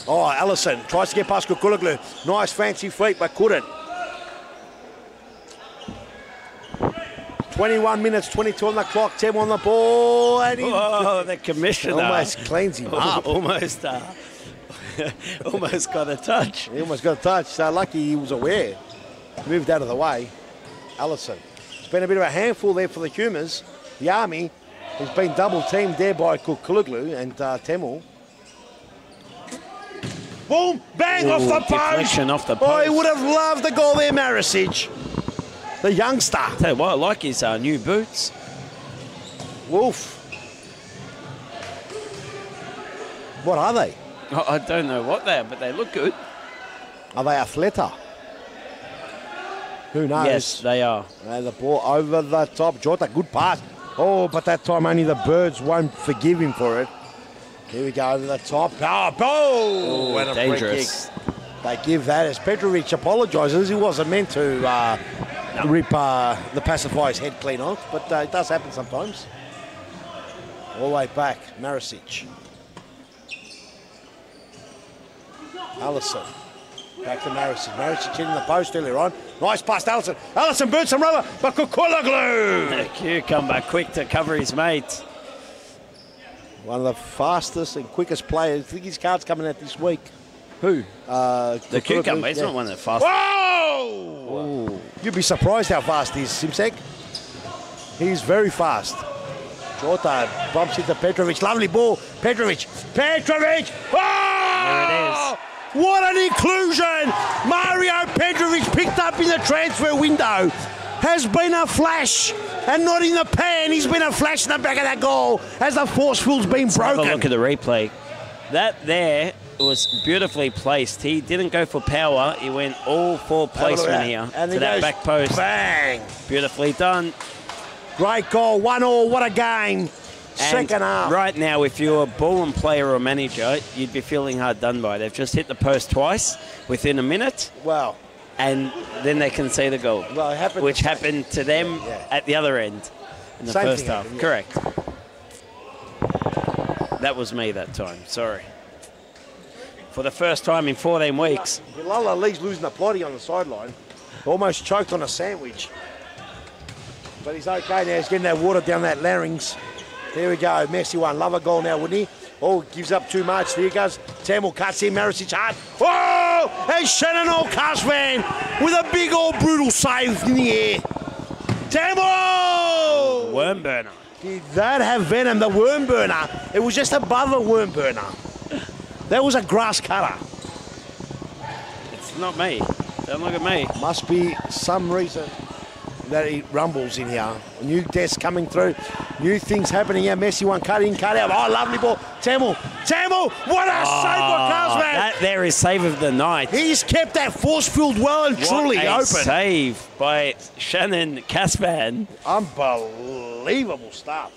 Oh, Allison tries to get past Kukulaglu. Nice fancy feet, but couldn't. 21 minutes, 22 on the clock, 10 on the ball. And the commissioner. Almost cleans him up. Almost got a touch. He almost got a touch. So lucky he was aware. Moved out of the way. Allison. It's been a bit of a handful there for the Humans. The Army has been double teamed there by Kukulaglu and Temel. Boom, bang, off the post. Off the post. Oh, he would have loved the goal there, Marisic. The youngster. Tell you what, I like his new boots. Wolf. What are they? Oh, I don't know what they are, but they look good. Are they Athleta? Who knows? Yes, they are. And the ball over the top. Jota, good pass. Oh, but that time only the Birds won't forgive him for it. Here we go over the top. Oh, and a dangerous. free kick. They give that as Petrovic apologises. He wasn't meant to rip the pacifier's head clean off, but it does happen sometimes. All the way back, Marisic. Allison. Back to Marisic. Marisic hitting the post earlier on. Nice pass to Allison. Allison burnt some rubber, but Kukulaglu. Cucumber quick to cover his mate. One of the fastest and quickest players. I think his card's coming out this week. Who? The Cucumber. He's not one of the fastest. Whoa! Ooh. You'd be surprised how fast he is, Simsek. He's very fast. Jota bumps into Petrovic. Lovely ball. Petrovic. Oh! There it is. What an inclusion! Mario Petrovic picked up in the transfer window. Has been a flash, and not in the pan. He's been a flash in the back of that goal as the force field's been broken. Have a look at the replay. That there was beautifully placed. He didn't go for power. He went all for placement here and to that back post. Bang! Beautifully done. Great goal. 1-1. What a game. Second half. Right now, if you're a ball player or manager, you'd be feeling hard done by. They've just hit the post twice within a minute. Wow. And then they can see the goal, well, which happened to them at the other end in the first half. Happened, Correct. That was me that time. Sorry. For the first time in 14 weeks. Bilal Ali's losing the plotty on the sideline. Almost choked on a sandwich. But he's okay now. He's getting that water down that larynx. There we go. Messy one. Love a goal now, wouldn't he? Oh, gives up too much. There goes Tamil. Cuts in. Marisic hard. Oh! And Shannon Casvan with a big old brutal save in the air. Tamil! Worm burner. Did that have venom? The worm burner. It was just above a worm burner. That was a grass cutter. It's not me. Don't look at me. Must be some reason that it rumbles in here. A new desk coming through. New things happening here. Messy one, cut in, cut out. Oh, lovely ball. Tamil, what a save by Casman. That there is save of the night. He's kept that force field well and truly What a open. save by Shannon Casvan. Unbelievable stuff.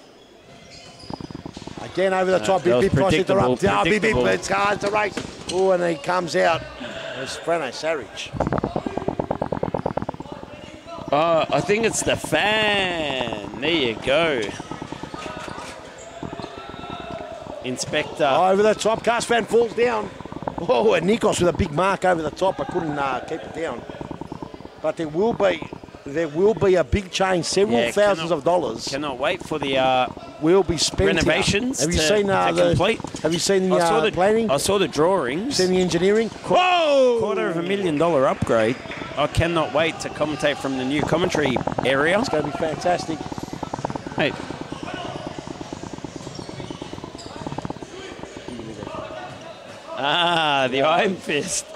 Again over the top. that was Big tries to interrupt. predictable. It's hard to race. Oh, and he comes out. It's Frano Saric. Oh, I think it's the fan. There you go. Inspector. Oh, over the top. Casvan falls down. Oh, and Nikos with a big mark over the top. I couldn't keep it down. But there will be a big change. Several thousands of dollars Cannot wait for the will be spent renovations here. Have you to, seen to complete. Have you seen the planning? I saw the drawings. Seen the engineering? Whoa! $250,000 upgrade. I cannot wait to commentate from the new commentary area. It's going to be fantastic. Hey. Ah, the Iron Fist.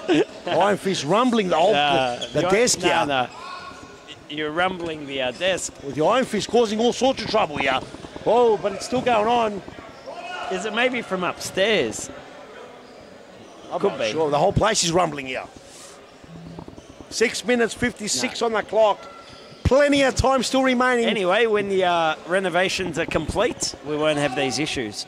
Iron Fist rumbling the desk here. No. You're rumbling the desk. With the Iron Fist causing all sorts of trouble here. Oh, but it's still going on. Is it maybe from upstairs? I'm Could not be. sure. The whole place is rumbling here. 6 minutes 56 on the clock. Plenty of time still remaining. Anyway, when the renovations are complete, we won't have these issues.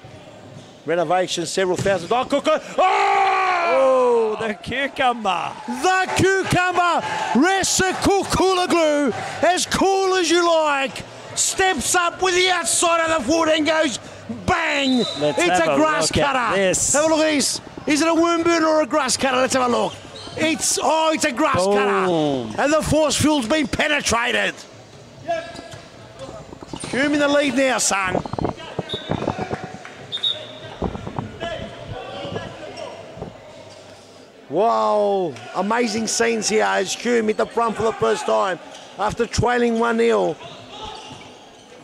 Renovations, several thousand. Oh, Cooker. Oh, the cucumber. The cucumber. Ressa Kukula Glue. As cool as you like. Steps up with the outside of the foot and goes bang. Let's it's have a a grass look at cutter. this. Have a look at this. Is it a worm burner or a grass cutter? Let's have a look. It's a grass Boom. cutter. And the force field's been penetrated. Hume in the lead now, son. Wow, amazing scenes here as Hume hit the front for the first time after trailing 1-0.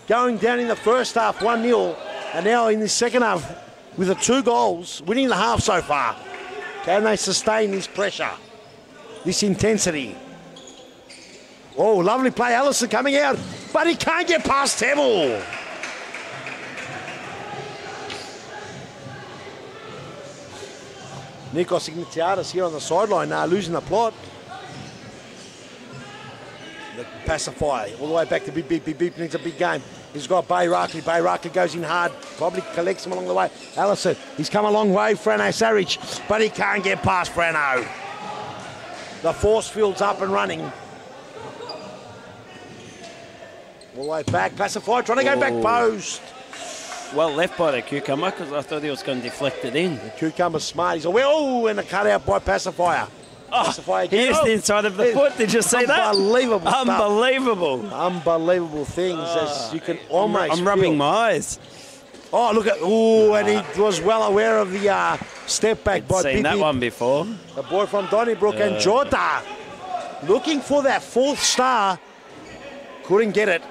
Going down in the first half 1-0 and now in the second half with the 2 goals, winning the half so far. Can they sustain this pressure, this intensity? Oh, lovely play, Allison coming out, but he can't get past Tebble. Nikos Ignatiadis here on the sideline now, losing the plot. The pacifier all the way back to Beep. It's a big game. He's got Bay Rackley. Bay Rackley goes in hard, probably collects him along the way. Allison, he's come a long way, Frano Saric, but he can't get past Frano. The force field's up and running. All the way back, pacifier trying to go back post. Well left by the cucumber because I thought he was going to deflect it in. The cucumber's smart. He's away. Oh, and a cutout by pacifier. Pacifier He used the inside of the foot. Did you see that? Unbelievable stuff. Unbelievable. Unbelievable things as you can almost I'm rubbing feel. my eyes. Oh, look at, and he was well aware of the step back by Seen that Pipi, one before. the boy from Donnybrook, and Jota looking for that 4th star. Couldn't get it.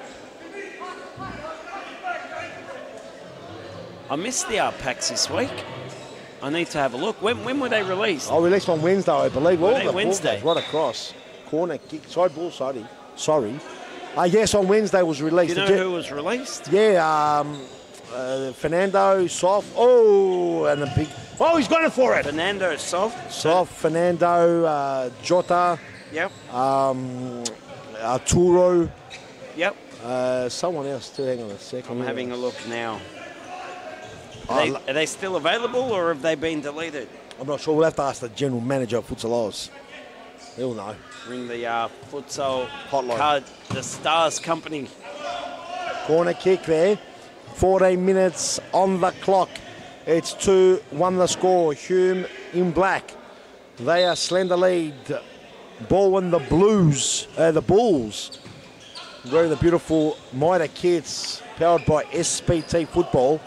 I missed the packs this week. I need to have a look. When were they released? Oh, released on Wednesday, I believe. Were All they the Wednesday? balls right across. Corner kick, side ball, sorry. Yes, on Wednesday was released. Do you know who was released? Yeah, Fernando, Soft. Oh, and a big. Oh, he's gone for it. Fernando Soft. Soft, Fernando, Jota, Yep. Arturo, Yep. someone else too. Hang on a second. I'm having a look now. Are they still available or have they been deleted? I'm not sure. We'll have to ask the general manager of Futsal Oz. He'll know. Ring the futsal Hotline. card, the Stars Company. Corner kick there. 14 minutes on the clock. It's 2-1 the score. Hume in black. They are slender lead. Ball in the Blues, the Bulls. Wearing the beautiful Mitre kits powered by SPT Football.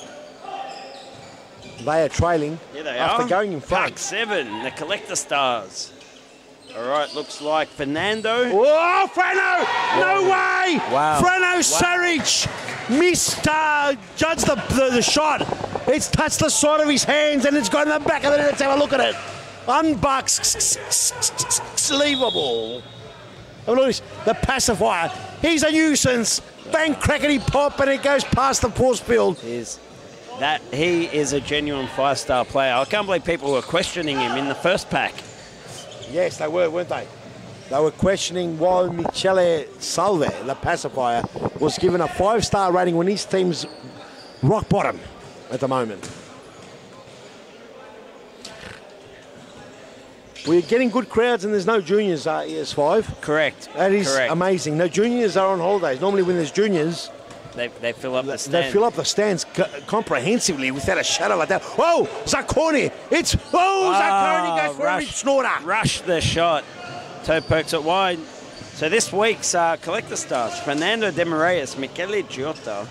They are trailing Here they after are. going in front. Park 7, the Collector Stars. All right, looks like Fernando. Oh, Frano! No way! Wow. Frano Saric missed, judged the shot. It's touched the side of his hands and it's gone in the back of the net. Let's have a look at it. Unbelievable. Oh, look at this. The pacifier. He's a nuisance. Bang, crackety pop, and it goes past the force field. He is a genuine 5-star player. I can't believe people were questioning him in the first pack. Yes, they were, weren't they? They were questioning why Michele Salve, the pacifier, was given a 5-star rating when his team's rock bottom at the moment. We're getting good crowds and there's no juniors ES5. Correct. That is Correct. amazing. No juniors are on holidays. Normally when there's juniors, They fill up the stand. they fill up the stands comprehensively without a shadow like that. Oh, Zacconi! Zacconi goes for a rip snorter. Rush the shot. Toe pokes it wide. So this week's Collector Stars, Fernando de Moraes, Michele Giotta,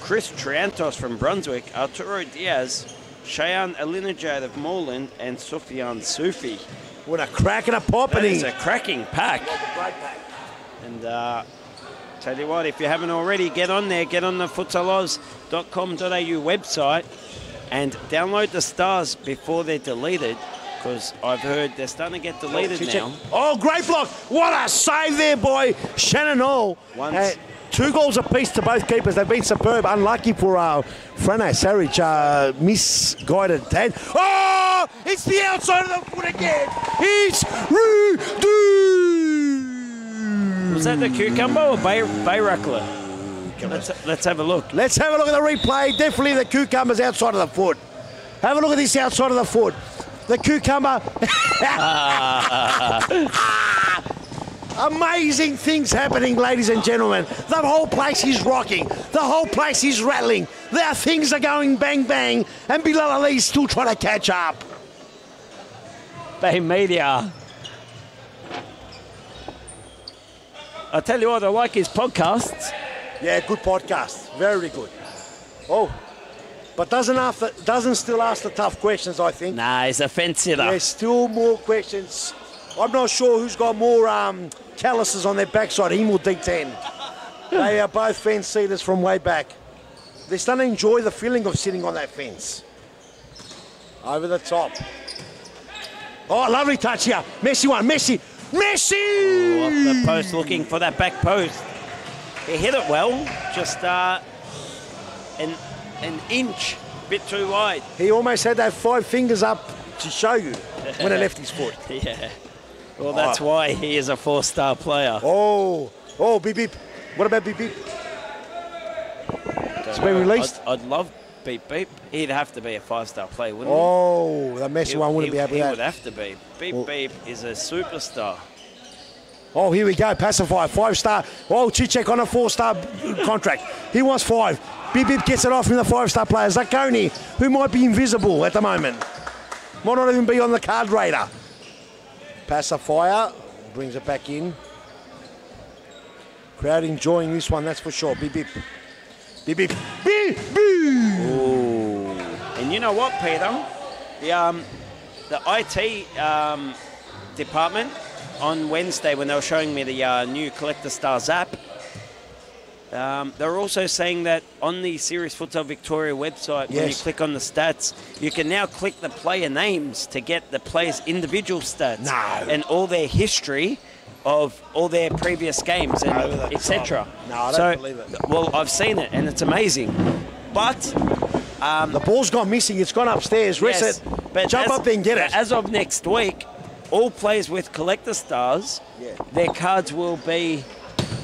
Chris Triantos from Brunswick, Arturo Diaz, Cheyenne Alinajad of Moreland, and Sufyan Sufi. What a crack and a pop. That is a cracking pack. And tell you what, if you haven't already, get on there. Get on the futsaloz.com.au website and download the stars before they're deleted, because I've heard they're starting to get deleted now. Oh, great block. What a save there by Shannon Hall. 2 goals apiece to both keepers. They've been superb. Unlucky for Frano Saric. Misguided hand. Oh, it's the outside of the foot again. It's Rudy. Was that the cucumber or Bayrakla? Let's have a look. Let's have a look at the replay. Definitely the cucumber's outside of the foot. Have a look at this outside of the foot. The cucumber. Amazing things happening, ladies and gentlemen. The whole place is rocking. The whole place is rattling. There things are going bang, bang. And Bilal Ali's still trying to catch up. Bay Media. I tell you what, I like his podcasts. Yeah, good podcast. Very good. Oh, but doesn't still ask the tough questions, I think. Nah, he's a fence hitter. There's still more questions. I'm not sure who's got more calluses on their backside, him or D10. They are both fence seaters from way back. They're starting to enjoy the feeling of sitting on that fence. Over the top. Oh, lovely touch here. Messi one, Messi! Oh, off the post, looking for that back post. He hit it well, just an inch, bit too wide. He almost had that 5 fingers up to show you when it left his foot. Yeah. Well, that's why he is a 4-star player. Oh, beep beep. What about beep beep? It's been released. I'd love beep beep. He'd have to be a 5-star player, wouldn't he? Oh, the Messi one wouldn't be happy with that. He would have to be. Beep beep is a superstar. Oh, here we go. Pacifier, 5-star. Oh, Chichek on a 4-star contract. He wants 5. Beep beep gets it off from the 5-star player. Zacconi, who might be invisible at the moment. Might not even be on the card radar. Pacifier brings it back in. Crowd enjoying this one, that's for sure. Beep beep. Beep beep. Beep beep. Ooh. And you know what, Peter? The IT department on Wednesday, when they were showing me the new Collector Stars app, they were also saying that on the Serious Futsal Victoria website, when you click on the stats, you can now click the player names to get the players' individual stats and all their history of all their previous games and etc. No, I don't believe it. Well, I've seen it and it's amazing. But the ball's gone missing. It's gone upstairs. Rest it. But jump up there and get it. As of next week, all players with Collector Stars, their cards will be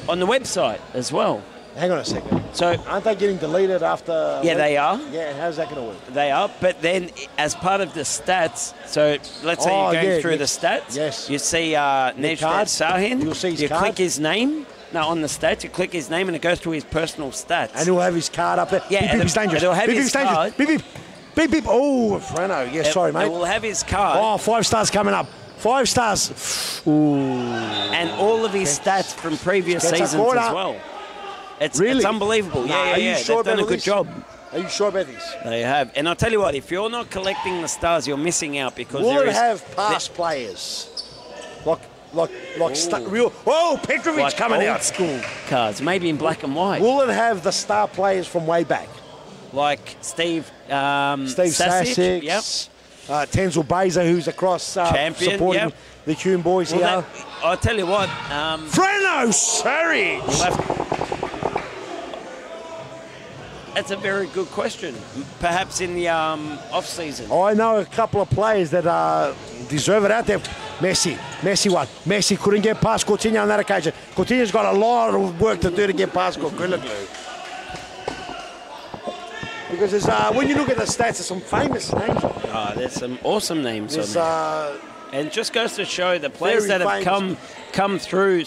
on the website as well. Hang on a second. So aren't they getting deleted after? Yeah, they are. Yeah, how's that going to work? They are, but then as part of the stats, so let's say you're going through the stats. Yes. You see Nejrat Sahin. You'll see his you card. click his name. No, on the stats, you click his name and it goes through his personal stats. And he'll have his card up there. Yeah, beep, beep, he's dangerous. It'll have beep, his card. Beep, beep. Beep, beep. Oh, Frano. Yeah, sorry, mate. It will have his card. Oh, 5 stars coming up. 5 stars. Ooh. And all of his stats from previous seasons as well. It's Really? unbelievable. Nah, Yeah, are you yeah. sure They've done a about good this? job. Are you sure about this? They have. And I'll tell you what, if you're not collecting the stars, you're missing out because Will there it is... have past players? Real... Oh, Petrovic like coming old out. school cards, maybe in black and white. Will it have the star players from way back? Like Steve Steve Sasic. Yep. Tenzel Beza, who's across Champion, supporting yep. the Hume boys here. Well, I'll tell you what. Freno Surridge! That's a very good question. Perhaps in the off-season. I know a couple of players that deserve it out there. Messi won. Messi couldn't get past Coutinho on that occasion. Coutinho's got a lot of work to do to get past Grilliglu. Because there's, when you look at the stats, there's some famous names on there. Oh, there's some awesome names on There's, there. And it just goes to show the players very that have famous. come through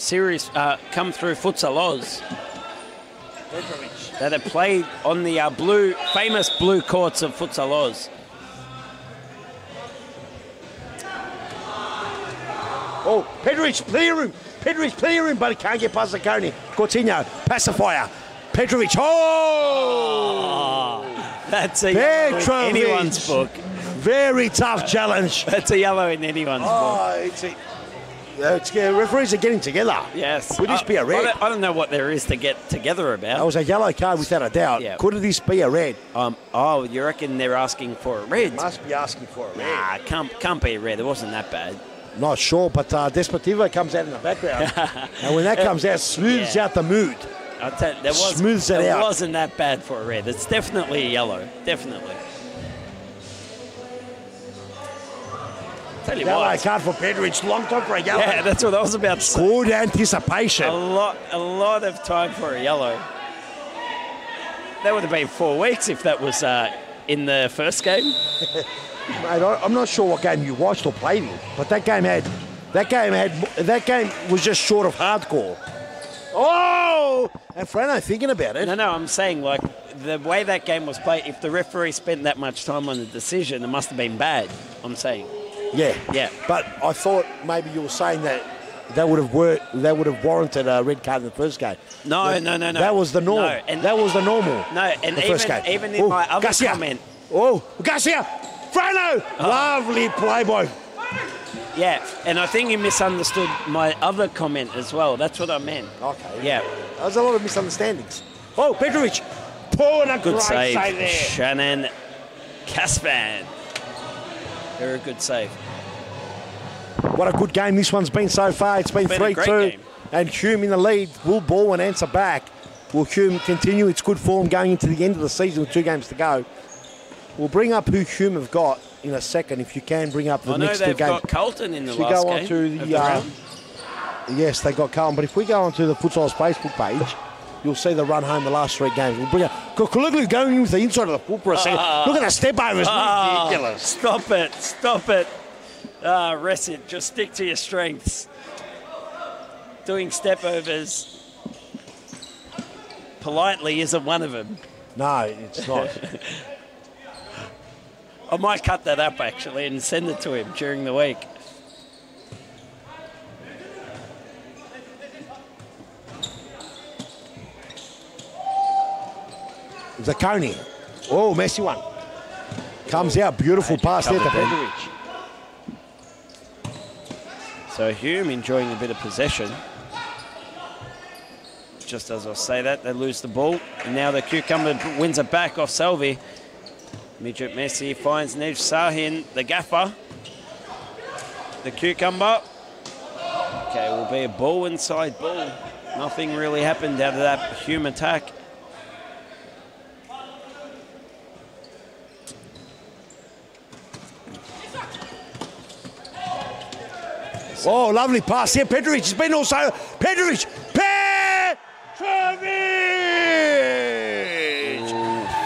come through Futsal Oz, that have played on the famous blue courts of Futsal Oz. Oh, Petrovic, player room, but he can't get past the Coney. Coutinho, pacifier. Petrovic, oh! That's a yellow in anyone's book. Very tough challenge. That's a yellow in anyone's book. Oh, referees are getting together. Yes. Could this be a red? I don't know what there is to get together about. That was a yellow card without a doubt. Yeah. Could this be a red? Oh, you reckon they're asking for a red? Must be asking for a red. Nah, can't be a red. It wasn't that bad. Not sure, but Desportivo comes out in the background. And when that comes out, smooths out the mood. I'll tell you, Smooths it it out. wasn't that bad for a red. It's definitely a yellow. Definitely. Tell you Yellow what. card for Petrovic. Long time for a yellow. Yeah, that's what I was about to say. Good anticipation. A lot of time for a yellow. That would have been 4 weeks if that was in the first game. Mate, I'm not sure what game you watched or played in, but that game was just short of hardcore. Oh! And Frano thinking about it. No, I'm saying like the way that game was played. If the referee spent that much time on the decision, it must have been bad. I'm saying. Yeah. Yeah. But I thought maybe you were saying that would have warranted a red card in the first game. No. That was the norm. No, and that was the normal. No, and the first game. even in my other Garcia. comment. Oh, Garcia! Frano! Lovely play by. Yeah, and I think you misunderstood my other comment as well. That's what I meant. Okay. Yeah. There's a lot of misunderstandings. Oh, Petrovic. Oh, and a Good great save, there. Shannon Kaspan. Very good save. What a good game this one's been so far. It's been Been a great 3-2. game. And Hume in the lead. Will Baldwin answer back? Will Hume continue its good form going into the end of the season with 2 games to go? We'll bring up who Hume have got in a second, if you can bring up the I know next 2 they've games. got Carlton in the If we last go on game. to of the, round. yes, they got Carlton, but if we go onto the Futsal's Facebook page, you'll see the run home the last 3 games. We'll bring up Kuluglu going in with the inside of the foot for a second. Look at the step overs, ridiculous. Stop it. Resit, just stick to your strengths. Doing step overs politely isn't one of them. No, it's not. I might cut that up actually and send it to him during the week. Zacconi. Oh, messy one. Comes out. Beautiful pass there to covered them. Petrovic. So Hume enjoying a bit of possession. Just as I say that, they lose the ball. And now the Cucumber wins it back off Selby. Midget Messi finds Nev Sahin, the gaffer. The Cucumber. Okay, will be a ball inside ball. Nothing really happened out of that Hume attack. Oh, lovely pass here. Petrovic has been also. Petrovic!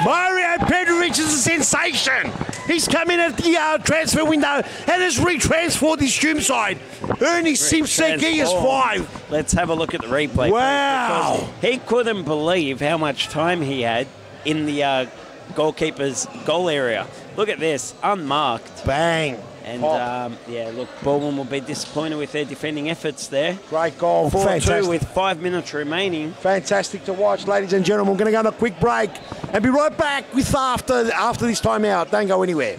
Mario Petrovic is a sensation. He's come in at the transfer window and has retransferred his Hume side. Ernie Simseki is 5. Let's have a look at the replay. Wow. Because he couldn't believe how much time he had in the goalkeeper's goal area. Look at this, unmarked. Bang. And, yeah, look, Baldwin will be disappointed with their defending efforts there. Great goal. 4-2 with 5 minutes remaining. Fantastic to watch, ladies and gentlemen. We're going to go on a quick break and be right back with after this timeout. Don't go anywhere.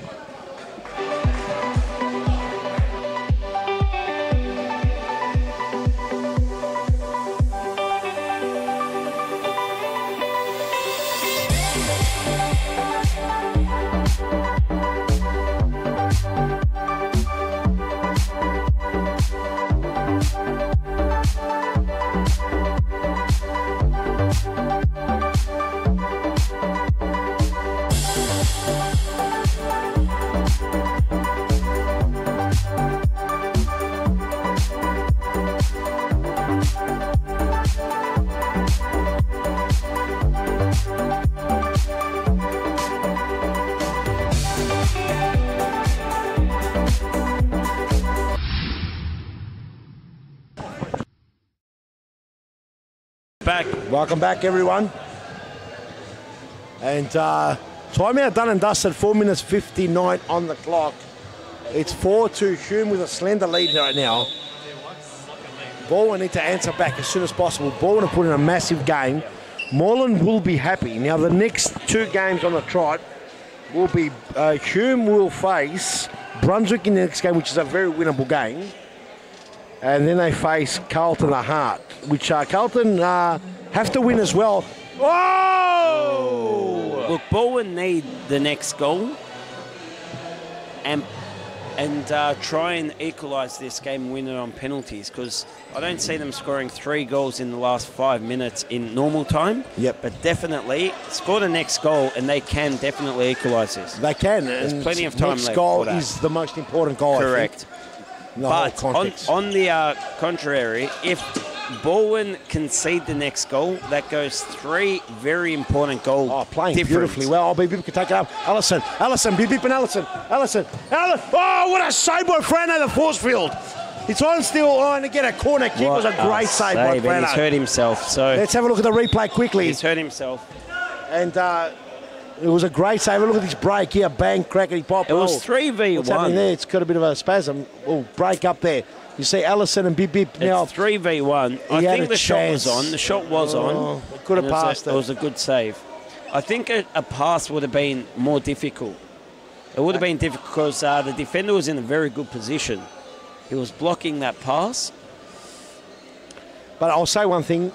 Back. Welcome back, everyone. And timeout done and dusted, 4 minutes 59 on the clock. It's 4-2 Hume with a slender lead right now. Baldwin need to answer back as soon as possible. Baldwin have put in a massive game. Moreland will be happy. Now, the next 2 games on the trot will be Hume will face Brunswick in the next game, which is a very winnable game. And then they face Carlton the Heart, which Carlton have to win as well. Oh! Look, Baldwin need the next goal and try and equalise this game and win it on penalties, because I don't see them scoring 3 goals in the last 5 minutes in normal time. Yep. But definitely score the next goal and they can definitely equalise this. They can. There's and plenty of time next left goal for that. is the most important goal, Correct. I think. in the whole But context. on the contrary, if Baldwin concede the next goal, that goes 3 very important goal playing difference. beautifully well. Bip can take it up. Allison, Bip and Allison. Oh, what a save by Frano, the force field. It's on still on to get a corner kick. It was a great save by and Frano. he's hurt himself. So Let's have a look at the replay quickly. he's hurt himself. And it was a great save. Look at this break here. Bang, crackety pop. It was Oh, 3v1. What's happening there? It's got a bit of a spasm. Oh, break up there. You see Allison and Bip now. It's 3v1. I had think a the shot was chance. on. The shot was on. Could have And passed it was a good save. I think a pass would have been more difficult. It would have been difficult because the defender was in a very good position. He was blocking that pass. But I'll say one thing.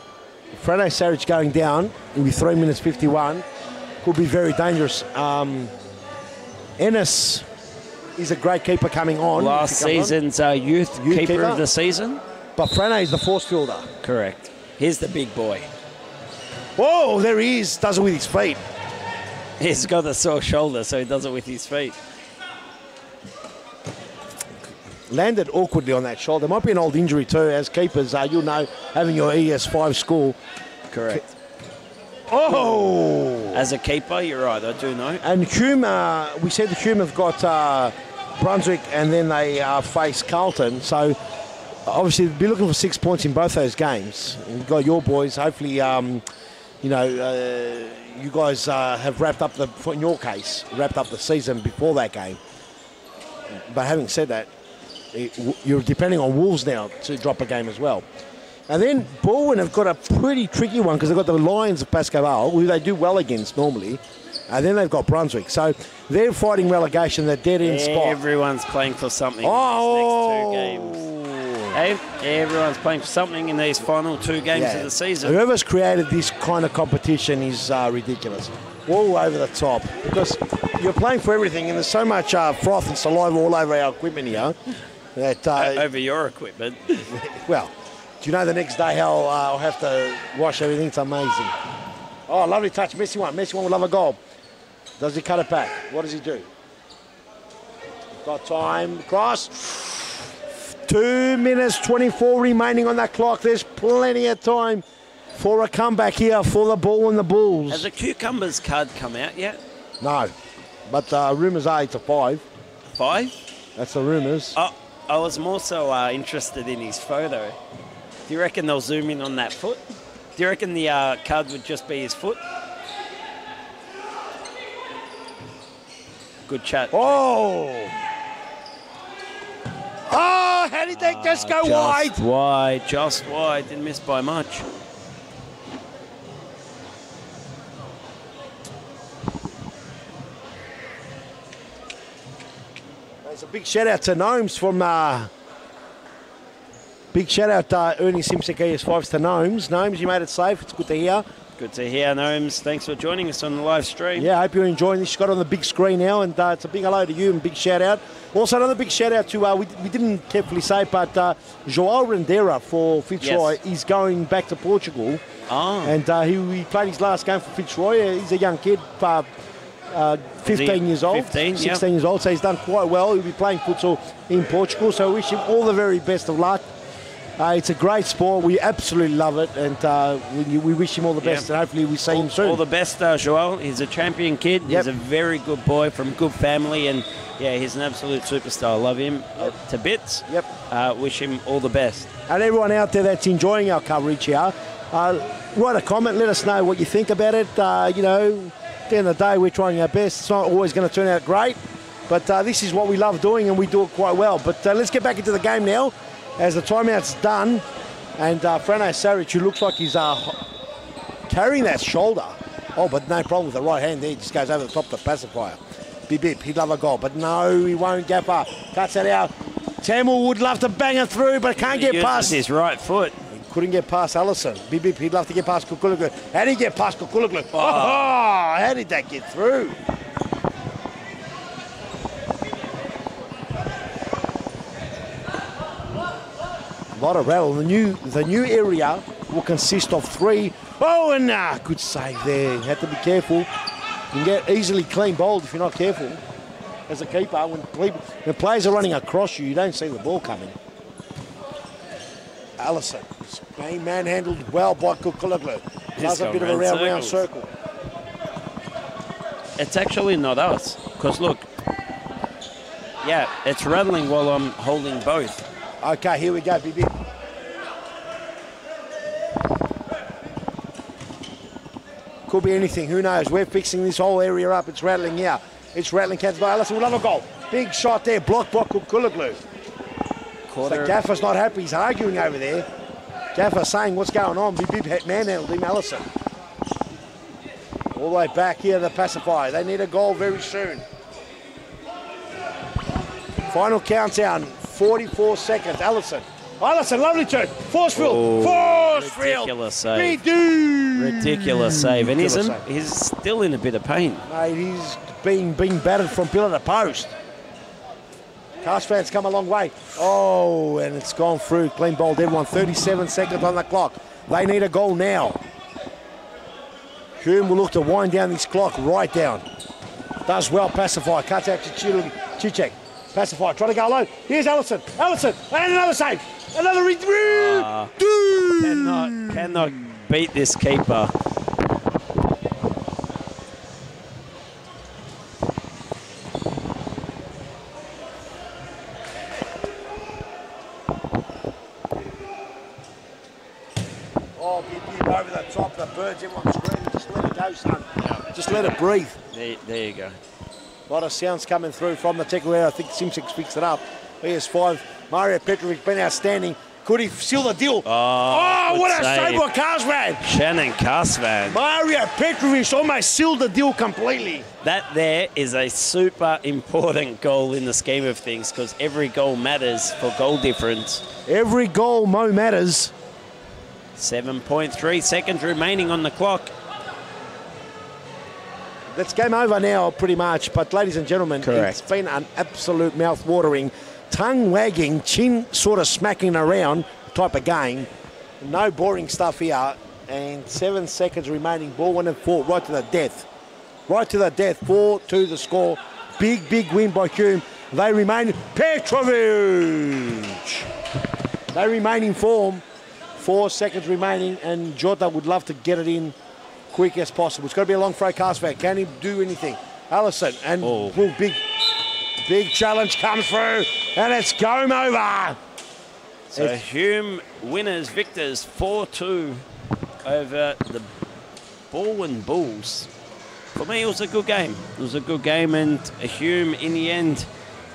Frano Saric going down in 3 minutes 51 could be very dangerous. Ennis is a great keeper coming on. Last season's youth keeper of the season. But Frano is the force fielder. Correct. Here's the big boy. Whoa, there he is. Does it with his feet. He's got a sore shoulder, so he does it with his feet. Landed awkwardly on that shoulder. Might be an old injury too. As keepers, you'll know, having your ES5 score. Correct. Oh! As a keeper, you're right, I do know. And Hume, we said the Hume have got Brunswick and then they face Carlton. So obviously be looking for 6 points in both those games. You've got your boys. Hopefully, you guys have wrapped up in your case, wrapped up the season before that game. But having said that, you're depending on Wolves now to drop a game as well. And then Baldwin have got a pretty tricky one because they've got the Lions of Pascal, who they do well against normally. And then they've got Brunswick. So they're fighting relegation, they're dead in spot. Everyone's playing for something in these next 2 games. Hey, everyone's playing for something in these final 2 games of the season. Whoever's created this kind of competition is ridiculous. All over the top. Because you're playing for everything and there's so much froth and saliva all over our equipment here. That, over your equipment. Well, do you know the next day how I'll have to wash everything? It's amazing. Oh, lovely touch. Messi one. Messi one will love a goal. Does he cut it back? What does he do? Got time. Cross. 2 minutes 24 remaining on that clock. There's plenty of time for a comeback here for the Ball and the Bulls. Has the Cucumbers card come out yet? No. But rumours are it's a 5. 5? That's the rumours. I was more so interested in his photo. Do you reckon they'll zoom in on that foot? Do you reckon the card would just be his foot? Good chat. Oh! did they just go wide? Just wide. Didn't miss by much. There's a big shout out to Gnomes from. Big shout out to Ernie Simpson, ES5s to Gnomes. Gnomes, you made it safe. It's good to hear. Good to hear, Gnomes. Thanks for joining us on the live stream. Yeah, I hope you're enjoying this. You got it on the big screen now, and it's a big hello to you and big shout out. Also, another big shout out to, we didn't carefully say, but João Rendera for Fitzroy is going back to Portugal. Oh. And he played his last game for Fitzroy. He's a young kid, 15 years old, 16 years old, so he's done quite well. He'll be playing futsal in Portugal, so we wish him all the very best of luck. It's a great sport. We absolutely love it, and we wish him all the best, and hopefully we see him soon. All the best, João. He's a champion kid. Yep. He's a very good boy from good family, and yeah, he's an absolute superstar. I love him to bits. Yep. Wish him all the best. And everyone out there that's enjoying our coverage here, write a comment. Let us know what you think about it. You know, at the end of the day, we're trying our best. It's not always going to turn out great, but this is what we love doing, and we do it quite well. But let's get back into the game now. As the timeout's done, and Frano Saric, who looks like he's carrying that shoulder. Oh, but no problem with the right hand there. He just goes over the top of the pacifier. Bip, bip, he'd love a goal. But no, he won't. Gaffer cuts it out. Tamil would love to bang it through, but can't get past. His right foot. He couldn't get past Allison. Bip, bip, he'd love to get past Kukuluglu. How did he get past Kukuluglu? Oh, how did that get through? A lot of rattle. The new area will consist of 3. Oh, and good save there. You have to be careful. You can get easily clean bowled if you're not careful. As a keeper, when players are running across you, you don't see the ball coming. Allison, being manhandled well by Kukuluglu. Does a bit of a round circle. It's actually not us, because look, yeah, it's rattling while I'm holding both. Okay, here we go, Bibi. Could be anything, who knows? We're fixing this whole area up. It's rattling here. It's rattling, Cats by Allison. We'll have a goal. Big shot there, block, Kukuluglu. So Gaffer's not happy, he's arguing over there. Gaffer saying what's going on. Bibi manhandled him, Allison. All the way back here, the pacifier. They need a goal very soon. Final countdown. 44 seconds. Allison, lovely turn. Force field. Ridiculous save. Redo. Ridiculous save. And he's still in a bit of pain. Mate, he's being battered from pillar to post. Castfan's come a long way. Oh, and it's gone through. Clean bowled everyone. 37 seconds on the clock. They need a goal now. Hume will look to wind down this clock right down. Does well, pacifier. Cuts out to Chichek. Pacifier, trying to go low. Here's Allison, and another save. Another cannot beat this keeper. Oh, Bib over the top, the birds, everyone's screaming. Just let it go, son. Yeah. Just let it breathe. There you go. A lot of sounds coming through from the tackle area. I think Simpsons fixed it up. ES5, Mario Petrovic been outstanding. Could he seal the deal? Oh, what a save by Karsvan. Shannon Karsvan. Mario Petrovic almost sealed the deal completely. That there is a super important goal in the scheme of things, because every goal matters for goal difference. Every goal matters. 7.3 seconds remaining on the clock. That's game over now, pretty much. But, ladies and gentlemen, correct. It's been an absolute mouth-watering, tongue-wagging, chin sort of smacking around type of game. No boring stuff here. And 7 seconds remaining. Ball 1 and 4, right to the death. Right to the death. 4-2 the score. Big win by Hume. They remain Petrovic. They remain in form. 4 seconds remaining, and Jota would love to get it in quick as possible. It's got to be a long throw cast back. Can he do anything? Allison, and big challenge comes through, and it's game over. So Hume winners, victors, 4-2 over the Baldwin Bulls. For me, it was a good game. It was a good game, and Hume, in the end,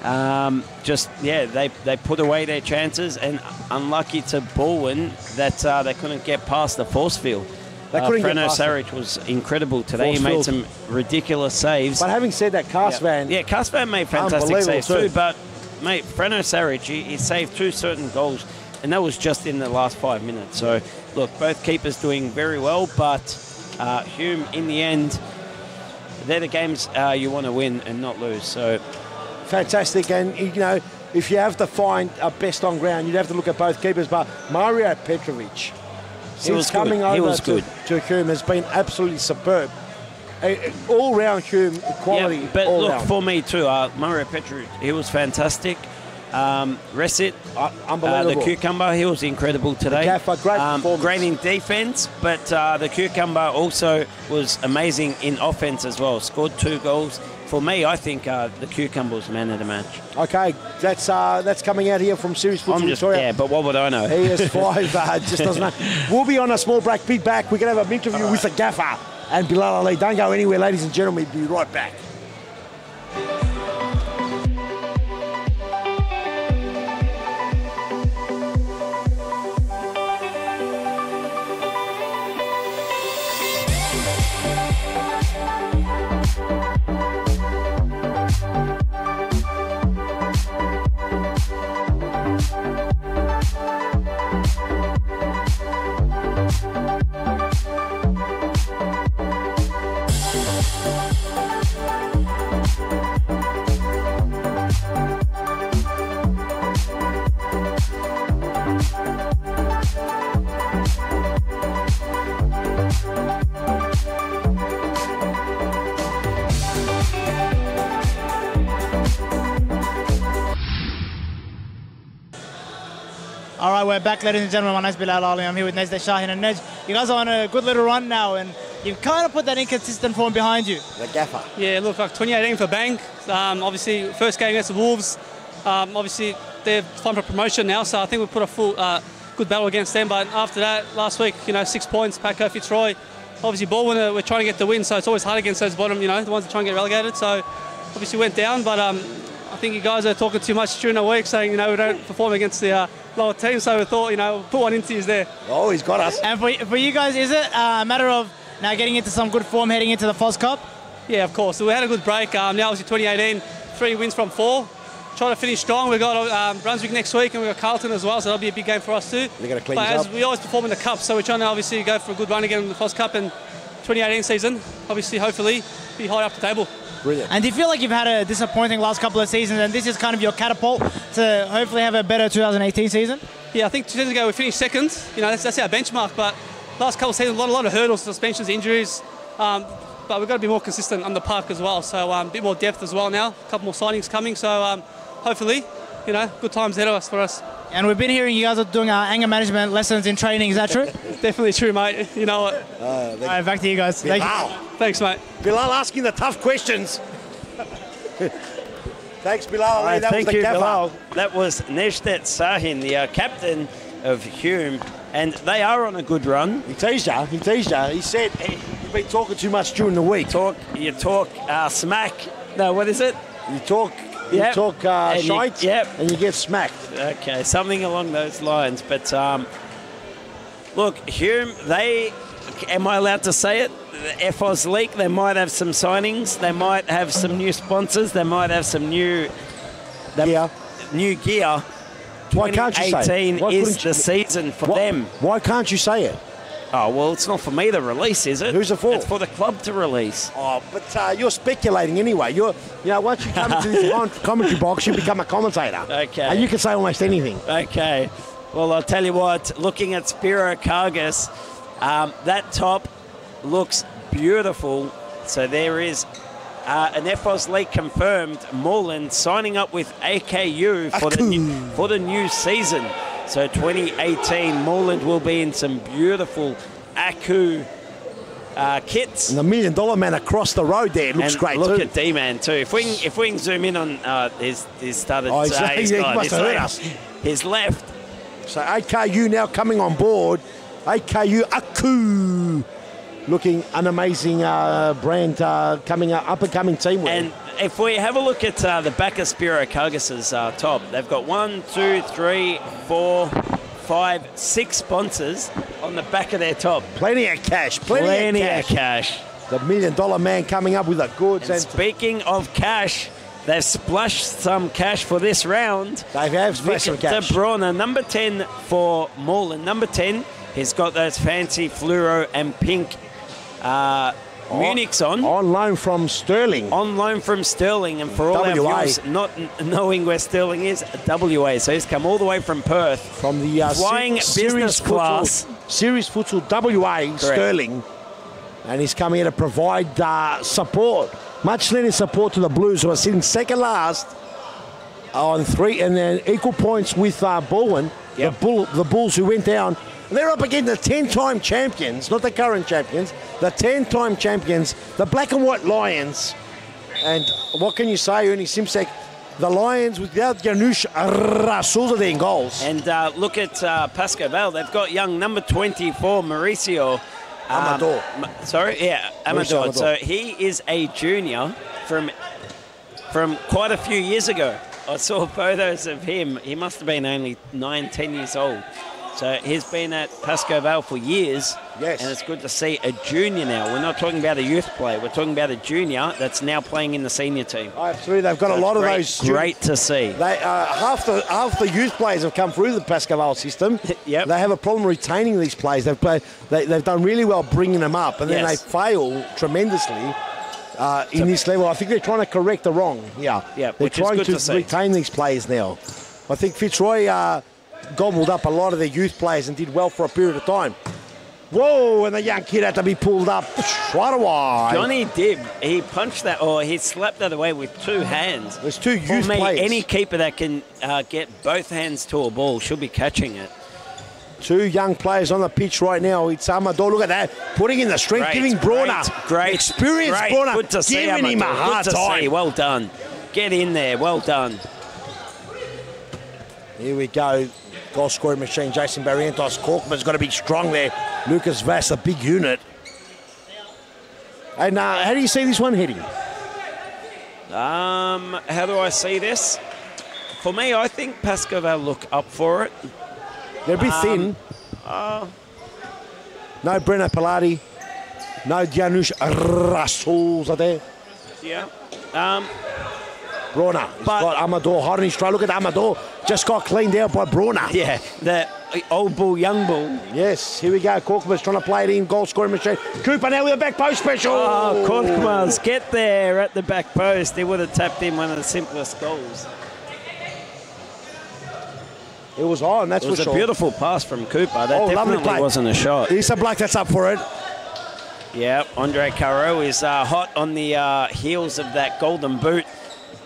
They put away their chances, and unlucky to Baldwin that they couldn't get past the force field. Freno Saric was incredible today. He made some ridiculous saves. But having said that, Carsvan... Yeah, Carsvan made fantastic saves too. But, mate, Freno Saric, he saved 2 certain goals, and that was just in the last 5 minutes. So, look, both keepers doing very well, but Hume, in the end, they're the games you want to win and not lose. So, fantastic. And, you know, if you have to find a best on ground, you'd have to look at both keepers. But Mario Petrovic... Since coming over to Hume has been absolutely superb. All-round Hume quality. Yeah, but look, for me too, Mario Petrovic, he was fantastic. Resit, unbelievable. The cucumber, he was incredible today. The Gaffer, great performance. Great in defence, but the cucumber also was amazing in offence as well. Scored 2 goals. For me, I think the cucumber was man of the match. Okay, that's coming out here from Series Football Victoria. Yeah, but what would I know? ES5 just doesn't know. We'll be on a small break. Be back. We're going to have an interview with the Gaffer and Bilal Ali. Don't go anywhere, ladies and gentlemen. We'll be right back. All right, we're back, ladies and gentlemen. My name's Bilal Ali. I'm here with Nezde Shahin and Nej. You guys are on a good little run now, and you've kind of put that inconsistent form behind you. The Gaffer. Yeah, look, like 2018 for Bank. Obviously, first game against the Wolves. Obviously, they're fighting for promotion now, so I think we put a full good battle against them. But after that, last week, 6 points, Paco, Fitzroy. Obviously, Baldwin, we're trying to get the win, so it's always hard against those bottom, the ones that try and get relegated. So, obviously, went down, but I think you guys are talking too much during the week, saying, we don't perform against the lower team, so we thought, put one into you there. Oh, he's got us. And for you guys, is it a matter of now getting into some good form heading into the FOS Cup? Yeah, of course. So we had a good break. Now, obviously, 2018, 3 wins from 4. Trying to finish strong. We've got Brunswick next week, and we've got Carlton as well, so that'll be a big game for us too. They're going to clean but us as up. we always perform in the Cup, so we're trying to obviously go for a good run again in the FOS Cup and 2018 season. Obviously, hopefully, be high up the table. Brilliant. And do you feel like you've had a disappointing last couple of seasons, and this is kind of your catapult to hopefully have a better 2018 season? Yeah, I think 2 seasons ago we finished second. That's our benchmark. But last couple of seasons, a lot of hurdles, suspensions, injuries. But we've got to be more consistent on the park as well. So a bit more depth as well now. A couple more signings coming. So hopefully, good times ahead of us for us. And we've been hearing you guys are doing anger management lessons in training. Is that true? Definitely true, mate. You know what? All right, back to you guys. Thank you. Thanks, mate. Bilal asking the tough questions. Thanks, Bilal. Right, that thank was the you, Gaffer. Bilal. That was Nejdet Sahin, the captain of Hume, and they are on a good run. He teased you. He said you've been talking too much during the week. You talk smack. No, what is it? You talk shite, and you get smacked. Okay, something along those lines. But look, Hume, am I allowed to say it? The FOS League, they might have some signings. They might have some new sponsors. They might have some new gear. Why can't you say it? 2018 is the season for them. Why can't you say it? Oh, well, it's not for me to release, is it? Who's it for? It's for the club to release. Oh, but you're speculating anyway. Once you come into this commentary box, you become a commentator. Okay. And you can say almost anything. Okay. Well, I'll tell you what, looking at Spiro Kargas, that top looks beautiful. So there is an FOS League confirmed. Moreland signing up with AKU for the new season. So 2018, Moreland will be in some beautiful AKU kits. And the $1 million man across the road there looks great look too. At D-Man too. If we can zoom in on his started. He must have heard us. His left. So AKU now coming on board. AKU looking an amazing brand coming up and coming team with. And if we have a look at the back of Spiro Cargus's top, they've got 1, 2, 3, 4, 5, 6 sponsors on the back of their top. Plenty of cash. Plenty of cash. The $1 million man coming up with the goods. And speaking of cash, they've splashed some cash for this round. They have splashed some cash. De Bruyne, number 10 for Moreland. Number 10, he's got those fancy fluoro and pink Munich's on. On loan from Sterling. On loan from Sterling. And for all our viewers not knowing where Sterling is, WA. So he's come all the way from Perth. From the flying business class. Series Futsal WA, correct. Sterling. And he's come here to provide support. Much needed support to the Blues, who are sitting second last on 3, and then equal points with Bowen. Yep. The Bulls who went down. They're up against the 10-time champions, not the current champions, the 10-time champions, the Black and White Lions. And what can you say, Ernie Simsek? The Lions without Janusz Rasul are there in goals. And look at Pasco Vale. They've got young number 24, Mauricio Amador. Amador. So he is a junior from quite a few years ago. I saw photos of him. He must have been only 9, 10 years old. So he's been at Pasco Vale for years. Yes. And it's good to see a junior now. We're not talking about a youth player. We're talking about a junior that's now playing in the senior team. Oh, absolutely. They've got a lot of those. Great to see. They half the youth players have come through the Pasco Vale system. Yep. They have a problem retaining these players. They've done really well bringing them up, and then they fail tremendously in this level. I think they're trying to correct the wrong. Yeah. They're trying to retain these players now. I think Fitzroy gobbled up a lot of their youth players and did well for a period of time. Whoa, and the young kid had to be pulled up right away. Johnny Dibb, he punched that, or he slapped that away with 2 hands. There's 2 youth players. players. Any keeper that can get both hands to a ball should be catching it. 2 young players on the pitch right now. It's Amador. Look at that. Putting in the strength, giving Brauner. Great. Experienced Brauner. Good to see giving him a hard time. See. Well done. Get in there. Well done. Here we go. Goal scoring machine, Jason Barrientos. Corkman's got to be strong there. Lucas Vass, a big unit. And how do you see this one heading? How do I see this? For me, I think Pasco Vale look up for it. They're a bit thin. No Brenna Pilati. No Janusz Rasuls are there. Yeah. Brauner. He's got Amador hot in his try. Look at Amador. Just got cleaned out by Brauner. Yeah, the old bull, young bull. Yes, here we go. Korkmaz trying to play it in. Goal scoring machine. Cooper now with a back post special. Oh, Korkmaz, get there at the back post. He would have tapped in one of the simplest goals. It was on, that's for sure. It was a beautiful pass from Cooper. That definitely wasn't a shot. He's a black that's up for it. Yeah, Andre Caro is hot on the heels of that Golden Boot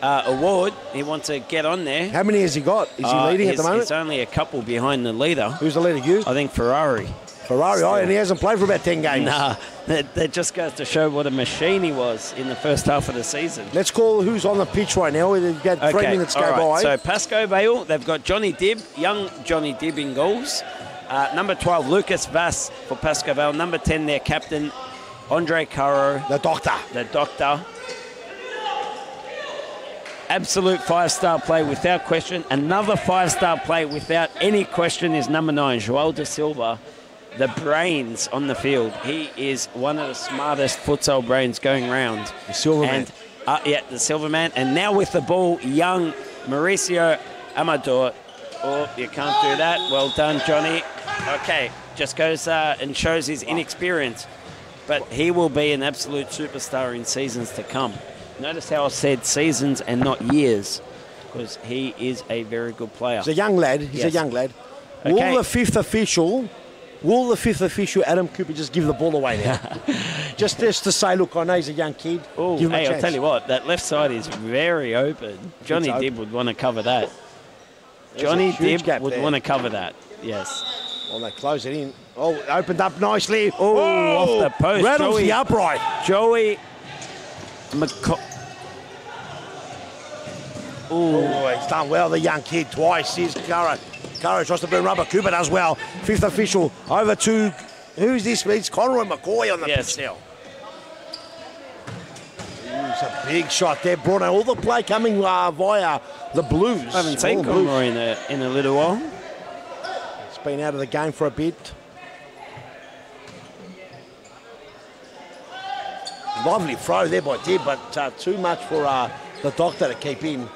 award. He wants to get on there. How many has he got? Is he leading at the moment? He's only a couple behind the leader. Who's the leader, you? I think Ferrari. And he hasn't played for about 10 games. Nah, that just goes to show what a machine he was in the first half of the season. Let's call who's on the pitch right now. We've got 3 minutes go by. So Pasco Vale, they've got Johnny Dibb, young Johnny Dibb in goals. Number 12, Lucas Vass for Pasco Vale. Number 10, their captain, Andre Caro. The doctor. Absolute 5-star play without question. Another 5-star play without any question is number 9, Joel Da Silva. The brains on the field. He is one of the smartest futsal brains going round. The Silverman. The Silverman. And now with the ball, young Mauricio Amador. Oh, you can't do that. Well done, Johnny. Okay, just goes and shows his inexperience. But he will be an absolute superstar in seasons to come. Notice how I said seasons and not years, because he is a very good player. He's a young lad. Okay. Will the fifth official, Adam Cooper, just give the ball away now? just to say, look, I know he's a young kid. Oh, hey, I'll tell you what, that left side is very open. Johnny Dibb would want to cover that. Johnny Dibb would want to cover that, yes. Well, they close it in. Oh, opened up nicely. Oh, off the post. Rattles the upright. Joey Oh, he's done well, the young kid, twice. Here's Caro. Caro tries to burn rubber. Cooper does well. Fifth official over to, who's this? It's Conroy McCoy on the pitch now. He's a Big shot there, Bruno. All the play coming via the Blues. I haven't seen Conroy in a little while. It's been out of the game for a bit. Lovely throw there by Dib, but too much for the Doctor to keep in.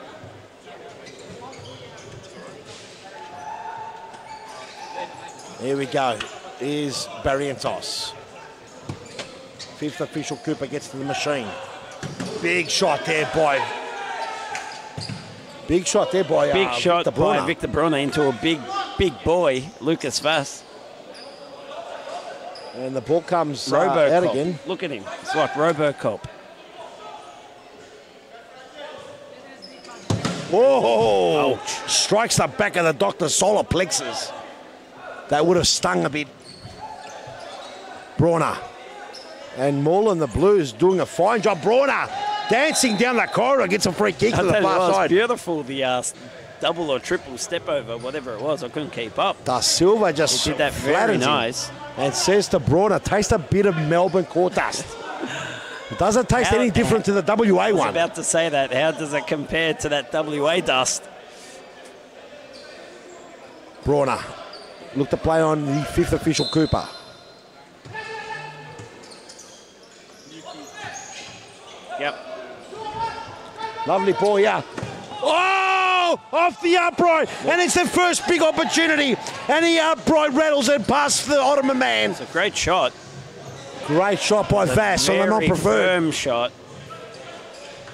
Here we go. Here's Barrientos. Fifth official, Cooper gets to the machine. Big shot there by... Big shot there by Victor Brunner into a big boy, Lucas Vass. And the ball comes out again. Look at him. It's like Robocop. Whoa! Ouch. Strikes the back of the Doctor's solar plexus. That would have stung a bit. Brauner. And Moreland, the Blues, doing a fine job. Brauner dancing down the corridor, gets a free kick to the far side. Beautiful, the double or triple step over, whatever it was. I couldn't keep up. Da Silva just did that very nice. And says to Brauner, taste a bit of Melbourne court dust. It doesn't taste any different to the WA one. I was about to say that. How does it compare to that WA dust? Brauner. Look to play on the fifth official, Cooper. Yep. Lovely ball, yeah. Oh! Off the upright. And it's the first big opportunity. And the upright rattles it past the Ottoman man. It's a great shot. Great shot by Vass on the non-preferred. Firm shot.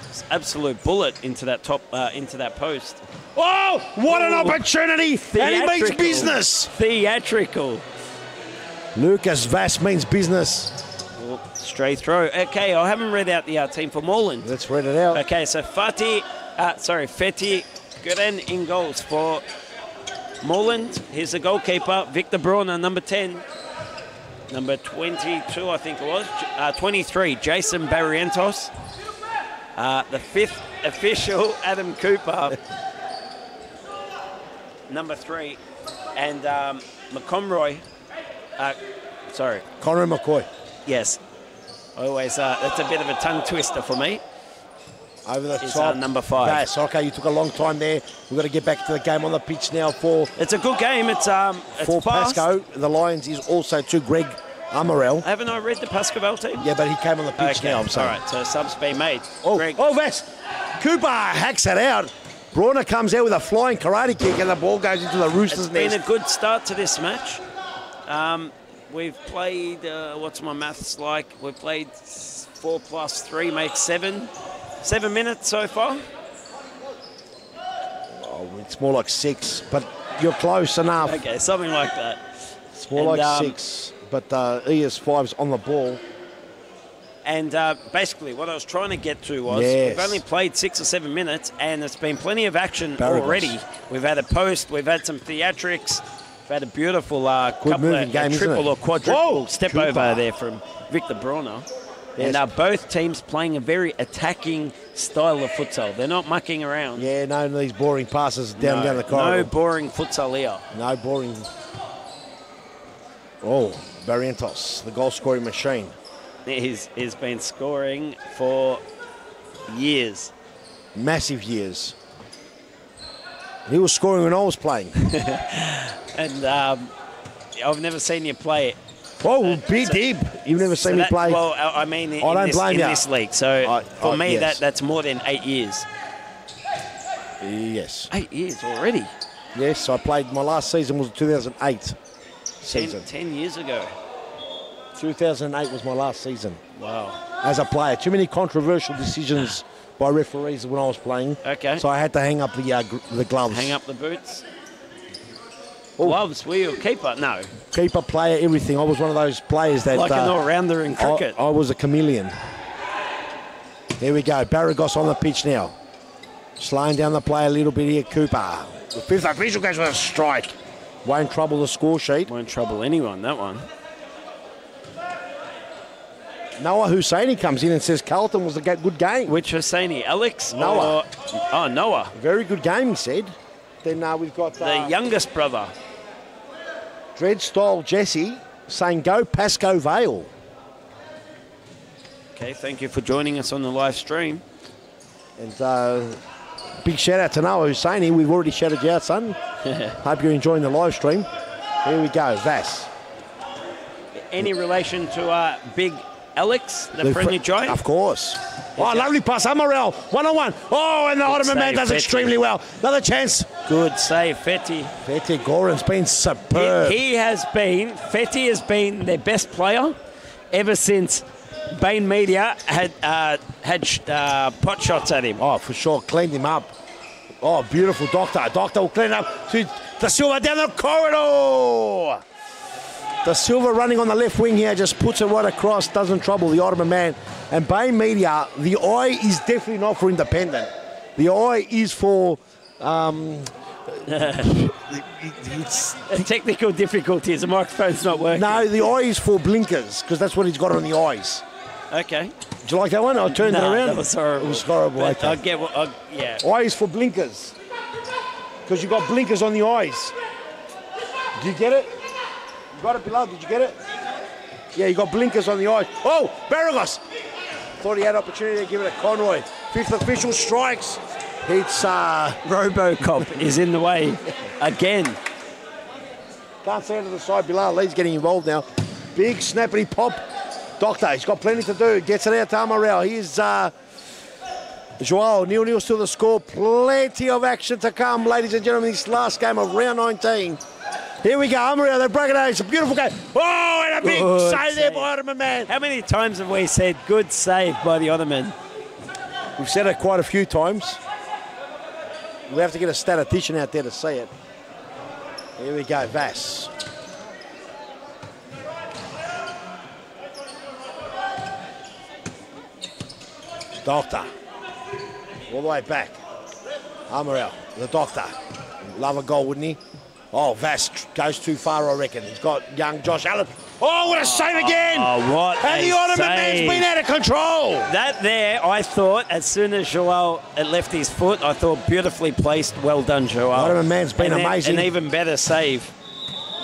It's absolute bullet into that into that post. Oh, what an opportunity. And he means business. Theatrical. Lucas Vass means business. Well, stray throw. Okay, I haven't read out the team for Moreland. Let's read it out. Okay, so Feti Guren in goals for Moreland. Here's the goalkeeper, Victor Brauner, number 10. Number 22, I think it was. 23, Jason Barrientos. The fifth official, Adam Cooper. Number 3. And McConroy. Conroy McCoy. Yes. Always, that's a bit of a tongue twister for me. Over the top. Number 5. Yes, okay, you took a long time there. We've got to get back to the game on the pitch now for... It's a good game. It's for fast. Pasco. The Lions is also to Greg Amarell. Haven't I read the Pascoval team? Yeah, but he came on the pitch now, I'm sorry. All right, so sub's been made. Oh, Greg. Vass. Cooper hacks it out. Brauner comes out with a flying karate kick and the ball goes into the Roosters' nest. nest. It's been a good start to this match. We've played, what's my maths like? We've played 4 plus 3 makes 7. 7 minutes so far? Oh, it's more like 6, but you're close enough. Okay, something like that. It's more like 6, but ES5's on the ball. And basically what I was trying to get to was we've only played 6 or 7 minutes and it's been plenty of action already. We've had a post, we've had some theatrics, we've had a beautiful couple of triple or quadruple step over there from Victor Brauner. And both teams playing a very attacking style of futsal. They're not mucking around. Yeah, no, these boring passes down the corridor. No boring futsal here. No boring. Oh, Barrientos, the goal-scoring machine. He's been scoring for years. Massive years. He was scoring when I was playing. And I've never seen you play it. Oh, big deep. You've never seen me play. Well, I mean, in this league. So for me, that's more than 8 years. Yes. 8 years already. Yes, I played. My last season was 2008 season. 10 years ago. 2008 was my last season. Wow. As a player, too many controversial decisions by referees when I was playing. Okay. So I had to hang up the gloves. Hang up the boots. Gloves, were you a keeper? No. Keeper, player, everything. I was one of those players that... Like an all-rounder in cricket. I was a chameleon. There we go. Barragos on the pitch now. Slowing down the play a little bit here, Cooper. The fifth official goes with a strike. Won't trouble the score sheet. Won't trouble anyone, that one. Noah Husseini comes in and says Carlton was a good game. Which Husseini? Alex? Noah. Noah. Very good game, he said. Then we've got... the youngest brother. Dreadstyle Jesse saying go Pasco Vale. Okay, thank you for joining us on the live stream. And big shout out to Noah Husseini. We've already shouted you out, son. Hope you're enjoying the live stream. Here we go, Vass. Any relation to Big Alex, the friendly giant? Of course. Oh, lovely pass. Amaral, 1-on-1. Oh, and the Ottoman man does extremely well. Another chance. Good save, Fetty. Fetty Goran's been superb. Fetty has been their best player ever since Bain Media had pot shots at him. Oh, for sure. Cleaned him up. Oh, beautiful Doctor. Doctor will clean up to Da Silva down the corridor. Da Silva running on the left wing here, just puts it right across, doesn't trouble the Ottoman man. And Bain Media, the eye is definitely not for independent. The eye is for... technical difficulties. The microphone's not working. No, the eye is for blinkers, because that's what he's got on the eyes. Okay. Do you like that one? I turned it around. That was horrible. It was horrible. Okay. I get what... yeah. Eyes for blinkers. Because you've got blinkers on the eyes. Do you get it? You got it, Bilal? Did you get it? Yeah, you got blinkers on the eyes. Oh, Barragos! Thought he had opportunity to give it a Conroy. Fifth official strikes. It's Robocop is in the way again. Can't stand to the side. Bilal Lee's getting involved now. Big snappity pop. Doctor, he's got plenty to do. Gets it out to Amaral. Here's Joao. 0-0 still the score. Plenty of action to come, ladies and gentlemen. This last game of round 19. Here we go. Amaral, they break it out. It's a beautiful game. Oh, and a big save there by Ottoman man. How many times have we said good save by the Ottoman? We've said it quite a few times. We have to get a statistician out there to see it. Here we go, Vass. Doctor. All the way back. Amaral, the Doctor. Love a goal, wouldn't he? Oh, Vass goes too far, I reckon. He's got young Josh Allen. Oh, what a save again! Oh, what and the Ottoman man's been out of control. That there, I thought, as soon as Joao had left his foot, I thought beautifully placed. Well done, Joao. The Ottoman man's been amazing. An even better save.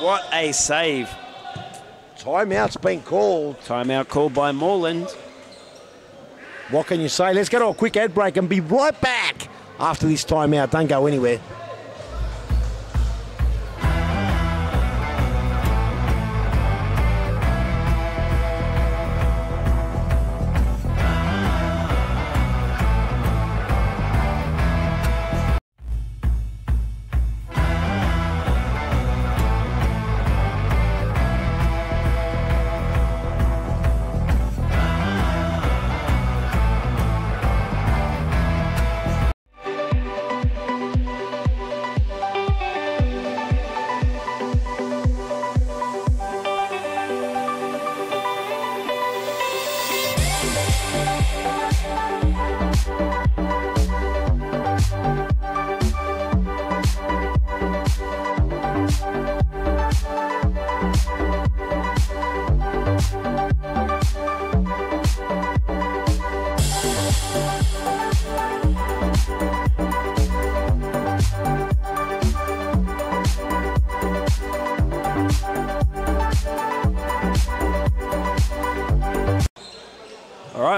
What a save. Timeout's been called. Timeout called by Moreland. What can you say? Let's go to a quick ad break and be right back after this timeout. Don't go anywhere.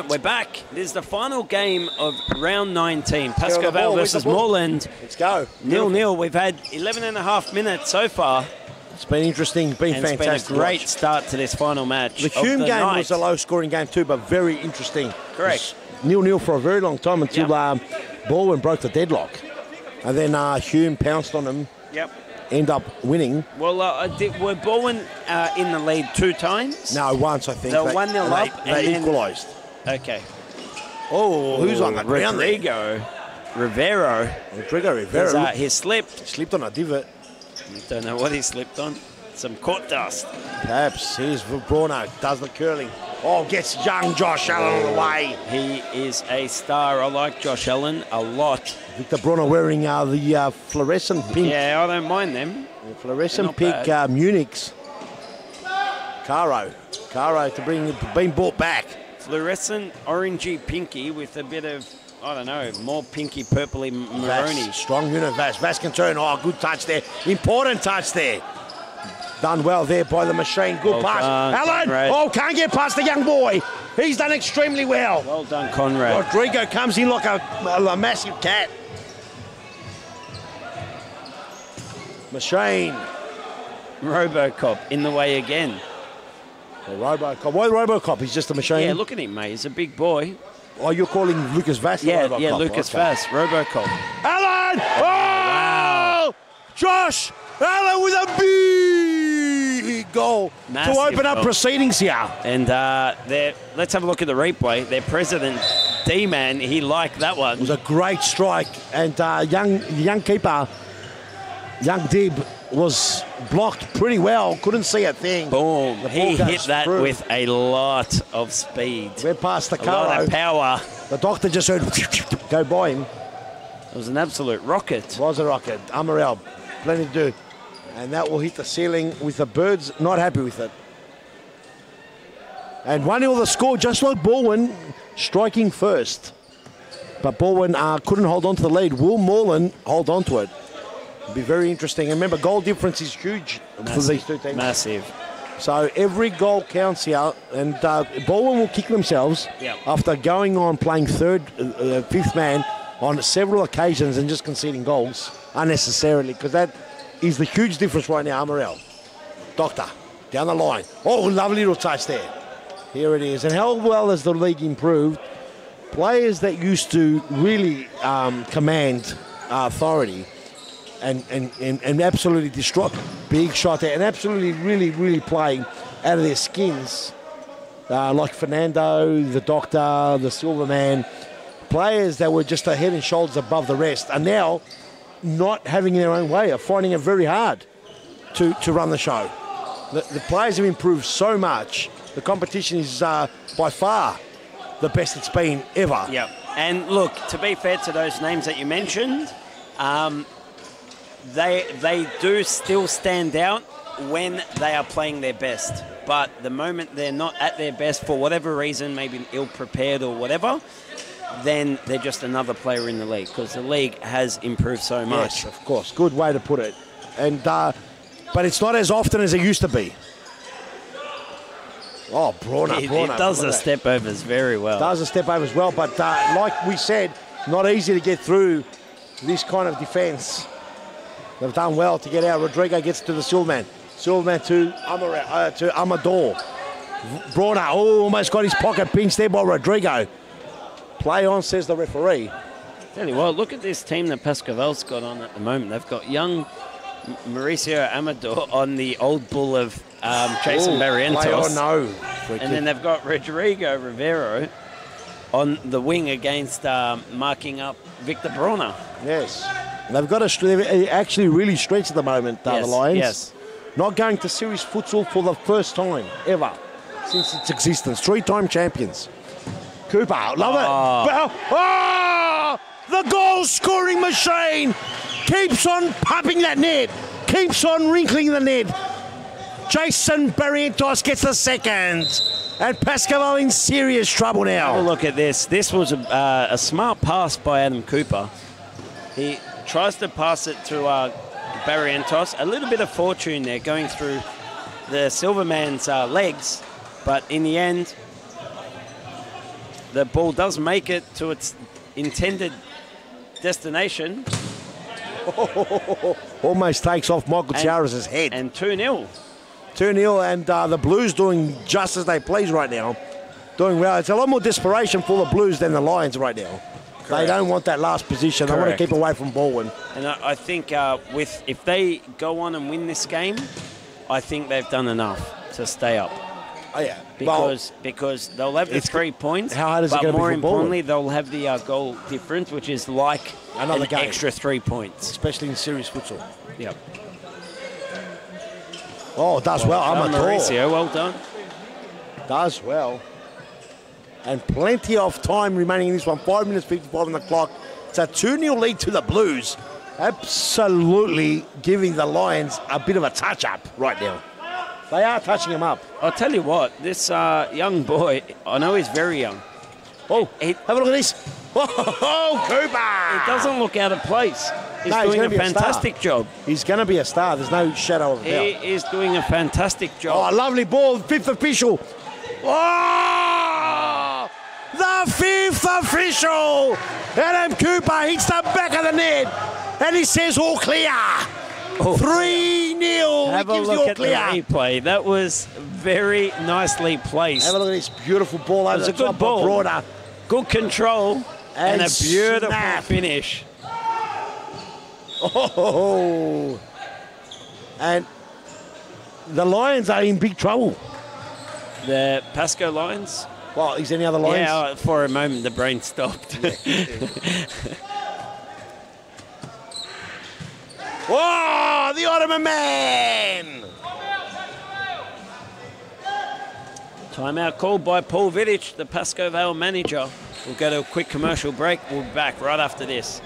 We're back. This is the final game of round 19. Pascoe Vale versus Moreland. Let's go. 0-0. We've had 11 and a half minutes so far. It's been interesting, been fantastic. It's been a great start to this final match. The Hume game was a low-scoring game too, but very interesting. Correct. 0-0 for a very long time until Baldwin broke the deadlock. And then Hume pounced on them. Yep. End up winning. Well, were Baldwin in the lead 2 times? No, once I think. They were 1-0 up. They equalised. Okay. Oh, who's on the ground there? Rodrigo Rivero. He slipped. He slipped on a divot. Don't know what he slipped on. Some court dust. Perhaps. Here's Bruno. Does the curling. Oh, gets young Josh Allen on the way. He is a star. I like Josh Allen a lot. Victor Bruno wearing the fluorescent pink. Yeah, I don't mind them. The fluorescent pink Munich's. Caro to being brought back. Fluorescent orangey pinky with a bit of, I don't know, more pinky purpley maroony. Strong unit, Vass. Vass can turn. Oh, good touch there. Important touch there. Done well there by the machine. Good pass. Allen. Oh, can't get past the young boy. He's done extremely well. Well done, Conrad. Rodrigo comes in like a massive cat. Machine. Robocop in the way again. Robocop. Why Robocop? He's just a machine. Yeah, look at him, mate. He's a big boy. Oh, you're calling Lucas Vass Robocop? Yeah, Lucas Vass, Robocop. Alan! Oh! Wow! Josh! Alan with a big goal Massive to open up goal. Proceedings here. And let's have a look at the replay. Their president, D-Man, he liked that one. It was a great strike. And young keeper, young Dib, was blocked pretty well. Couldn't see a thing. Boom. He hit that through. with a lot of speed. Went past the A lot car. of power. The doctor just heard go by him. It was an absolute rocket. It was a rocket. Amaral, plenty to do. And that will hit the ceiling with the Birds not happy with it. And 1-0 the score, just like Baldwin striking first. But Baldwin couldn't hold on to the lead. Will Moreland hold on to it? It'll be very interesting. And remember, goal difference is huge for these two teams. Massive. So every goal counts here. And Baldwin will kick themselves after going on playing fifth man on several occasions and just conceding goals unnecessarily, because that is the huge difference right now. Amaral. Doctor, down the line. Oh, lovely little touch there. Here it is. And how well has the league improved? Players that used to really command authority and absolutely destroy, big shot there, and absolutely really play out of their skins, like Fernando, the Doctor, the Silverman, players that were just a head and shoulders above the rest are now not having their own way, are finding it very hard to run the show. The players have improved so much. The competition is by far the best it's been ever. Yeah. And look, to be fair to those names that you mentioned, they do still stand out when they are playing their best. But the moment they're not at their best for whatever reason, maybe ill-prepared or whatever, then they're just another player in the league, because the league has improved so much. Yes, of course. Good way to put it. And but it's not as often as it used to be. Oh, Brauner. It does the step overs very well. Does the step over as well, but like we said, not easy to get through this kind of defence. They've done well to get out. Rodrigo gets to the Silverman. Silverman to Amador. Brauner, almost got his pocket pinched there by Rodrigo. Play on, says the referee. Tell you what, look at this team that Pascaval's got on at the moment. They've got young Mauricio Amador on the old bull of Jason Barrientos. Play on, no. And then they've got Rodrigo Rivero on the wing against marking up Victor Brauner. Yes. They've got they're actually really stretched at the moment, the Lions. Yes. Not going to series futsal for the first time ever since its existence. 3-time champions. Cooper, love it. Oh, the goal-scoring machine keeps on pumping that net, keeps on wrinkling the net. Jason Barrientos gets the second, and Pascaval in serious trouble now. Have a look at this. This was a smart pass by Adam Cooper. He tries to pass it to Barrientos. A little bit of fortune there going through the Silverman's legs, but in the end, the ball does make it to its intended destination. Almost takes off Michael Chiara's head. And 2-0. 2-0, and the Blues doing just as they please right now. Doing well. It's a lot more desperation for the Blues than the Lions right now. Correct. They don't want that last position. Correct. They want to keep away from Baldwin. And I think if they go on and win this game, I think they've done enough to stay up. Oh, yeah. Because they'll have the 3 points. How hard is it going to be for more importantly, Baldwin? they'll have the goal difference, which is like another game. Extra 3 points. Especially in series futsal. Yep. Oh, does well. Mauricio, well done. Does well. And plenty of time remaining in this one. 5 minutes 55 on the clock. It's a 2-0 lead to the Blues. Absolutely giving the Lions a bit of a touch-up right now. They are touching him up. I'll tell you what, this young boy, I know he's very young. Oh, have a look at this. Oh, Cooper! He doesn't look out of place. He's doing a fantastic job. He's going to be a star. There's no shadow of a doubt. He is doing a fantastic job. Oh, lovely ball. Fifth official. Oh! the fifth official. Adam Cooper hits the back of the net, and he says all clear. 3-0. Have a look at the replay. That was very nicely placed. Have a look at this beautiful ball over the top of Broader. Good control and a beautiful finish. Oh, and the Lions are in big trouble. The Pasco Lions? Well, is there any other Lions? Yeah, for a moment the brain stopped. Oh, the Ottoman man! Timeout called by Paul Vidic, the Pasco Vale manager. We'll go to a quick commercial break. We'll be back right after this.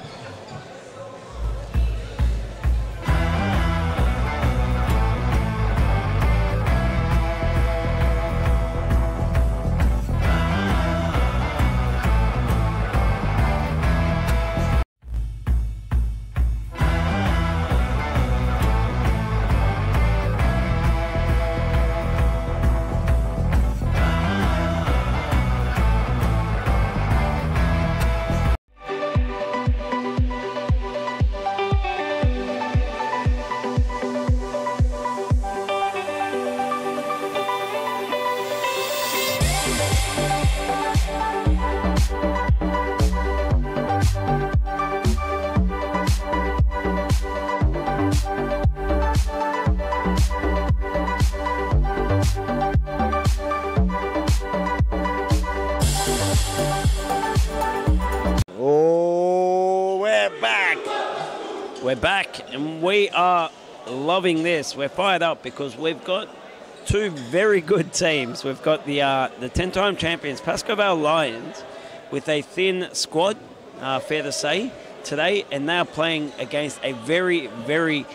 We're back and we are loving this. We're fired up because we've got two very good teams. We've got the 10-time champions Pasco Vale Lions with a thin squad, fair to say, today, and they're playing against a very, very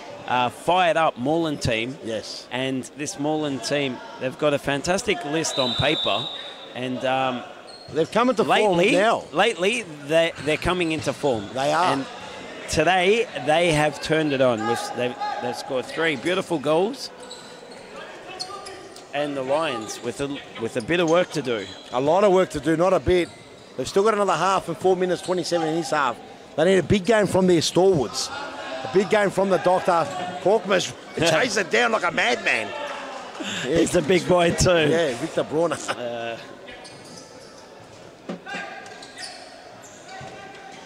fired up Moreland team. Yes. And this Moreland team, they've got a fantastic list on paper, and they've come into form now. Lately, they're coming into form. They are. And today, they have turned it on. They've scored 3 beautiful goals. And the Lions with a bit of work to do. A lot of work to do, not a bit. They've still got another half and 4 minutes 27 in this half. They need a big game from their stalwarts. A big game from the doctor. Korkmaz chases it down like a madman. Yeah, he's a big boy too. Yeah, Victor Brauner.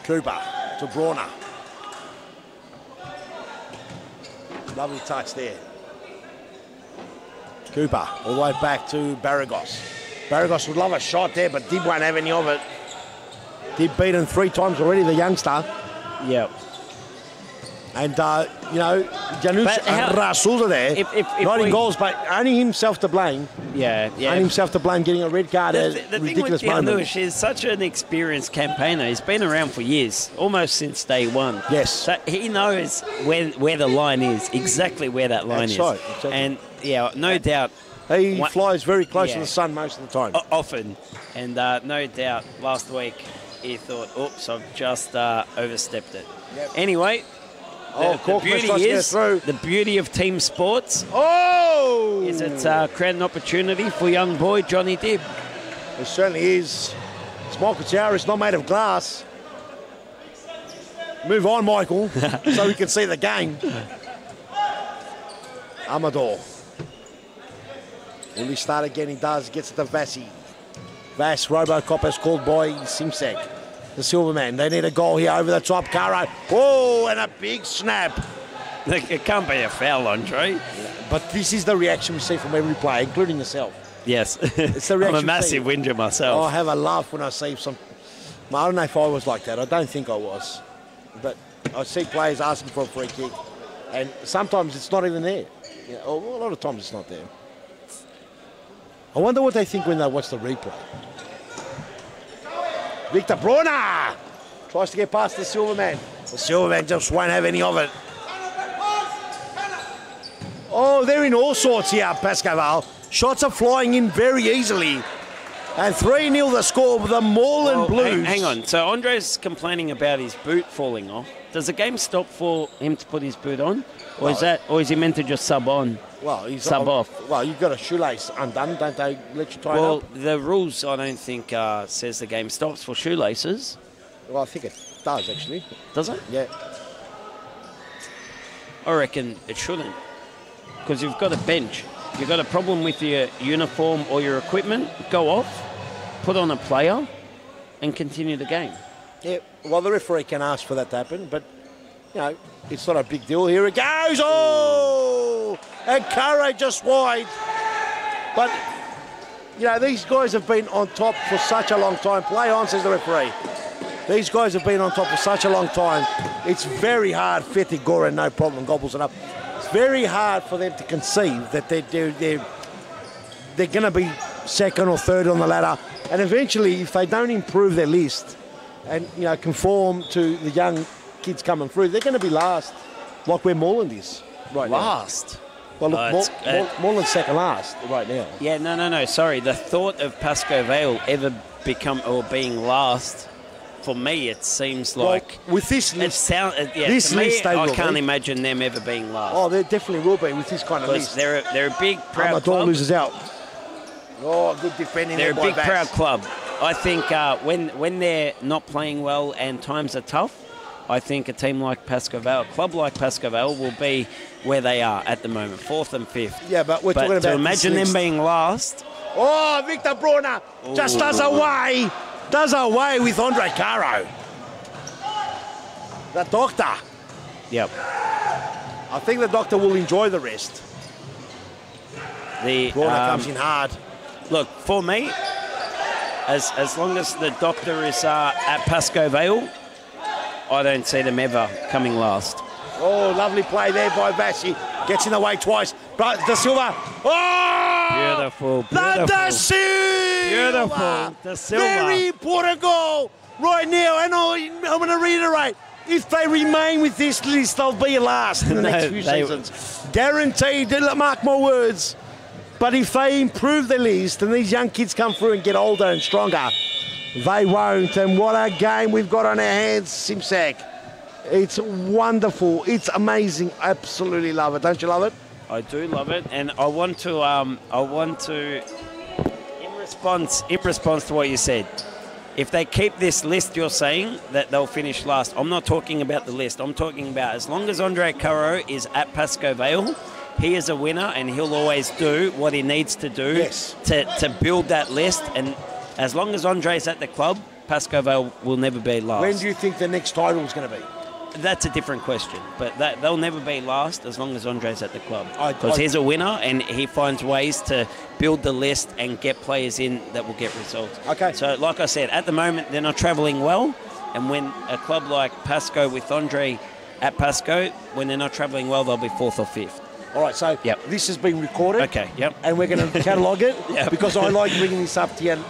Cooper to Brauner. Lovely touch there. Cooper all the way back to Barragos. Barragos would love a shot there, but Dib won't have any of it. Dib beaten 3 times already, the youngster. Yep. And, you know, Janusz Rasul's there. Not in goals, but only himself to blame. Yeah. Only himself to blame getting a red card at a ridiculous moment. The thing with Janusz is such an experienced campaigner. He's been around for years, almost since day one. Yes. So he knows where the line is, exactly where that line is. That's right. Exactly. And, yeah, no doubt. He flies very close to the sun most of the time. Often. And no doubt last week he thought, oops, I've just overstepped it. Yep. Anyway, the beauty of team sports is it's creating an opportunity for young boy Johnny Dibb. It certainly is. Michael Tower is not made of glass. Move on, Michael, so we can see the game. Amador. Will he start again? He does. Gets it to Vassi. Vass, Robocop is called by Simsek. The Silverman. They need a goal here over the top. Caro. Oh, and a big snap. It can't be a foul, Andre. But this is the reaction we see from every player, including yourself. Yes. It's the reaction. I'm a massive whinger myself. I have a laugh when I see some. I don't know if I was like that. I don't think I was. But I see players asking for a free kick. And sometimes it's not even there. You know, a lot of times it's not there. I wonder what they think when they watch the replay. Victor Brauner tries to get past the Silverman. The Silverman just won't have any of it. Oh, they're in all sorts here, Pasco Vale. Shots are flying in very easily. And 3-0 the score with the Moreland Blues. Hang on. So Andre's complaining about his boot falling off. Does the game stop for him to put his boot on? Or is he meant to just sub on? Well, he's sub off. Well, you've got a shoelace undone, don't they let you tie it Well, up? the rules, I don't think, says the game stops for shoelaces. Well, I think it does, actually. Does it? Yeah. I reckon it shouldn't. Because you've got a bench. You've got a problem with your uniform or your equipment, go off, put on a player, and continue the game. Yeah, well, the referee can ask for that to happen, but, you know, it's not a big deal. Here it goes. Oh! And Curry just wide. But, you know, these guys have been on top for such a long time. Play on, says the referee. These guys have been on top for such a long time. It's very hard. Fetty Goran, no problem, gobbles it up. It's very hard for them to conceive that they're going to be second or third on the ladder. And eventually, if they don't improve their list and, you know, conform to the young kids coming through, they're going to be last, like where Moreland is right Last? now. Well, look, Moreland's second last right now. Yeah, no. Sorry. The thought of Pascoe Vale ever being last, for me, it seems like... Well, with this list... this to list, me, I can't imagine them ever being last. Oh, they definitely will be with this kind of list. They're a big, proud Amador club. loses out. Oh, good defending. They're a there by big, Bass. proud club. I think when they're not playing well and times are tough, I think a team like Pascoe Vale, a club like Pascoe Vale, will be where they are at the moment, 4th and 5th. Yeah, but we're talking about to imagine them being last. Oh, Victor Brunner just does away with Andre Caro. The doctor. Yep. I think the doctor will enjoy the rest. The Brunner comes in hard. Look, for me, as long as the doctor is at Pascoe Vale, I don't see them ever coming last. Oh, lovely play there by Vassi. Gets in the way twice. But Da Silva. Oh! Beautiful. Da Silva. Beautiful. Da Silva. Very important goal right now. And I'm going to reiterate. If they remain with this list, they'll be last in the next few seasons. Guaranteed. Mark my words. But if they improve their list and these young kids come through and get older and stronger, they won't. And what a game we've got on our hands, Simsack. It's wonderful. It's amazing. Absolutely love it. Don't you love it? I do love it, and I want to, in response to what you said, if they keep this list, you're saying that they'll finish last. I'm not talking about the list. I'm talking about as long as Andre Caro is at Pascoe Vale, he is a winner, and he'll always do what he needs to do to build that list. And as long as Andre's at the club, Pascoe Vale will never be last. When do you think the next title is going to be? That's a different question, but they'll never be last as long as Andre's at the club. Because he's a winner and he finds ways to build the list and get players in that will get results. Okay. So, like I said, at the moment they're not travelling well, and when a club like Pascoe with Andre at Pascoe, when they're not travelling well, they'll be 4th or 5th. All right, so this has been recorded. Okay, yep. And we're going to catalogue it Yep. because I like bringing this up to you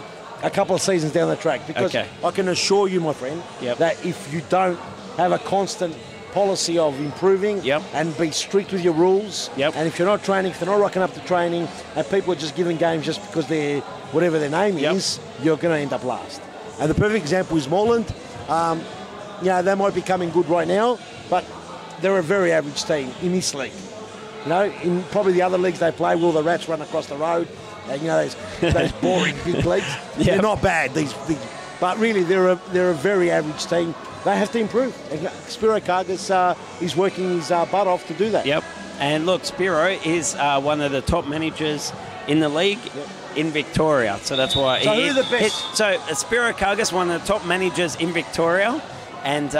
a couple of seasons down the track. Because I can assure you, my friend, that if you don't have a constant policy of improving and be strict with your rules, and if you're not training, if they're not rocking up to training, and people are just giving games just because they're whatever their name is, you're going to end up last. And the perfect example is Moreland. They might be coming good right now, but they're a very average team in this league. You know, in probably the other leagues they play, will the Rats run across the road? And, you know, those boring big leagues. They're not bad. These, but really, they're a very average team. They have to improve. And Spiro Kargas is working his butt off to do that. Yep. And look, Spiro is one of the top managers in the league in Victoria. So that's why. So who are the best? So Spiro Kargas, one of the top managers in Victoria, and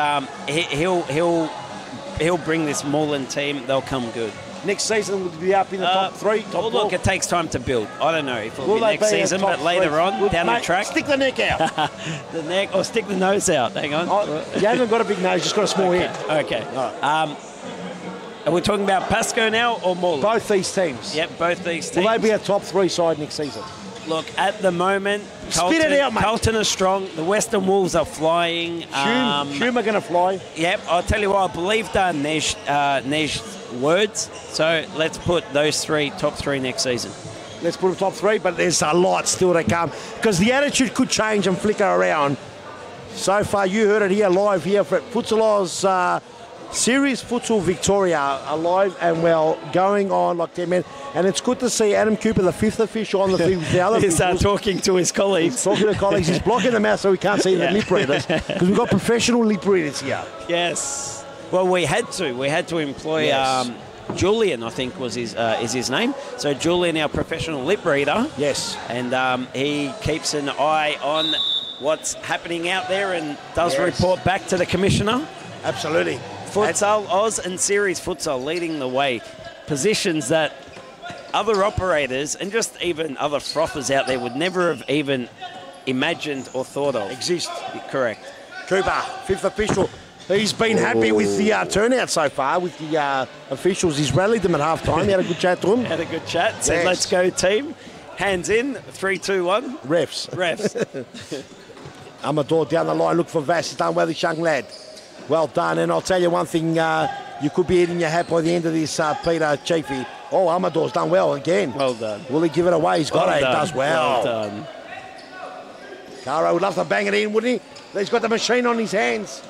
he'll bring this Moreland team. They'll come good. Next season would be up in the top 3, top 4. Look, it takes time to build. I don't know if it'll be next season, but later on, down the track. Stick the neck out. The neck, or stick the nose out. Hang on. You haven't got a big nose, just got a small head. Okay. Right. Are we talking about Pascoe now or Moreland? Both these teams. Yep, both these teams. Will they be a top 3 side next season? Look, at the moment, Carlton are strong. The Western Wolves are flying. Hume are going to fly. Yep, I'll tell you what, I believe they're Nej's words. So let's put those top 3 next season. Let's put them top 3, but there's a lot still to come because the attitude could change and flicker around. So far, you heard it here live here for Futsal's Series Futsal Victoria alive and well, going on like 10 minutes. And it's good to see Adam Cooper, the fifth official on the field with the other He's officials. talking to his colleagues. He's talking to colleagues. He's blocking them out so we can't see the lip readers. Because we've got professional lip readers here. Yes. Well, we had to. We had to employ Julian, I think was his is his name. So Julian, our professional lip reader. Yes. And he keeps an eye on what's happening out there and does report back to the commissioner. Absolutely. Futsal Oz and Series Futsal leading the way. Positions that other operators and just even other frothers out there would never have even imagined or thought of. Exist. Correct. Cooper, fifth official. He's been happy with the turnout so far with the officials. He's rallied them at half time. He had a good chat to them. Had a good chat. Said, Yes. let's go, team. Hands in. 3, 2, 1. Refs. Refs. Amador down the line. Look for Vass. He's done well, this young lad. Well done. And I'll tell you one thing. You could be eating your hat by the end of this, Peter Chiefy. Oh, Amador's done well again. Well done. Will he give it away? He's got it. He does well. Well done. Caro would love to bang it in, wouldn't he? He's got the machine on his hands.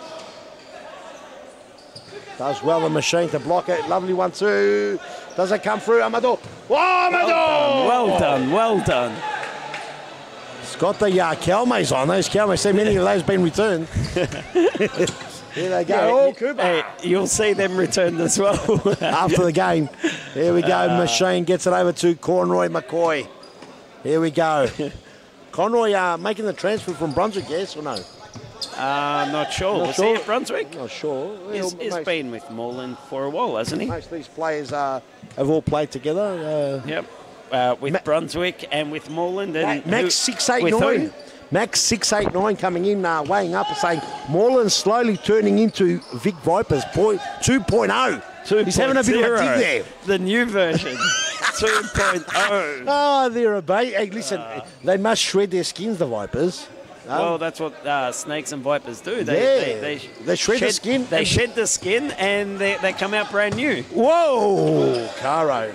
Does well the machine to block it. Lovely one too. Does it come through, Amador? Oh, Amador! Well done. Well done. It's got the Kelmes on. Those Kelmes, so many of those been returned. Here they go. Oh, Cooper. Hey, you'll see them returned as well. After the game. Here we go. Machine gets it over to Conroy McCoy. Here we go. Conroy making the transfer from Brunswick, yes or no? Not sure. Not Was sure. he at Brunswick? Not sure. He's been with Moreland for a while, hasn't he? Most of these players have all played together. Yep. With Brunswick and with Moreland. And Max 689. With who? Max 689 coming in, weighing up and saying Moreland slowly turning into Vic Vipers 2.0. He's having a bit of a dig there. The new version. 2.0. Oh, they're a bait. Hey, listen, they must shred their skins, the Vipers. Well, that's what snakes and vipers do. They shred the skin. They shed the skin and they come out brand new. Whoa, Caro.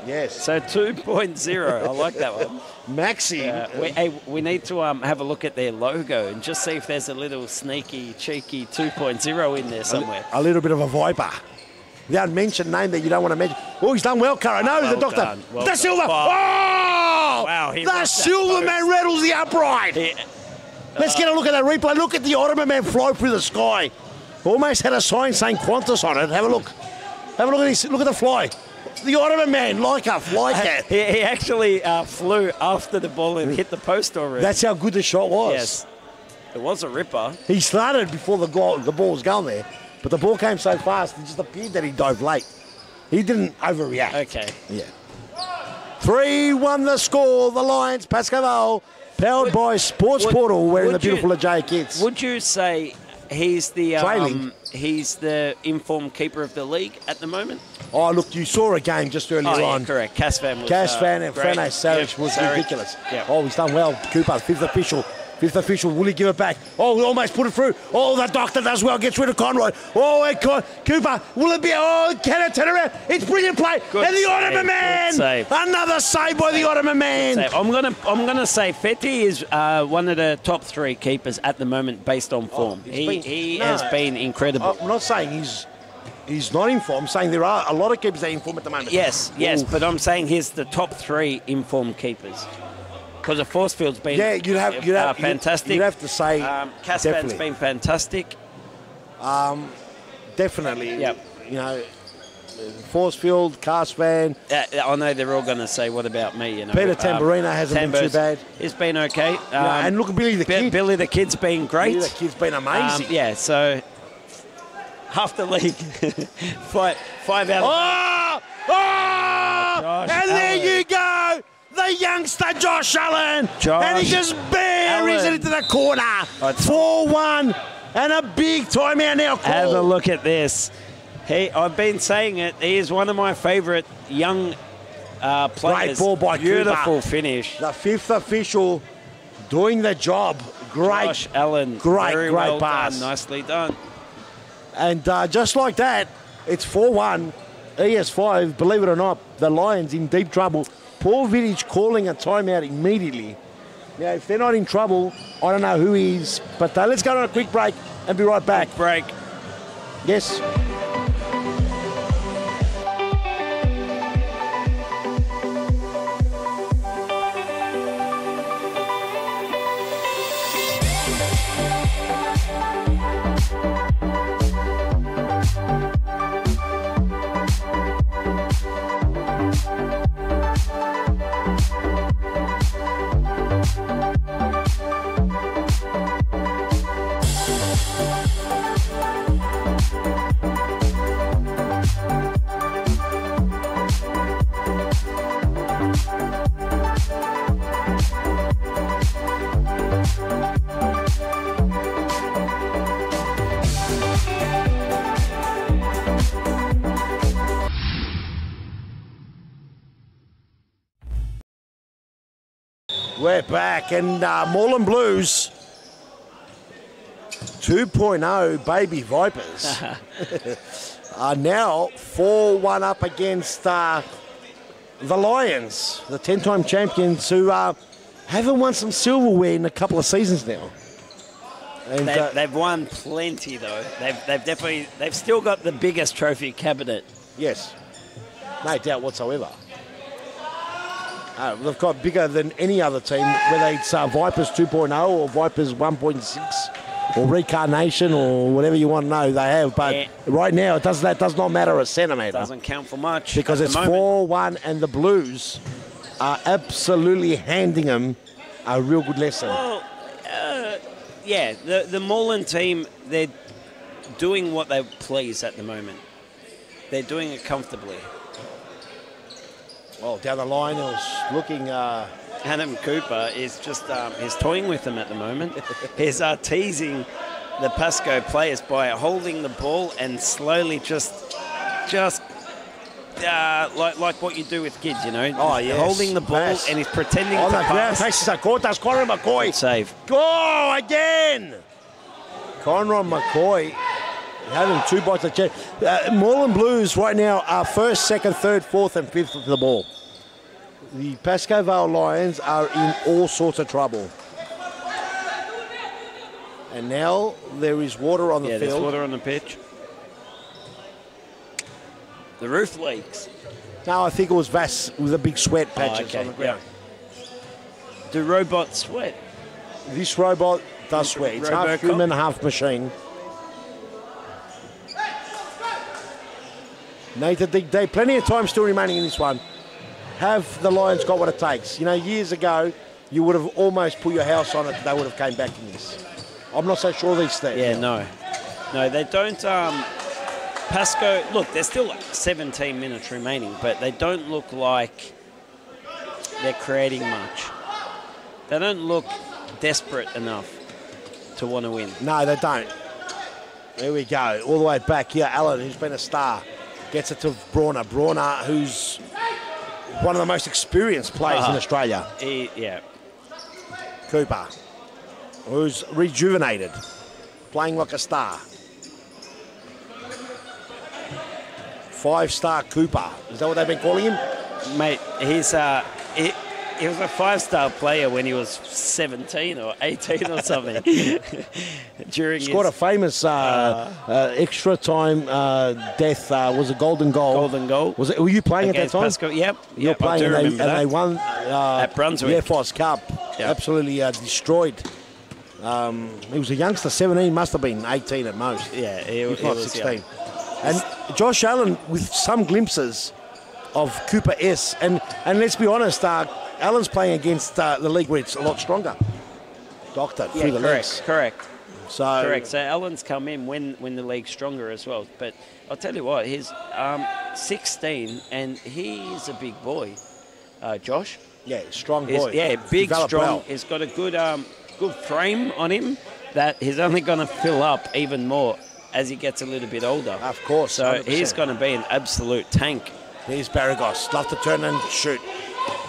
Yes. So 2.0. I like that one. Maxi. We need to have a look at their logo and just see if there's a little sneaky, cheeky 2.0 in there somewhere. A little bit of a viper. The unmentioned name that you don't want to mention. Oh, he's done well, Caro. No, Well the doctor. done, well the done. Silver. Oh! Wow, he the rocked that Silver Man rattles the upright. Let's get a look at that replay. Look at the Ottoman Man fly through the sky. Almost had a sign saying Qantas on it. Have a look. Have a look at this. Look at the fly. The Ottoman Man, like a fly cat. He actually flew after the ball and hit the post already. That's how good the shot was. Yes. It was a ripper. He started before the ball was going there, but the ball came so fast, it just appeared that he dove late. He didn't overreact. Okay. Yeah. 3-1 the score. The Lions, Pascal, powered by Sports Portal, wearing the beautiful Ajay kits. Would you say he's the informed keeper of the league at the moment? Oh, look, you saw a game just earlier on. Correct. Casvan was Casvan and great. Frane Sarich was ridiculous. Oh, he's done well. Cooper, fifth official. Fifth official, will he give it back? Oh, almost put it through. Oh, the doctor does well, gets rid of Conroy. Oh, and Cooper, will it be? Oh, can it turn around? It's brilliant play. Good and the save, Ottoman Man. save. Another save by the Ottoman Man. I'm gonna say Fetty is one of the top 3 keepers at the moment based on form. He has been incredible. I'm not saying he's not in form. I'm saying there are a lot of keepers that are in form at the moment. Yes, but I'm saying he's the top 3 informed keepers. Because the force field's been fantastic. You'd have to say Casvan's been fantastic. Definitely. Yep. You know, force field, Casvan. I know they're all going to say, "What about me?" You know, Peter Tamburino hasn't been too bad. He's been okay. And look at Billy the Kid. Billy the Kid's been great. Billy the Kid's been amazing. So half the league, five out. And there you go. The youngster Josh Allen. And he just buries it into the corner. 4-1. And a big timeout now called. Have a look at this. I've been saying it. He is one of my favourite young players. Great ball by Beautiful Cooper. finish. The fifth official doing the job. Great. Josh Allen. Great well pass. Done. Nicely done. And just like that, it's 4-1. ES5, believe it or not, the Lions in deep trouble. Paul Vidic calling a timeout immediately. Now, if they're not in trouble, I don't know who is. But let's go on a quick break and be right back. Break. Yes. We're back, and Moreland Blues 2.0 Baby Vipers are now 4-1 up against the Lions, the 10-time champions, who haven't won some silverware in a couple of seasons now. And, they've won plenty though. They've still got the biggest trophy cabinet. Yes, no doubt whatsoever. They've got bigger than any other team, whether it's Vipers 2.0 or Vipers 1.6 or Recarnation or whatever you want to know they have. But right now, that does not matter a centimetre. Doesn't count for much. Because it's 4-1 and the Blues are absolutely handing them a real good lesson. Well, yeah, the Moreland team, they're doing what they please at the moment. They're doing it comfortably. Well, down the line, it was looking... Adam Cooper is just he's toying with them at the moment. He's teasing the Pasco players by holding the ball and slowly just like what you do with kids, you know. Oh, yes. Holding the ball and he's pretending to pass. Takes a court, that's Conroy McCoy. Good save. Go again! Conroy McCoy having 2 bites of check. Moreland Blues right now are first, second, third, fourth and fifth with the ball. The Pasco Vale Lions are in all sorts of trouble. And now there is water on the field. Yeah, there's water on the pitch. The roof leaks. No, I think it was Vass with the big sweat patches on the ground. Yeah. Do robots sweat? This robot does sweat. It's half human, half machine. Nathan, they plenty of time still remaining in this one. Have the Lions got what it takes? You know, years ago, you would have almost put your house on it. They would have came back in this. I'm not so sure these things. Yeah, no, they don't. Pasco, look, there's still like 17 minutes remaining, but they don't look like they're creating much. They don't look desperate enough to want to win. No, they don't. There we go. All the way back here, Allen, who's been a star, gets it to Brawner. Brawner, who's one of the most experienced players in Australia. Yeah. Cooper, who's rejuvenated, playing like a star. 5-star Cooper. Is that what they've been calling him? Mate, he was a 5-star player when he was 17 or 18 or something. Scored a famous extra time death. Was a golden goal. Golden goal. Was it? Were you playing at that time? Pasco, yep. You're playing, and they won at Brunswick. The FOS Cup. Yep. Absolutely destroyed. He was a youngster, 17, must have been 18 at most. Yeah, he was 16. young. And Josh Allen with some glimpses of Cooper S. And let's be honest, Allen's playing against the league where it's a lot stronger. Doctor, through the legs. Correct. So Allen's come in when the league's stronger as well. But I'll tell you what, he's 16 and he's a big boy, Josh. Yeah, strong boy. Big, strong. Well. He's got a good frame on him that he's only going to fill up even more as he gets a little bit older. Of course. So 100%. He's going to be an absolute tank. Here's Baragos. Love to turn and shoot.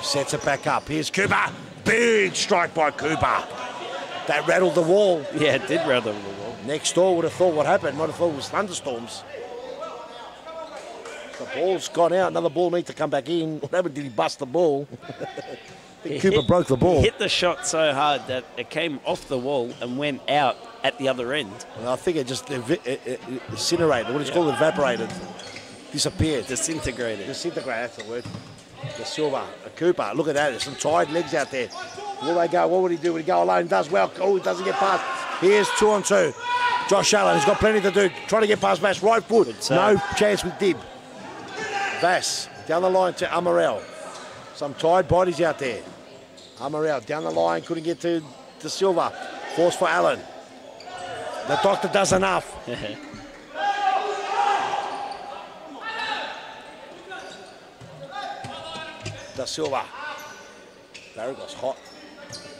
Sets it back up. Here's Cooper. Big strike by Cooper. That rattled the wall. Yeah, it did rattle the wall. Next door would have thought what happened. Might have thought it was thunderstorms. The ball's gone out. Another ball needs to come back in. What happened? Did he bust the ball? I think Cooper broke the ball. He hit the shot so hard that it came off the wall and went out at the other end. Well, I think it just incinerated. What is called evaporated. Disappeared. Disintegrated. Disintegrated, that's the word. The Silver, Cooper. Look at that. There's some tired legs out there. Will they go? What would he do? Would he go alone? Does well. Oh, he doesn't get past. Here's 2-on-2. Josh Allen has got plenty to do. Trying to get past Vass. Right foot. No chance with Dib. Vass down the line to Amarel. Some tired bodies out there. Amarel down the line. Couldn't get to Silver. Force for Allen. The doctor does enough. Da Silva. Baragos hot.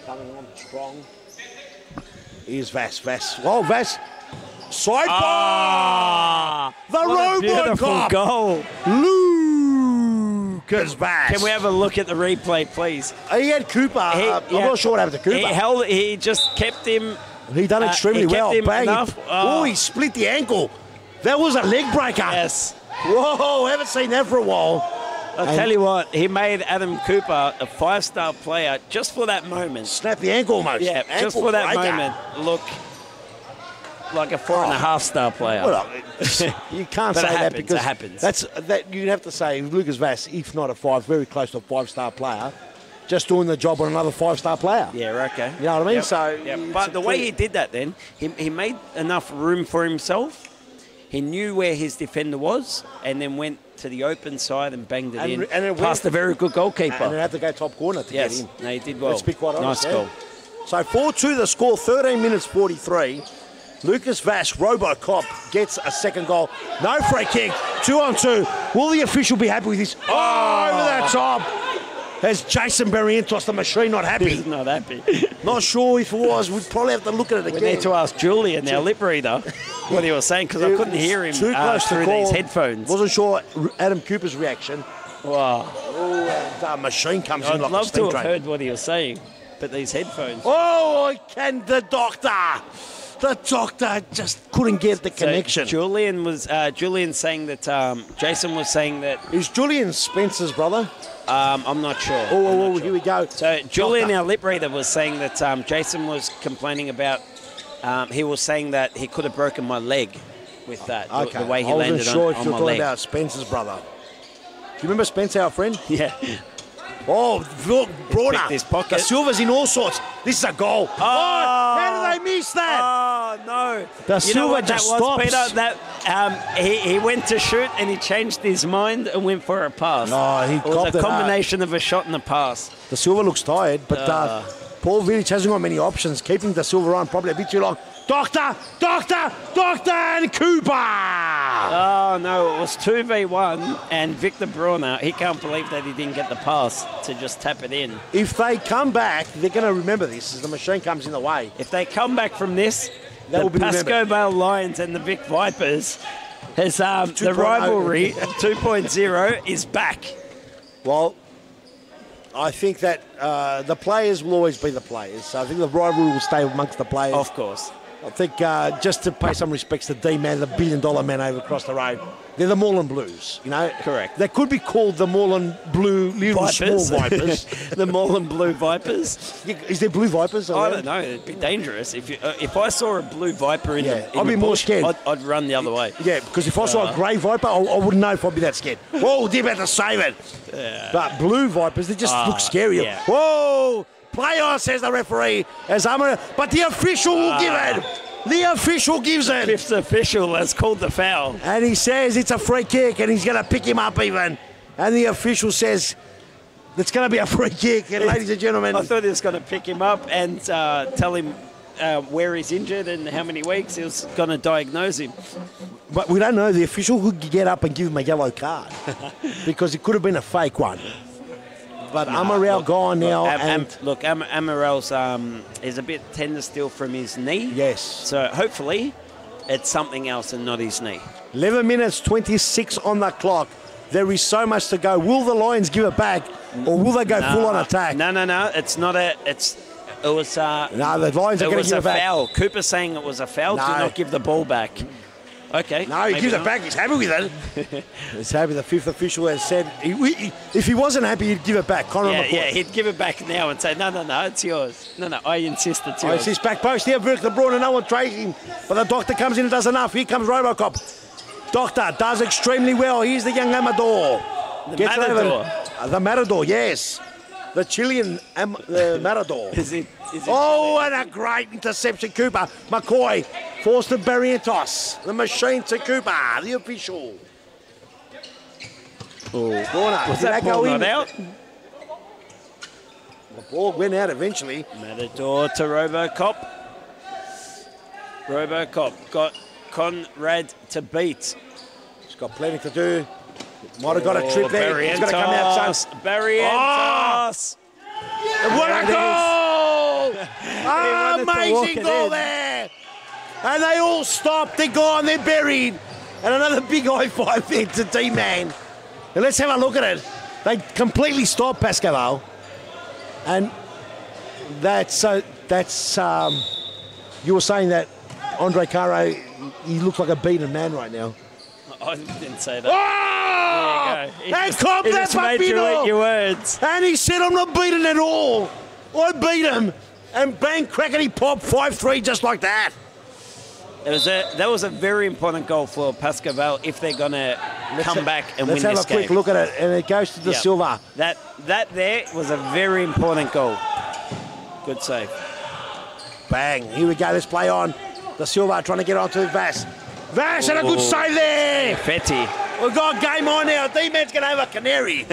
Coming on strong. Here's Vass. Oh, Vass. Sidebar! The Robocop! Goal. Lucas Vass. Can we have a look at the replay, please? He had Cooper. I'm not sure what happened to Cooper. He just kept him. He done extremely kept well. him Bang. enough. Oh, he split the ankle. That was a leg breaker. Yes. Whoa, haven't seen that for a while. I'll tell you what, he made Adam Cooper a 5-star player just for that moment. Snap the ankle almost. Yeah, ankle just for that breaker. moment, look like a 4.5-star player. Well, you can't But say it that happens, because it happens. that you'd have to say Lucas Vass, if not a 5, very close to a 5-star player, just doing the job on another 5-star player. Yeah, okay. You know what I mean? Yep. So, Yep. it's But a the way clear- he did that then, he made enough room for himself. He knew where his defender was and then went to the open side and banged it in. And it past went- a very good goalkeeper. And it had to go top corner to Yes, get in. no, he did well. Let's be quite honest. Nice goal. So 4-2 the score, 13 minutes 43. Lucas Vass, Robocop, gets a second goal. No free kick, 2-on-2. Will the official be happy with this? Oh, over the top. Has Jason Barrientos, the machine, not happy? He's not happy. Not sure if it was. We'd probably have to look at it We again. need to ask Julian, our lip reader, what he was saying because I couldn't hear him Too close to through call. these headphones. Wasn't sure Adam Cooper's reaction. Wow. Oh, and the machine comes I'd in like a love steam to have train. heard what he was saying, but these headphones. Oh, can the doctor just couldn't get the connection. So Julian was saying that Jason was saying that Is Julian Spencer's brother? I'm not sure. Oh, here we go. So Julian, Doctor. our lip reader, was saying that Jason was complaining about. He was saying that he could have broken my leg with that. Okay. The way he I wasn't landed sure on if my you're talking leg. about Spencer's brother. Do you remember Spencer, our friend? Yeah. Oh, look, Brauner. picked his pocket. The Silver's in all sorts. This is a goal. Oh, how did they miss that? Oh no! The You know Silver what that just was, stops. Peter? That he went to shoot and he changed his mind and went for a pass. No, he it was copped a it combination of a shot and a pass. The Silver looks tired, but Paul Vidic hasn't got many options. Keeping the Silver on probably a bit too long. Doctor, and Cooper. Oh no! It was 2v1 and Victor Brauner. He can't believe that he didn't get the pass to just tap it in. If they come back, they're going to remember this as the machine comes in the way. If they come back from this, That the will be Pascoe Vale Lions and the Vic Vipers has the 2.0. rivalry 2.0 is back. Well, I think that the players will always be the players. So I think the rivalry will stay amongst the players. Of course. I think just to pay some respects to D-Man, the billion-dollar man over across the road, they're the Moreland Blues, you know? Correct. They could be called the Moreland Blue Little Vipers. Small Vipers. The Moreland Blue Vipers. Is there Blue Vipers? I around? don't know. It'd be dangerous if I saw a blue viper in the I'd be more bush, scared. I'd run the other way. Yeah, because if I saw a grey viper, I wouldn't know if I'd be that scared. Whoa, they're about to save it. But blue vipers, they just look scary. yeah. Whoa, play on, says the referee. But the official will give it. The official gives it. Fifth official has called the foul. And he says it's a free kick and he's going to pick him up even. And the official says it's going to be a free kick. And ladies and gentlemen. I thought he was going to pick him up and tell him where he's injured and how many weeks. He was going to diagnose him. But we don't know. The official could get up and give him a yellow card because it could have been a fake one. But Amaral gone now. Amaral's is a bit tender still from his knee. Yes. So hopefully it's something else and not his knee. 11 minutes 26 on the clock. There is so much to go. Will the Lions give it back or will they go full on attack? No. It's not a. It was. No, the Lions are going to give it back. Foul. Cooper's saying it was a foul. No. Do not give the ball back. Okay. No, he gives it back. He's happy with it. He's happy. The fifth official has said if he wasn't happy, he'd give it back. Conor McCoy. Yeah, he'd give it back now and say, no, it's yours. No, I insist it's yours. It's his back post here. Virk the Braun and no one traces him. But the doctor comes in and does enough. Here comes Robocop. Doctor does extremely well. Here's the young Amador. The Matador, yes. The Chilean Matador. Is it Oh, and a great interception, Cooper. McCoy forced to Barrientos. The machine to Cooper, the official. Was Did that go ball in? not out? The ball went out eventually. Matador to Robocop. Robocop got Conrad to beat. He's got plenty to do. Might have got a trip there. He's got to come out, son. Barrientos. What a goal! Amazing goal there. And they all stopped. They're gone. They're buried. And another big high five there to D-Man. And let's have a look at it. They completely stopped Pascal. And that's you were saying that Andre Caro, he looks like a beaten man right now. I didn't say that. Oh! And cop that just made you eat your words. And he said, I'm not beaten at all. I beat him. And bang, crackety pop, 5-3 just like that. That was a very important goal for Pascal if they're going to come back and win this game. Let's have a quick look at it, and it goes to De Silva. That there was a very important goal. Good save. Bang, here we go, let's play on. De Silva trying to get onto Vass. Vass, and a good save there. Fetty. We've got game on now. D-Man's going to have a canary.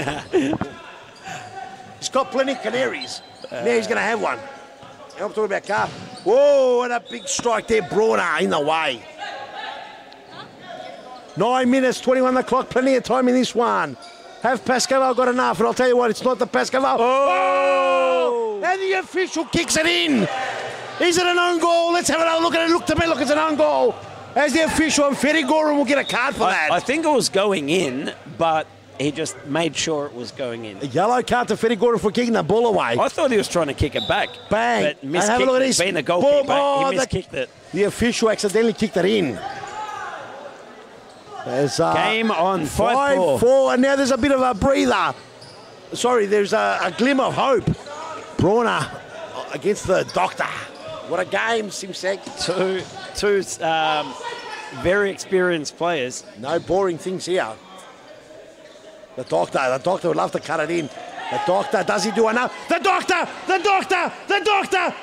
He's got plenty of canaries. Now he's going to have one. I'm talking about Carr. Whoa, and a big strike there, Brauner in the way. 9 minutes, 21 the clock, plenty of time in this one. Have Pascal got enough? And I'll tell you what, it's not the Pascal. Oh! And the official kicks it in. Is it an own goal? Let's have another look at it. Look to me, look, it's an own goal. As the official, and Fedigoran will get a card for that. I think it was going in, but he just made sure it was going in. A yellow card to Fedigoran for kicking the ball away. I thought he was trying to kick it back. Bang. But miskicked it. Being a goalkeeper, he miskicked it. The official accidentally kicked it in. There's game on, 5-4. And now there's a bit of a breather. Sorry, there's a glimmer of hope. Brauner against the Doctor. What a game, Simsek. Two very experienced players. No boring things here. The Doctor would love to cut it in. The Doctor, does he do enough? The Doctor!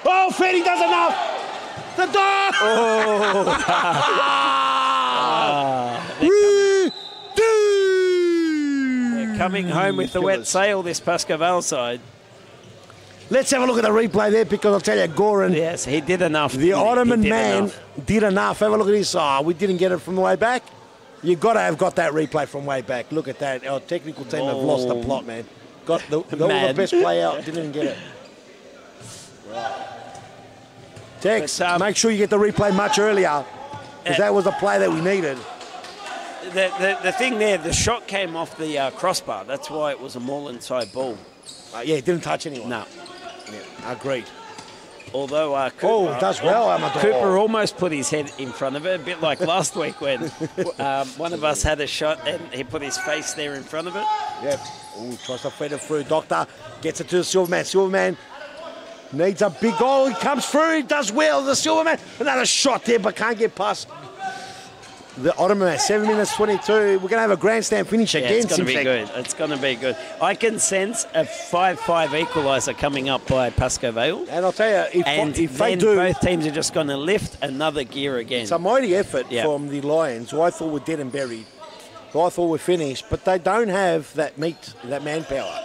Oh, Fetty does enough! The Doctor! They're coming home with the wet sail, this Pascal side. Let's have a look at the replay there, because I'll tell you, Goran. Yes, he did enough. The Ottoman man did enough. Have a look at his side. We didn't get it from the way back. You've got to have got that replay from way back. Look at that. Our technical team have lost the plot, man. Got the best play out. Didn't even get it. Right. Tex, make sure you get the replay much earlier, because that was the play that we needed. The thing there, the shot came off the crossbar. That's why it was a maul inside ball. Yeah, it didn't touch anyone. No. Yeah, agreed. Although Cooper, does well, Amador. Cooper almost put his head in front of it, a bit like last week when one of us had a shot and he put his face there in front of it. Yep. Ooh, tries to feed it through. Doctor gets it to the Silverman. Silverman needs a big goal. He comes through. He does well. The Silverman. Another shot there, but can't get past the Ottoman. 7 minutes 22. We're going to have a grandstand finish again. It's going to be good. It's going to be good. I can sense a 5-5 equaliser coming up by Pascal Vale. And I'll tell you, if they do, both teams are just going to lift another gear again. It's a mighty effort from the Lions, who I thought were dead and buried. Who I thought were finished, but they don't have that manpower.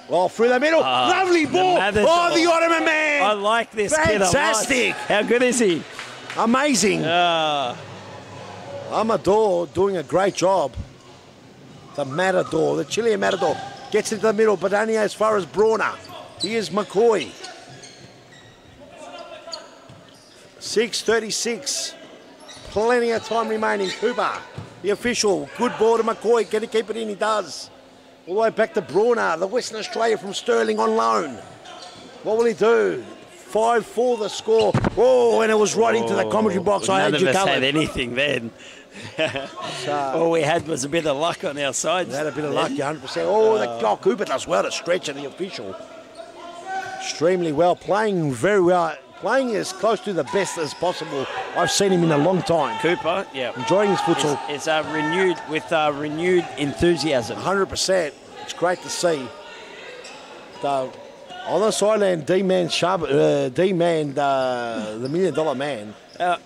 Oh, through the middle. Lovely ball. The Ottoman man. I like this kid. Fantastic. How good is he? Amazing. Amador doing a great job. The Matador, the Chilean Matador, gets into the middle, but only as far as Brauner. Here's McCoy. 6:36. Plenty of time remaining. Cooper, the official. Good ball to McCoy. Can he keep it in? He does. All the way back to Brauner, the Western Australia from Stirling on loan. What will he do? 5-4 the score. Oh, and it was right into the commentary box. I had you covered. None of us had anything then. All we had was a bit of luck on our side. We had a bit of luck, 100%. Oh, Cooper does well to stretch at the official. Extremely well, playing very well. Playing as close to the best as possible. I've seen him in a long time. Cooper, yeah. Enjoying his futsal. It's renewed with renewed enthusiasm. 100%. It's great to see. On the sideline, D-Man, the $1 million man.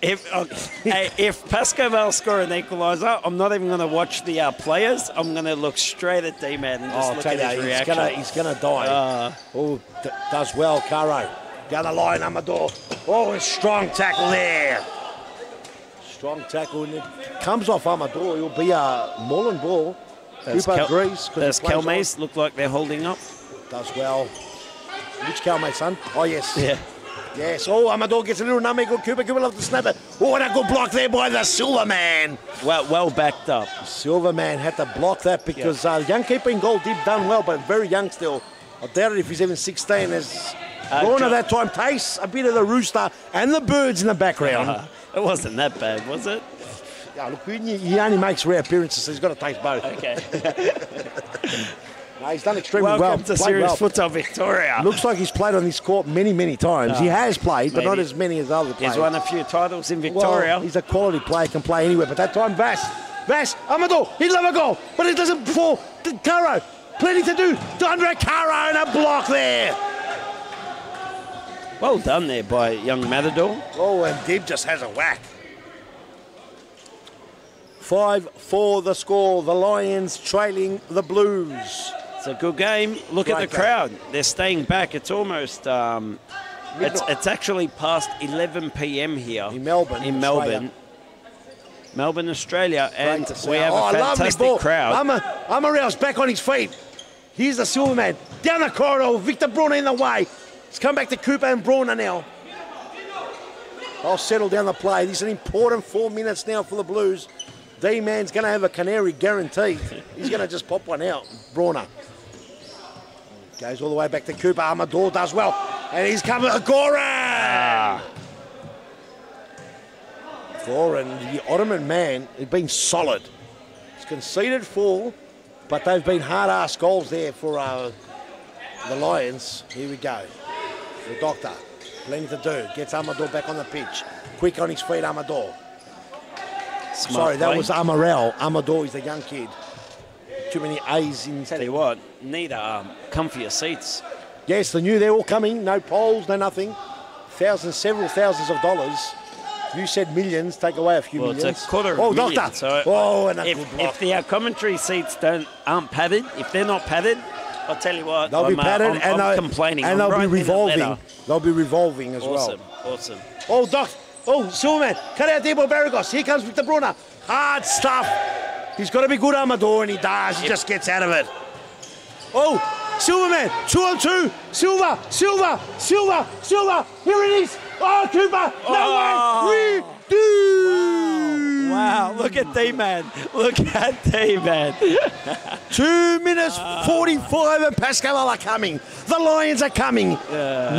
If Pascal score an equaliser, I'm not even going to watch the players. I'm going to look straight at D-Man and just look at his reaction. He's going to die. Does well, Caro. Down the line, Amador. Oh, a strong tackle there. Strong tackle. And it comes off Amador. It'll be a Mullen ball. Cooper agrees. Does Kelmace look like they're holding up? Does well. Which Kelmace, son? Oh, yes. Yeah. Yes. Oh, Amador gets a little nummy. Good Cooper. Cooper loves to snap it. Oh, and a good block there by the Silverman. Well backed up. Silverman had to block that because young keeper in goal did done well, but very young still. I doubt it if he's even 16. As Lorna that time tastes a bit of the rooster and the birds in the background. It wasn't that bad, was it? Yeah, look, he only makes rare appearances, so he's got to taste both. Okay. No, he's done extremely well. Welcome to Serious Futsal Victoria. Looks like he's played on this court many, many times. He has played, but not as many as other players. He's won a few titles in Victoria. Well, he's a quality player, can play anywhere. But that time, Vass, Amador, he'd love a goal, but it doesn't fall. Caro, plenty to do. Andre Caro and a block there. Well done there by young Matador. Oh, and Dib just has a whack. 5-4 the score. The Lions trailing the Blues. It's a good game. Look at the crowd. They're staying back. It's almost, it's actually past 11 p.m. here. In Melbourne. Melbourne, Australia. And we have a fantastic crowd. Amaril's back on his feet. Here's the Silverman. Down the corridor. Victor Brunner in the way. It's come back to Cooper and Brunner now. I'll settle down the play. This is an important 4 minutes now for the Blues. D-Man's going to have a canary guaranteed. He's going to just pop one out. Brunner. Goes all the way back to Cooper. Amador does well. And he's coming. Goran! Goran, the Ottoman man, has been solid. He's conceded 4, but they've been hard-ass goals there for the Lions. Here we go. The Doctor. Plenty to do. Gets Amador back on the pitch. Quick on his feet, Amador. Sorry, that was Amarel. Amador is the young kid. Too many A's in. Tell you what, need comfier seats. Yes, they're all coming. No poles, no nothing. Several thousands of dollars. You said millions. Take away a few millions. It's a quarter of a million. Doctor. So and a good block. If the commentary seats aren't padded, if they're not padded, I'll tell you what. They'll be padded I'm complaining. And they'll be revolving. They'll be revolving as well. Awesome. Oh, Doc. Oh, Silverman. Cut out Debo Barragos. Here comes Victor Brunner. Hard stuff. He's got to be good, Amador, and he does. He just gets out of it. Oh, Silverman. 2-on-2. Silver. Here it is. Oh, Cooper. No way. We do. Wow. Look at D-Man. 2 minutes 45 and Pascal are coming. The Lions are coming.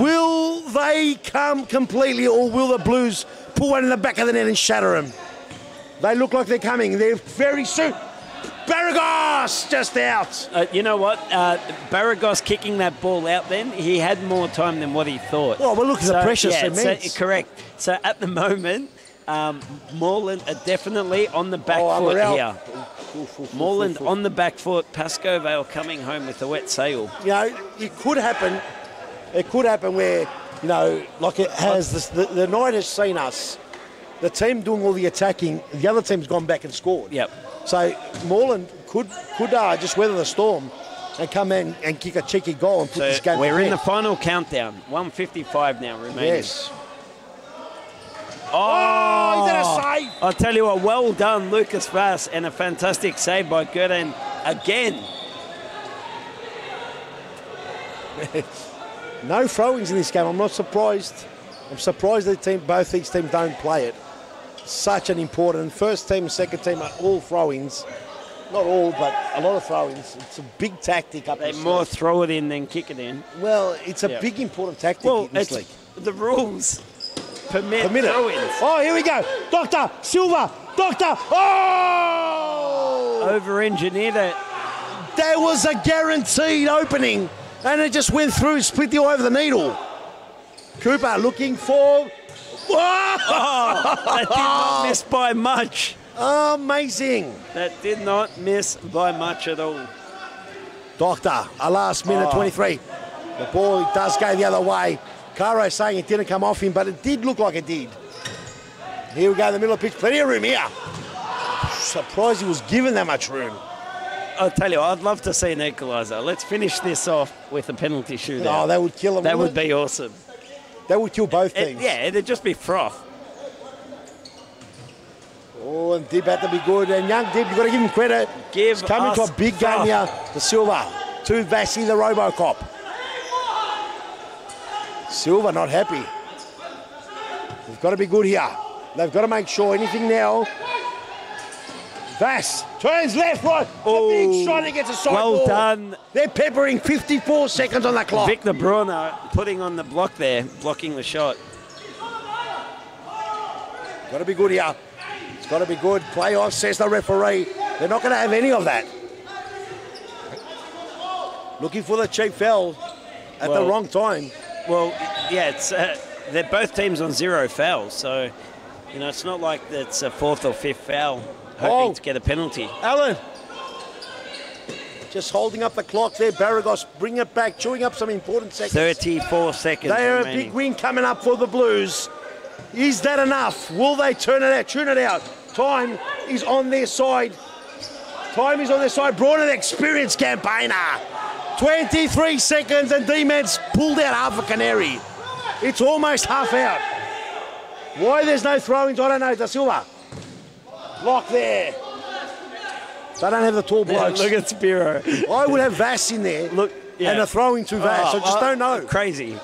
Will they come completely, or will the Blues pull one in the back of the net and shatter them? They look like they're coming. They're very soon. Barragos just out. You know what? Barragos kicking that ball out then, he had more time than what he thought. Oh, well, look at the pressure. Correct. So at the moment, Moreland are definitely on the back foot here. Moreland on the back foot. Pascoe Vale coming home with a wet sail. You know, it could happen. It could happen where, you know, like it has. The night has seen us. The team doing all the attacking. The other team's gone back and scored. Yep. So Moreland could just weather the storm and come in and kick a cheeky goal and put this game. We're in the final countdown. 1:55 now remaining. Yes. Oh, he did a save. I'll tell you what, well done, Lucas Vass, and a fantastic save by Gurden again. No throw-ins in this game. I'm not surprised. I'm surprised that both these teams don't play it. Such an important first team, second team are all throw-ins. Not all, but a lot of throw-ins. It's a big tactic up They more throw it in than kick it in. Well, it's a big important tactic in this league. The rules permit throw-ins. Oh, here we go. Doctor, Silva, Doctor. Oh! Over-engineered it. There was a guaranteed opening, and it just went through, split the eye of the needle. Cooper looking for... Oh, that did not miss by much. Amazing. That did not miss by much at all. Doctor, a last minute 23. The ball does go the other way. Caro saying it didn't come off him, but it did look like it did. Here we go in the middle of the pitch. Plenty of room here. Surprised he was given that much room. I'll tell you, I'd love to see an equaliser. Let's finish this off with a penalty shootout. Oh, that would kill him. That would be awesome. That would kill both teams. Yeah, it'd just be froth. Oh, and Dib had to be good. And young Dib, you've got to give him credit. He's coming to a big game here. The Silva to Vassie, the Robocop. Silva not happy. They've got to be good here. They've got to make sure anything now. Vass turns left, right. A big shot and gets a side ball. Well done. They're peppering 54 seconds on the clock. Victor Brunner putting on the block there, blocking the shot. Got to be good here. It's got to be good. Playoff, says the referee. They're not going to have any of that. Looking for the cheap foul at the wrong time. Well, yeah, it's they're both teams on 0 fouls, so you know it's not like it's a 4th or 5th foul hoping to get a penalty. Alan, just holding up the clock there. Barragos, bring it back, chewing up some important seconds. 34 seconds They are remaining. a big win coming up for the Blues. Is that enough? Will they turn it out, tune it out? Time is on their side. Time is on their side. Brought an experienced campaigner. 23 seconds and D-Man's pulled out half a canary. It's almost half out. Why there's no throw-ins, I don't know. Da Silva. Lock there. They don't have the tall blokes. Look at Spiro. I would have Vass in there. Look, and a throw-in to Vass. I just don't know. Crazy.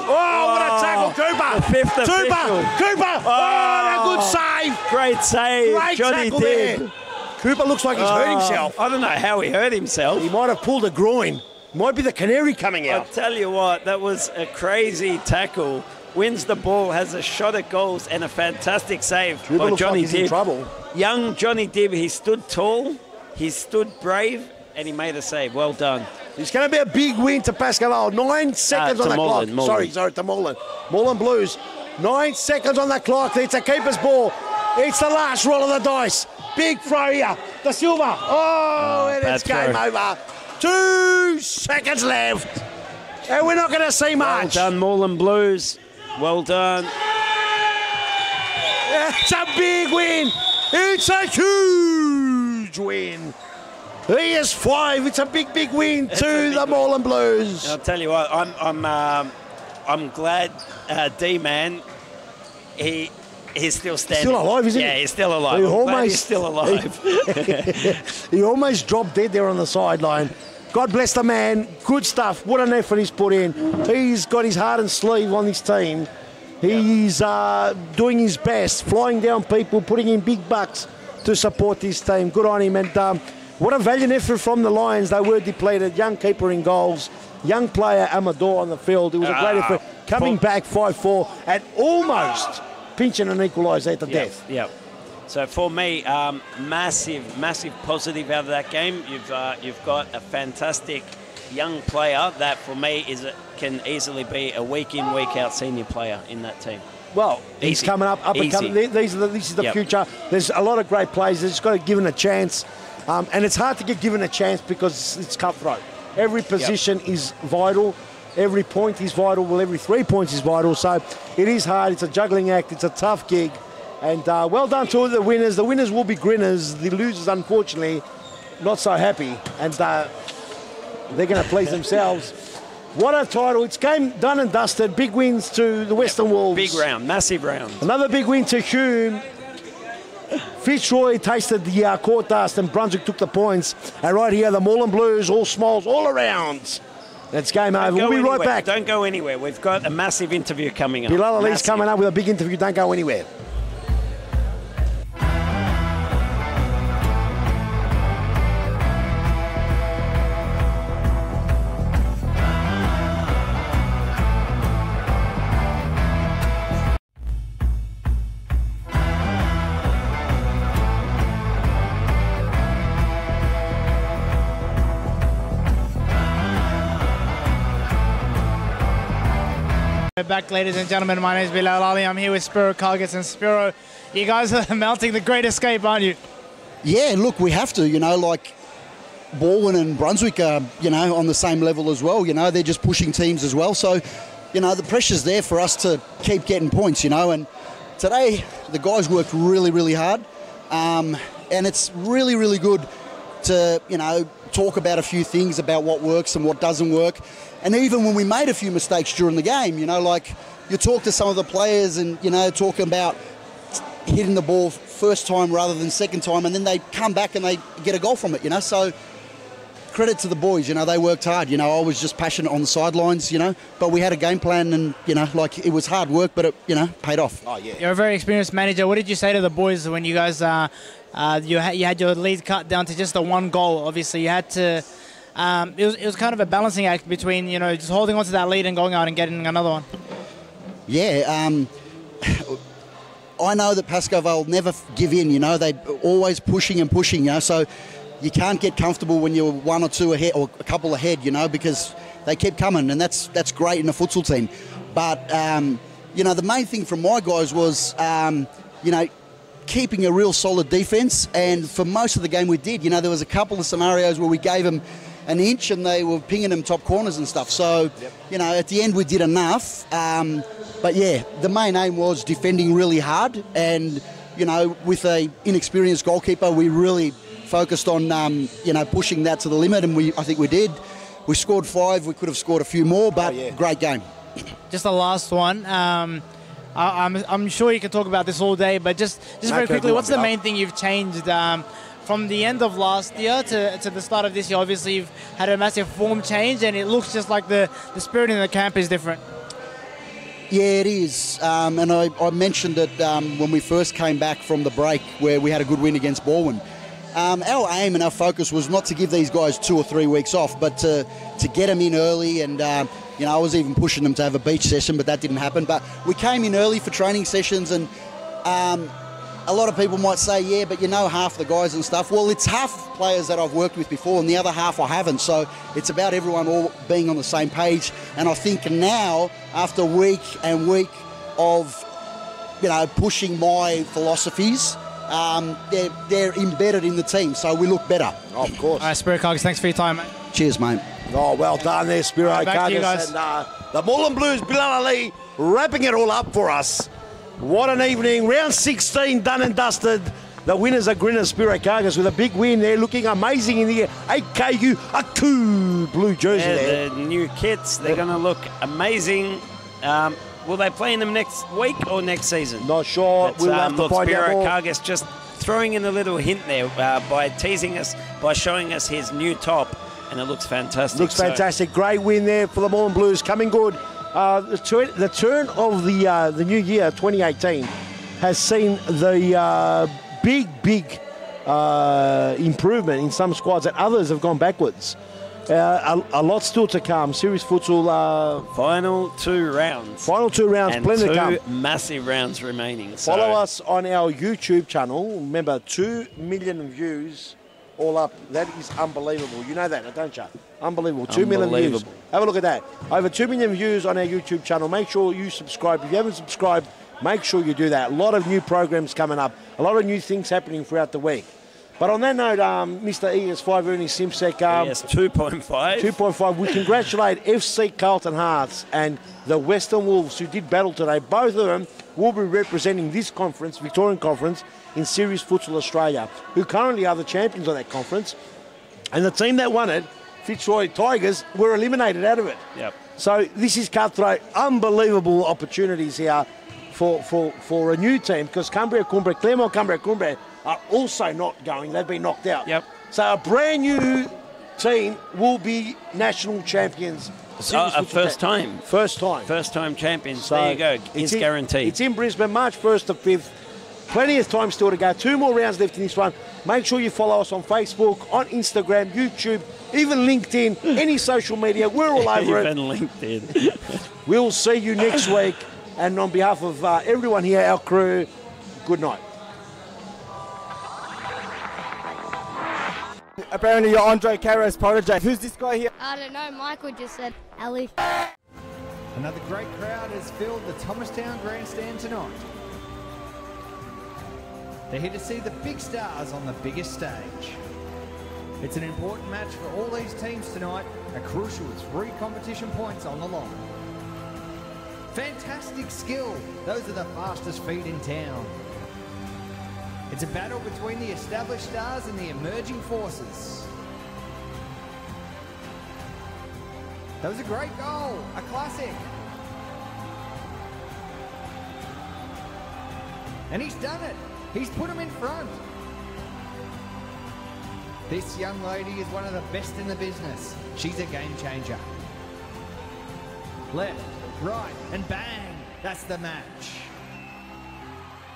Oh, what a tackle, Cooper! The fifth official. Cooper! Oh, a good save! Great save, Great Johnny tackle Dibb. there. Cooper looks like he's hurt himself. I don't know how he hurt himself. He might have pulled a groin. Might be the canary coming I'll out. tell you what, that was a crazy tackle. Wins the ball, has a shot at goals and a fantastic save Cooper by looks Johnny like he's in Dibb. trouble. Young Johnny Dibb, he stood tall, he stood brave, and he made a save. Well done. It's going to be a big win to Pascal. 9 seconds on the clock. Mullen. Sorry, to Mullen. Mullen Blues. 9 seconds on the clock. It's a keeper's ball. It's the last roll of the dice. Big throw here. Da Silva. Oh, and it's game over. 2 seconds left. And we're not going to see much. Well done, Moreland Blues. Well done. It's a big win. It's a huge win. He is 5. It's a big win to the Moreland Blues. I'll tell you what, I'm glad D-Man, he's still standing. Still alive, isn't he? Yeah, he's still alive. He's still alive. He almost dropped dead there on the sideline. God bless the man. Good stuff. What an effort he's put in. He's got his heart and sleeve on this team. He's doing his best, flying down people, putting in big bucks to support this team. Good on him. And what a valiant effort from the Lions. They were depleted. Young keeper in goals. Young player Amador on the field. It was a great effort. Coming back 5-4 and almost pinching an equaliser at the death. Yeah. So for me, massive positive out of that game. You've got a fantastic young player that for me can easily be a week in, week out senior player in that team. Well, he's coming up and coming. This is the future. There's a lot of great players. They've just got to give him a chance. And it's hard to get given a chance because it's cutthroat. Every position is vital. Every point is vital. Well, every 3 points is vital. So it is hard. It's a juggling act. It's a tough gig. And well done to the winners. The winners will be grinners. The losers, unfortunately, not so happy. And they're going to please themselves. What a title. It's game done and dusted. Big wins to the Western Wolves. Big round. Massive round. Another big win to Hume. Fitzroy tasted the court dust and Brunswick took the points. And right here, the Moreland Blues, all smiles all around. That's game over. We'll be right back. Don't go anywhere. We've got a massive interview coming up. Bilal Ali's coming up with a big interview. Don't go anywhere. Back, ladies and gentlemen. My name is Bilal Ali. I'm here with Spiro Kargis. And Spiro, you guys are melting the Great Escape, aren't you? Yeah, look, we have to, like Baldwin and Brunswick are, on the same level as well. They're just pushing teams as well. So, the pressure's there for us to keep getting points, and today the guys worked really, really hard. And it's really, really good to, talk about a few things about what works and what doesn't work. And even when we made a few mistakes during the game, like you talk to some of the players and, talking about hitting the ball first time rather than second time, and then they come back and they get a goal from it, you know. So credit to the boys, you know, they worked hard. You know, I was just passionate on the sidelines, you know, but we had a game plan and, you know, like it was hard work, but it, you know, paid off. Oh, yeah. You're a very experienced manager. What did you say to the boys when you guys, you had your lead cut down to just the one goal? Obviously, you had to, it was kind of a balancing act between, you know, just holding on to that lead and going out and getting another one. Yeah, I know that Pascoe will never give in, you know, they're always pushing and pushing, you know, so you can't get comfortable when you're one or two ahead or a couple ahead, you know, because they keep coming, and that's great in a futsal team. But, you know, the main thing from my guys was, you know, keeping a real solid defence, and for most of the game we did. You know, there was a couple of scenarios where we gave them an inch and they were pinging them top corners and stuff. So, you know, at the end we did enough. But, yeah, the main aim was defending really hard, and, you know, with a inexperienced goalkeeper, we really focused on, you know, pushing that to the limit, and I think we did. We scored 5. We could have scored a few more, but great game. Just the last one. I'm sure you can talk about this all day, but just very quickly, what's the main thing you've changed from the end of last year to the start of this year? Obviously, you've had a massive form change, and it looks just like the spirit in the camp is different. Yeah, it is. And I mentioned it when we first came back from the break, where we had a good win against Baldwin. Our aim and our focus was not to give these guys 2 or 3 weeks off, but to get them in early. And, you know, I was even pushing them to have a beach session, but that didn't happen. But we came in early for training sessions, and a lot of people might say, yeah, but you know half the guys and stuff. Well, it's half players that I've worked with before, and the other half I haven't. So it's about everyone all being on the same page. And I think now, after week and week of, you know, pushing my philosophies, they're embedded in the team, so we look better. Oh, of course. All right, Spirit Carcass, thanks for your time, mate. Cheers, mate. Oh, well done there, Spiro Carcass. And the Mullen Blues, Bilal Ali, wrapping it all up for us. What an evening. Round 16 done and dusted. The winners are Grinner Spiro Carcass with a big win. They're looking amazing in the 8KU Aku blue jersey there. The new kits, they're going to look amazing. Will they play in them next week or next season? Not sure. We'll have to find out more. Spiro Carcass just throwing in a little hint there by teasing us, by showing us his new top, and it looks fantastic. Looks fantastic. Great win there for the Mullen Blues. Coming good. The turn of the new year, 2018, has seen the big improvement in some squads, and others have gone backwards. A lot still to come. Series futsal. Final 2 rounds. Final 2 rounds. And plenty 2 to come. massive rounds remaining. Follow us on our YouTube channel. Remember, 2 million views all up. That is unbelievable. You know that, don't you? Unbelievable. 2 million views. Have a look at that. Over 2 million views on our YouTube channel. Make sure you subscribe. If you haven't subscribed, make sure you do that. A lot of new programs coming up. A lot of new things happening throughout the week. But on that note, Mr. ES5 Ernie Simsek. Yes, 2.5. 2.5. We congratulate FC Carlton Hearts and the Western Wolves, who did battle today. Both of them will be representing this conference, Victorian Conference, in Series Futsal Australia, who currently are the champions of that conference. And the team that won it, Fitzroy Tigers, were eliminated out of it. Yep. So this is cutthroat. Unbelievable opportunities here for a new team, because Cumbria, Claremont, Cumbria are also not going. They've been knocked out. Yep. So a brand new team will be national champions. First time. First time. First time champions. So there you go. It's guaranteed. It's in Brisbane, March 1st to 5th. Plenty of time still to go. 2 more rounds left in this one. Make sure you follow us on Facebook, on Instagram, YouTube, even LinkedIn, any social media. We're all over it. Even LinkedIn. We'll see you next week. And on behalf of everyone here, our crew, good night. Apparently you're Andre Caro's protege. Who's this guy here? I don't know, Michael just said Ali. Another great crowd has filled the Thomastown Grandstand tonight. They're here to see the big stars on the biggest stage. It's an important match for all these teams tonight, a crucial 3 competition points on the line. Fantastic skill, those are the fastest feet in town. It's a battle between the established stars and the emerging forces. That was a great goal, a classic. And he's done it. He's put him in front. This young lady is one of the best in the business. She's a game changer. Left, right, and bang. That's the match.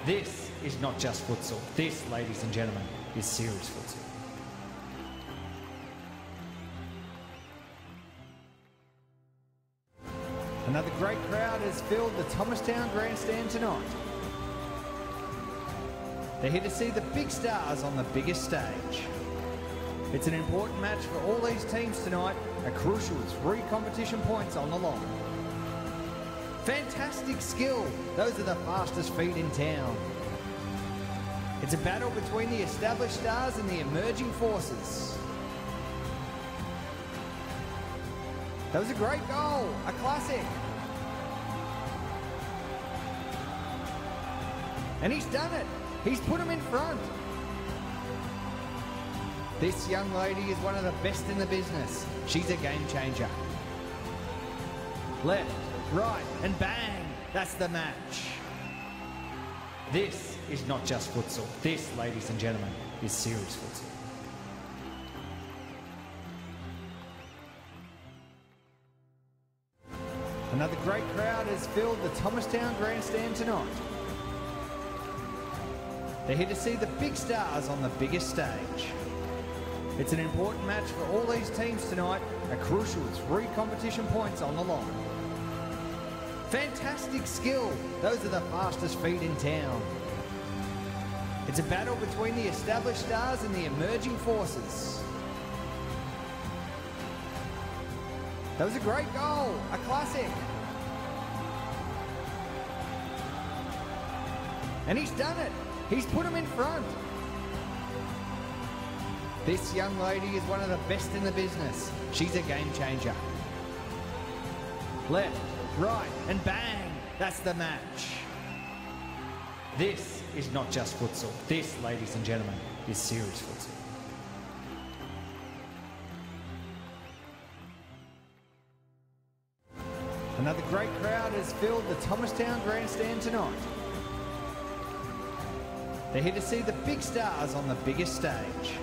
This is not just futsal. This, ladies and gentlemen, is serious futsal. Another great crowd has filled the Thomastown Grandstand tonight. They're here to see the big stars on the biggest stage. It's an important match for all these teams tonight, a crucial 3 competition points on the line. Fantastic skill, those are the fastest feet in town. It's a battle between the established stars and the emerging forces. That was a great goal, a classic. And he's done it. He's put him in front. This young lady is one of the best in the business. She's a game changer. Left, right, and bang. That's the match. This is not just futsal. This, ladies and gentlemen, is serious futsal. Another great crowd has filled the Thomastown Grandstand tonight. They're here to see the big stars on the biggest stage. It's an important match for all these teams tonight, a crucial 3 competition points on the line. Fantastic skill, those are the fastest feet in town. It's a battle between the established stars and the emerging forces. That was a great goal, a classic. And he's done it. He's put him in front. This young lady is one of the best in the business. She's a game changer. Left, right, and bang. That's the match. This is not just futsal. This, ladies and gentlemen, is serious futsal. Another great crowd has filled the Thomastown Grandstand tonight. They're here to see the big stars on the biggest stage.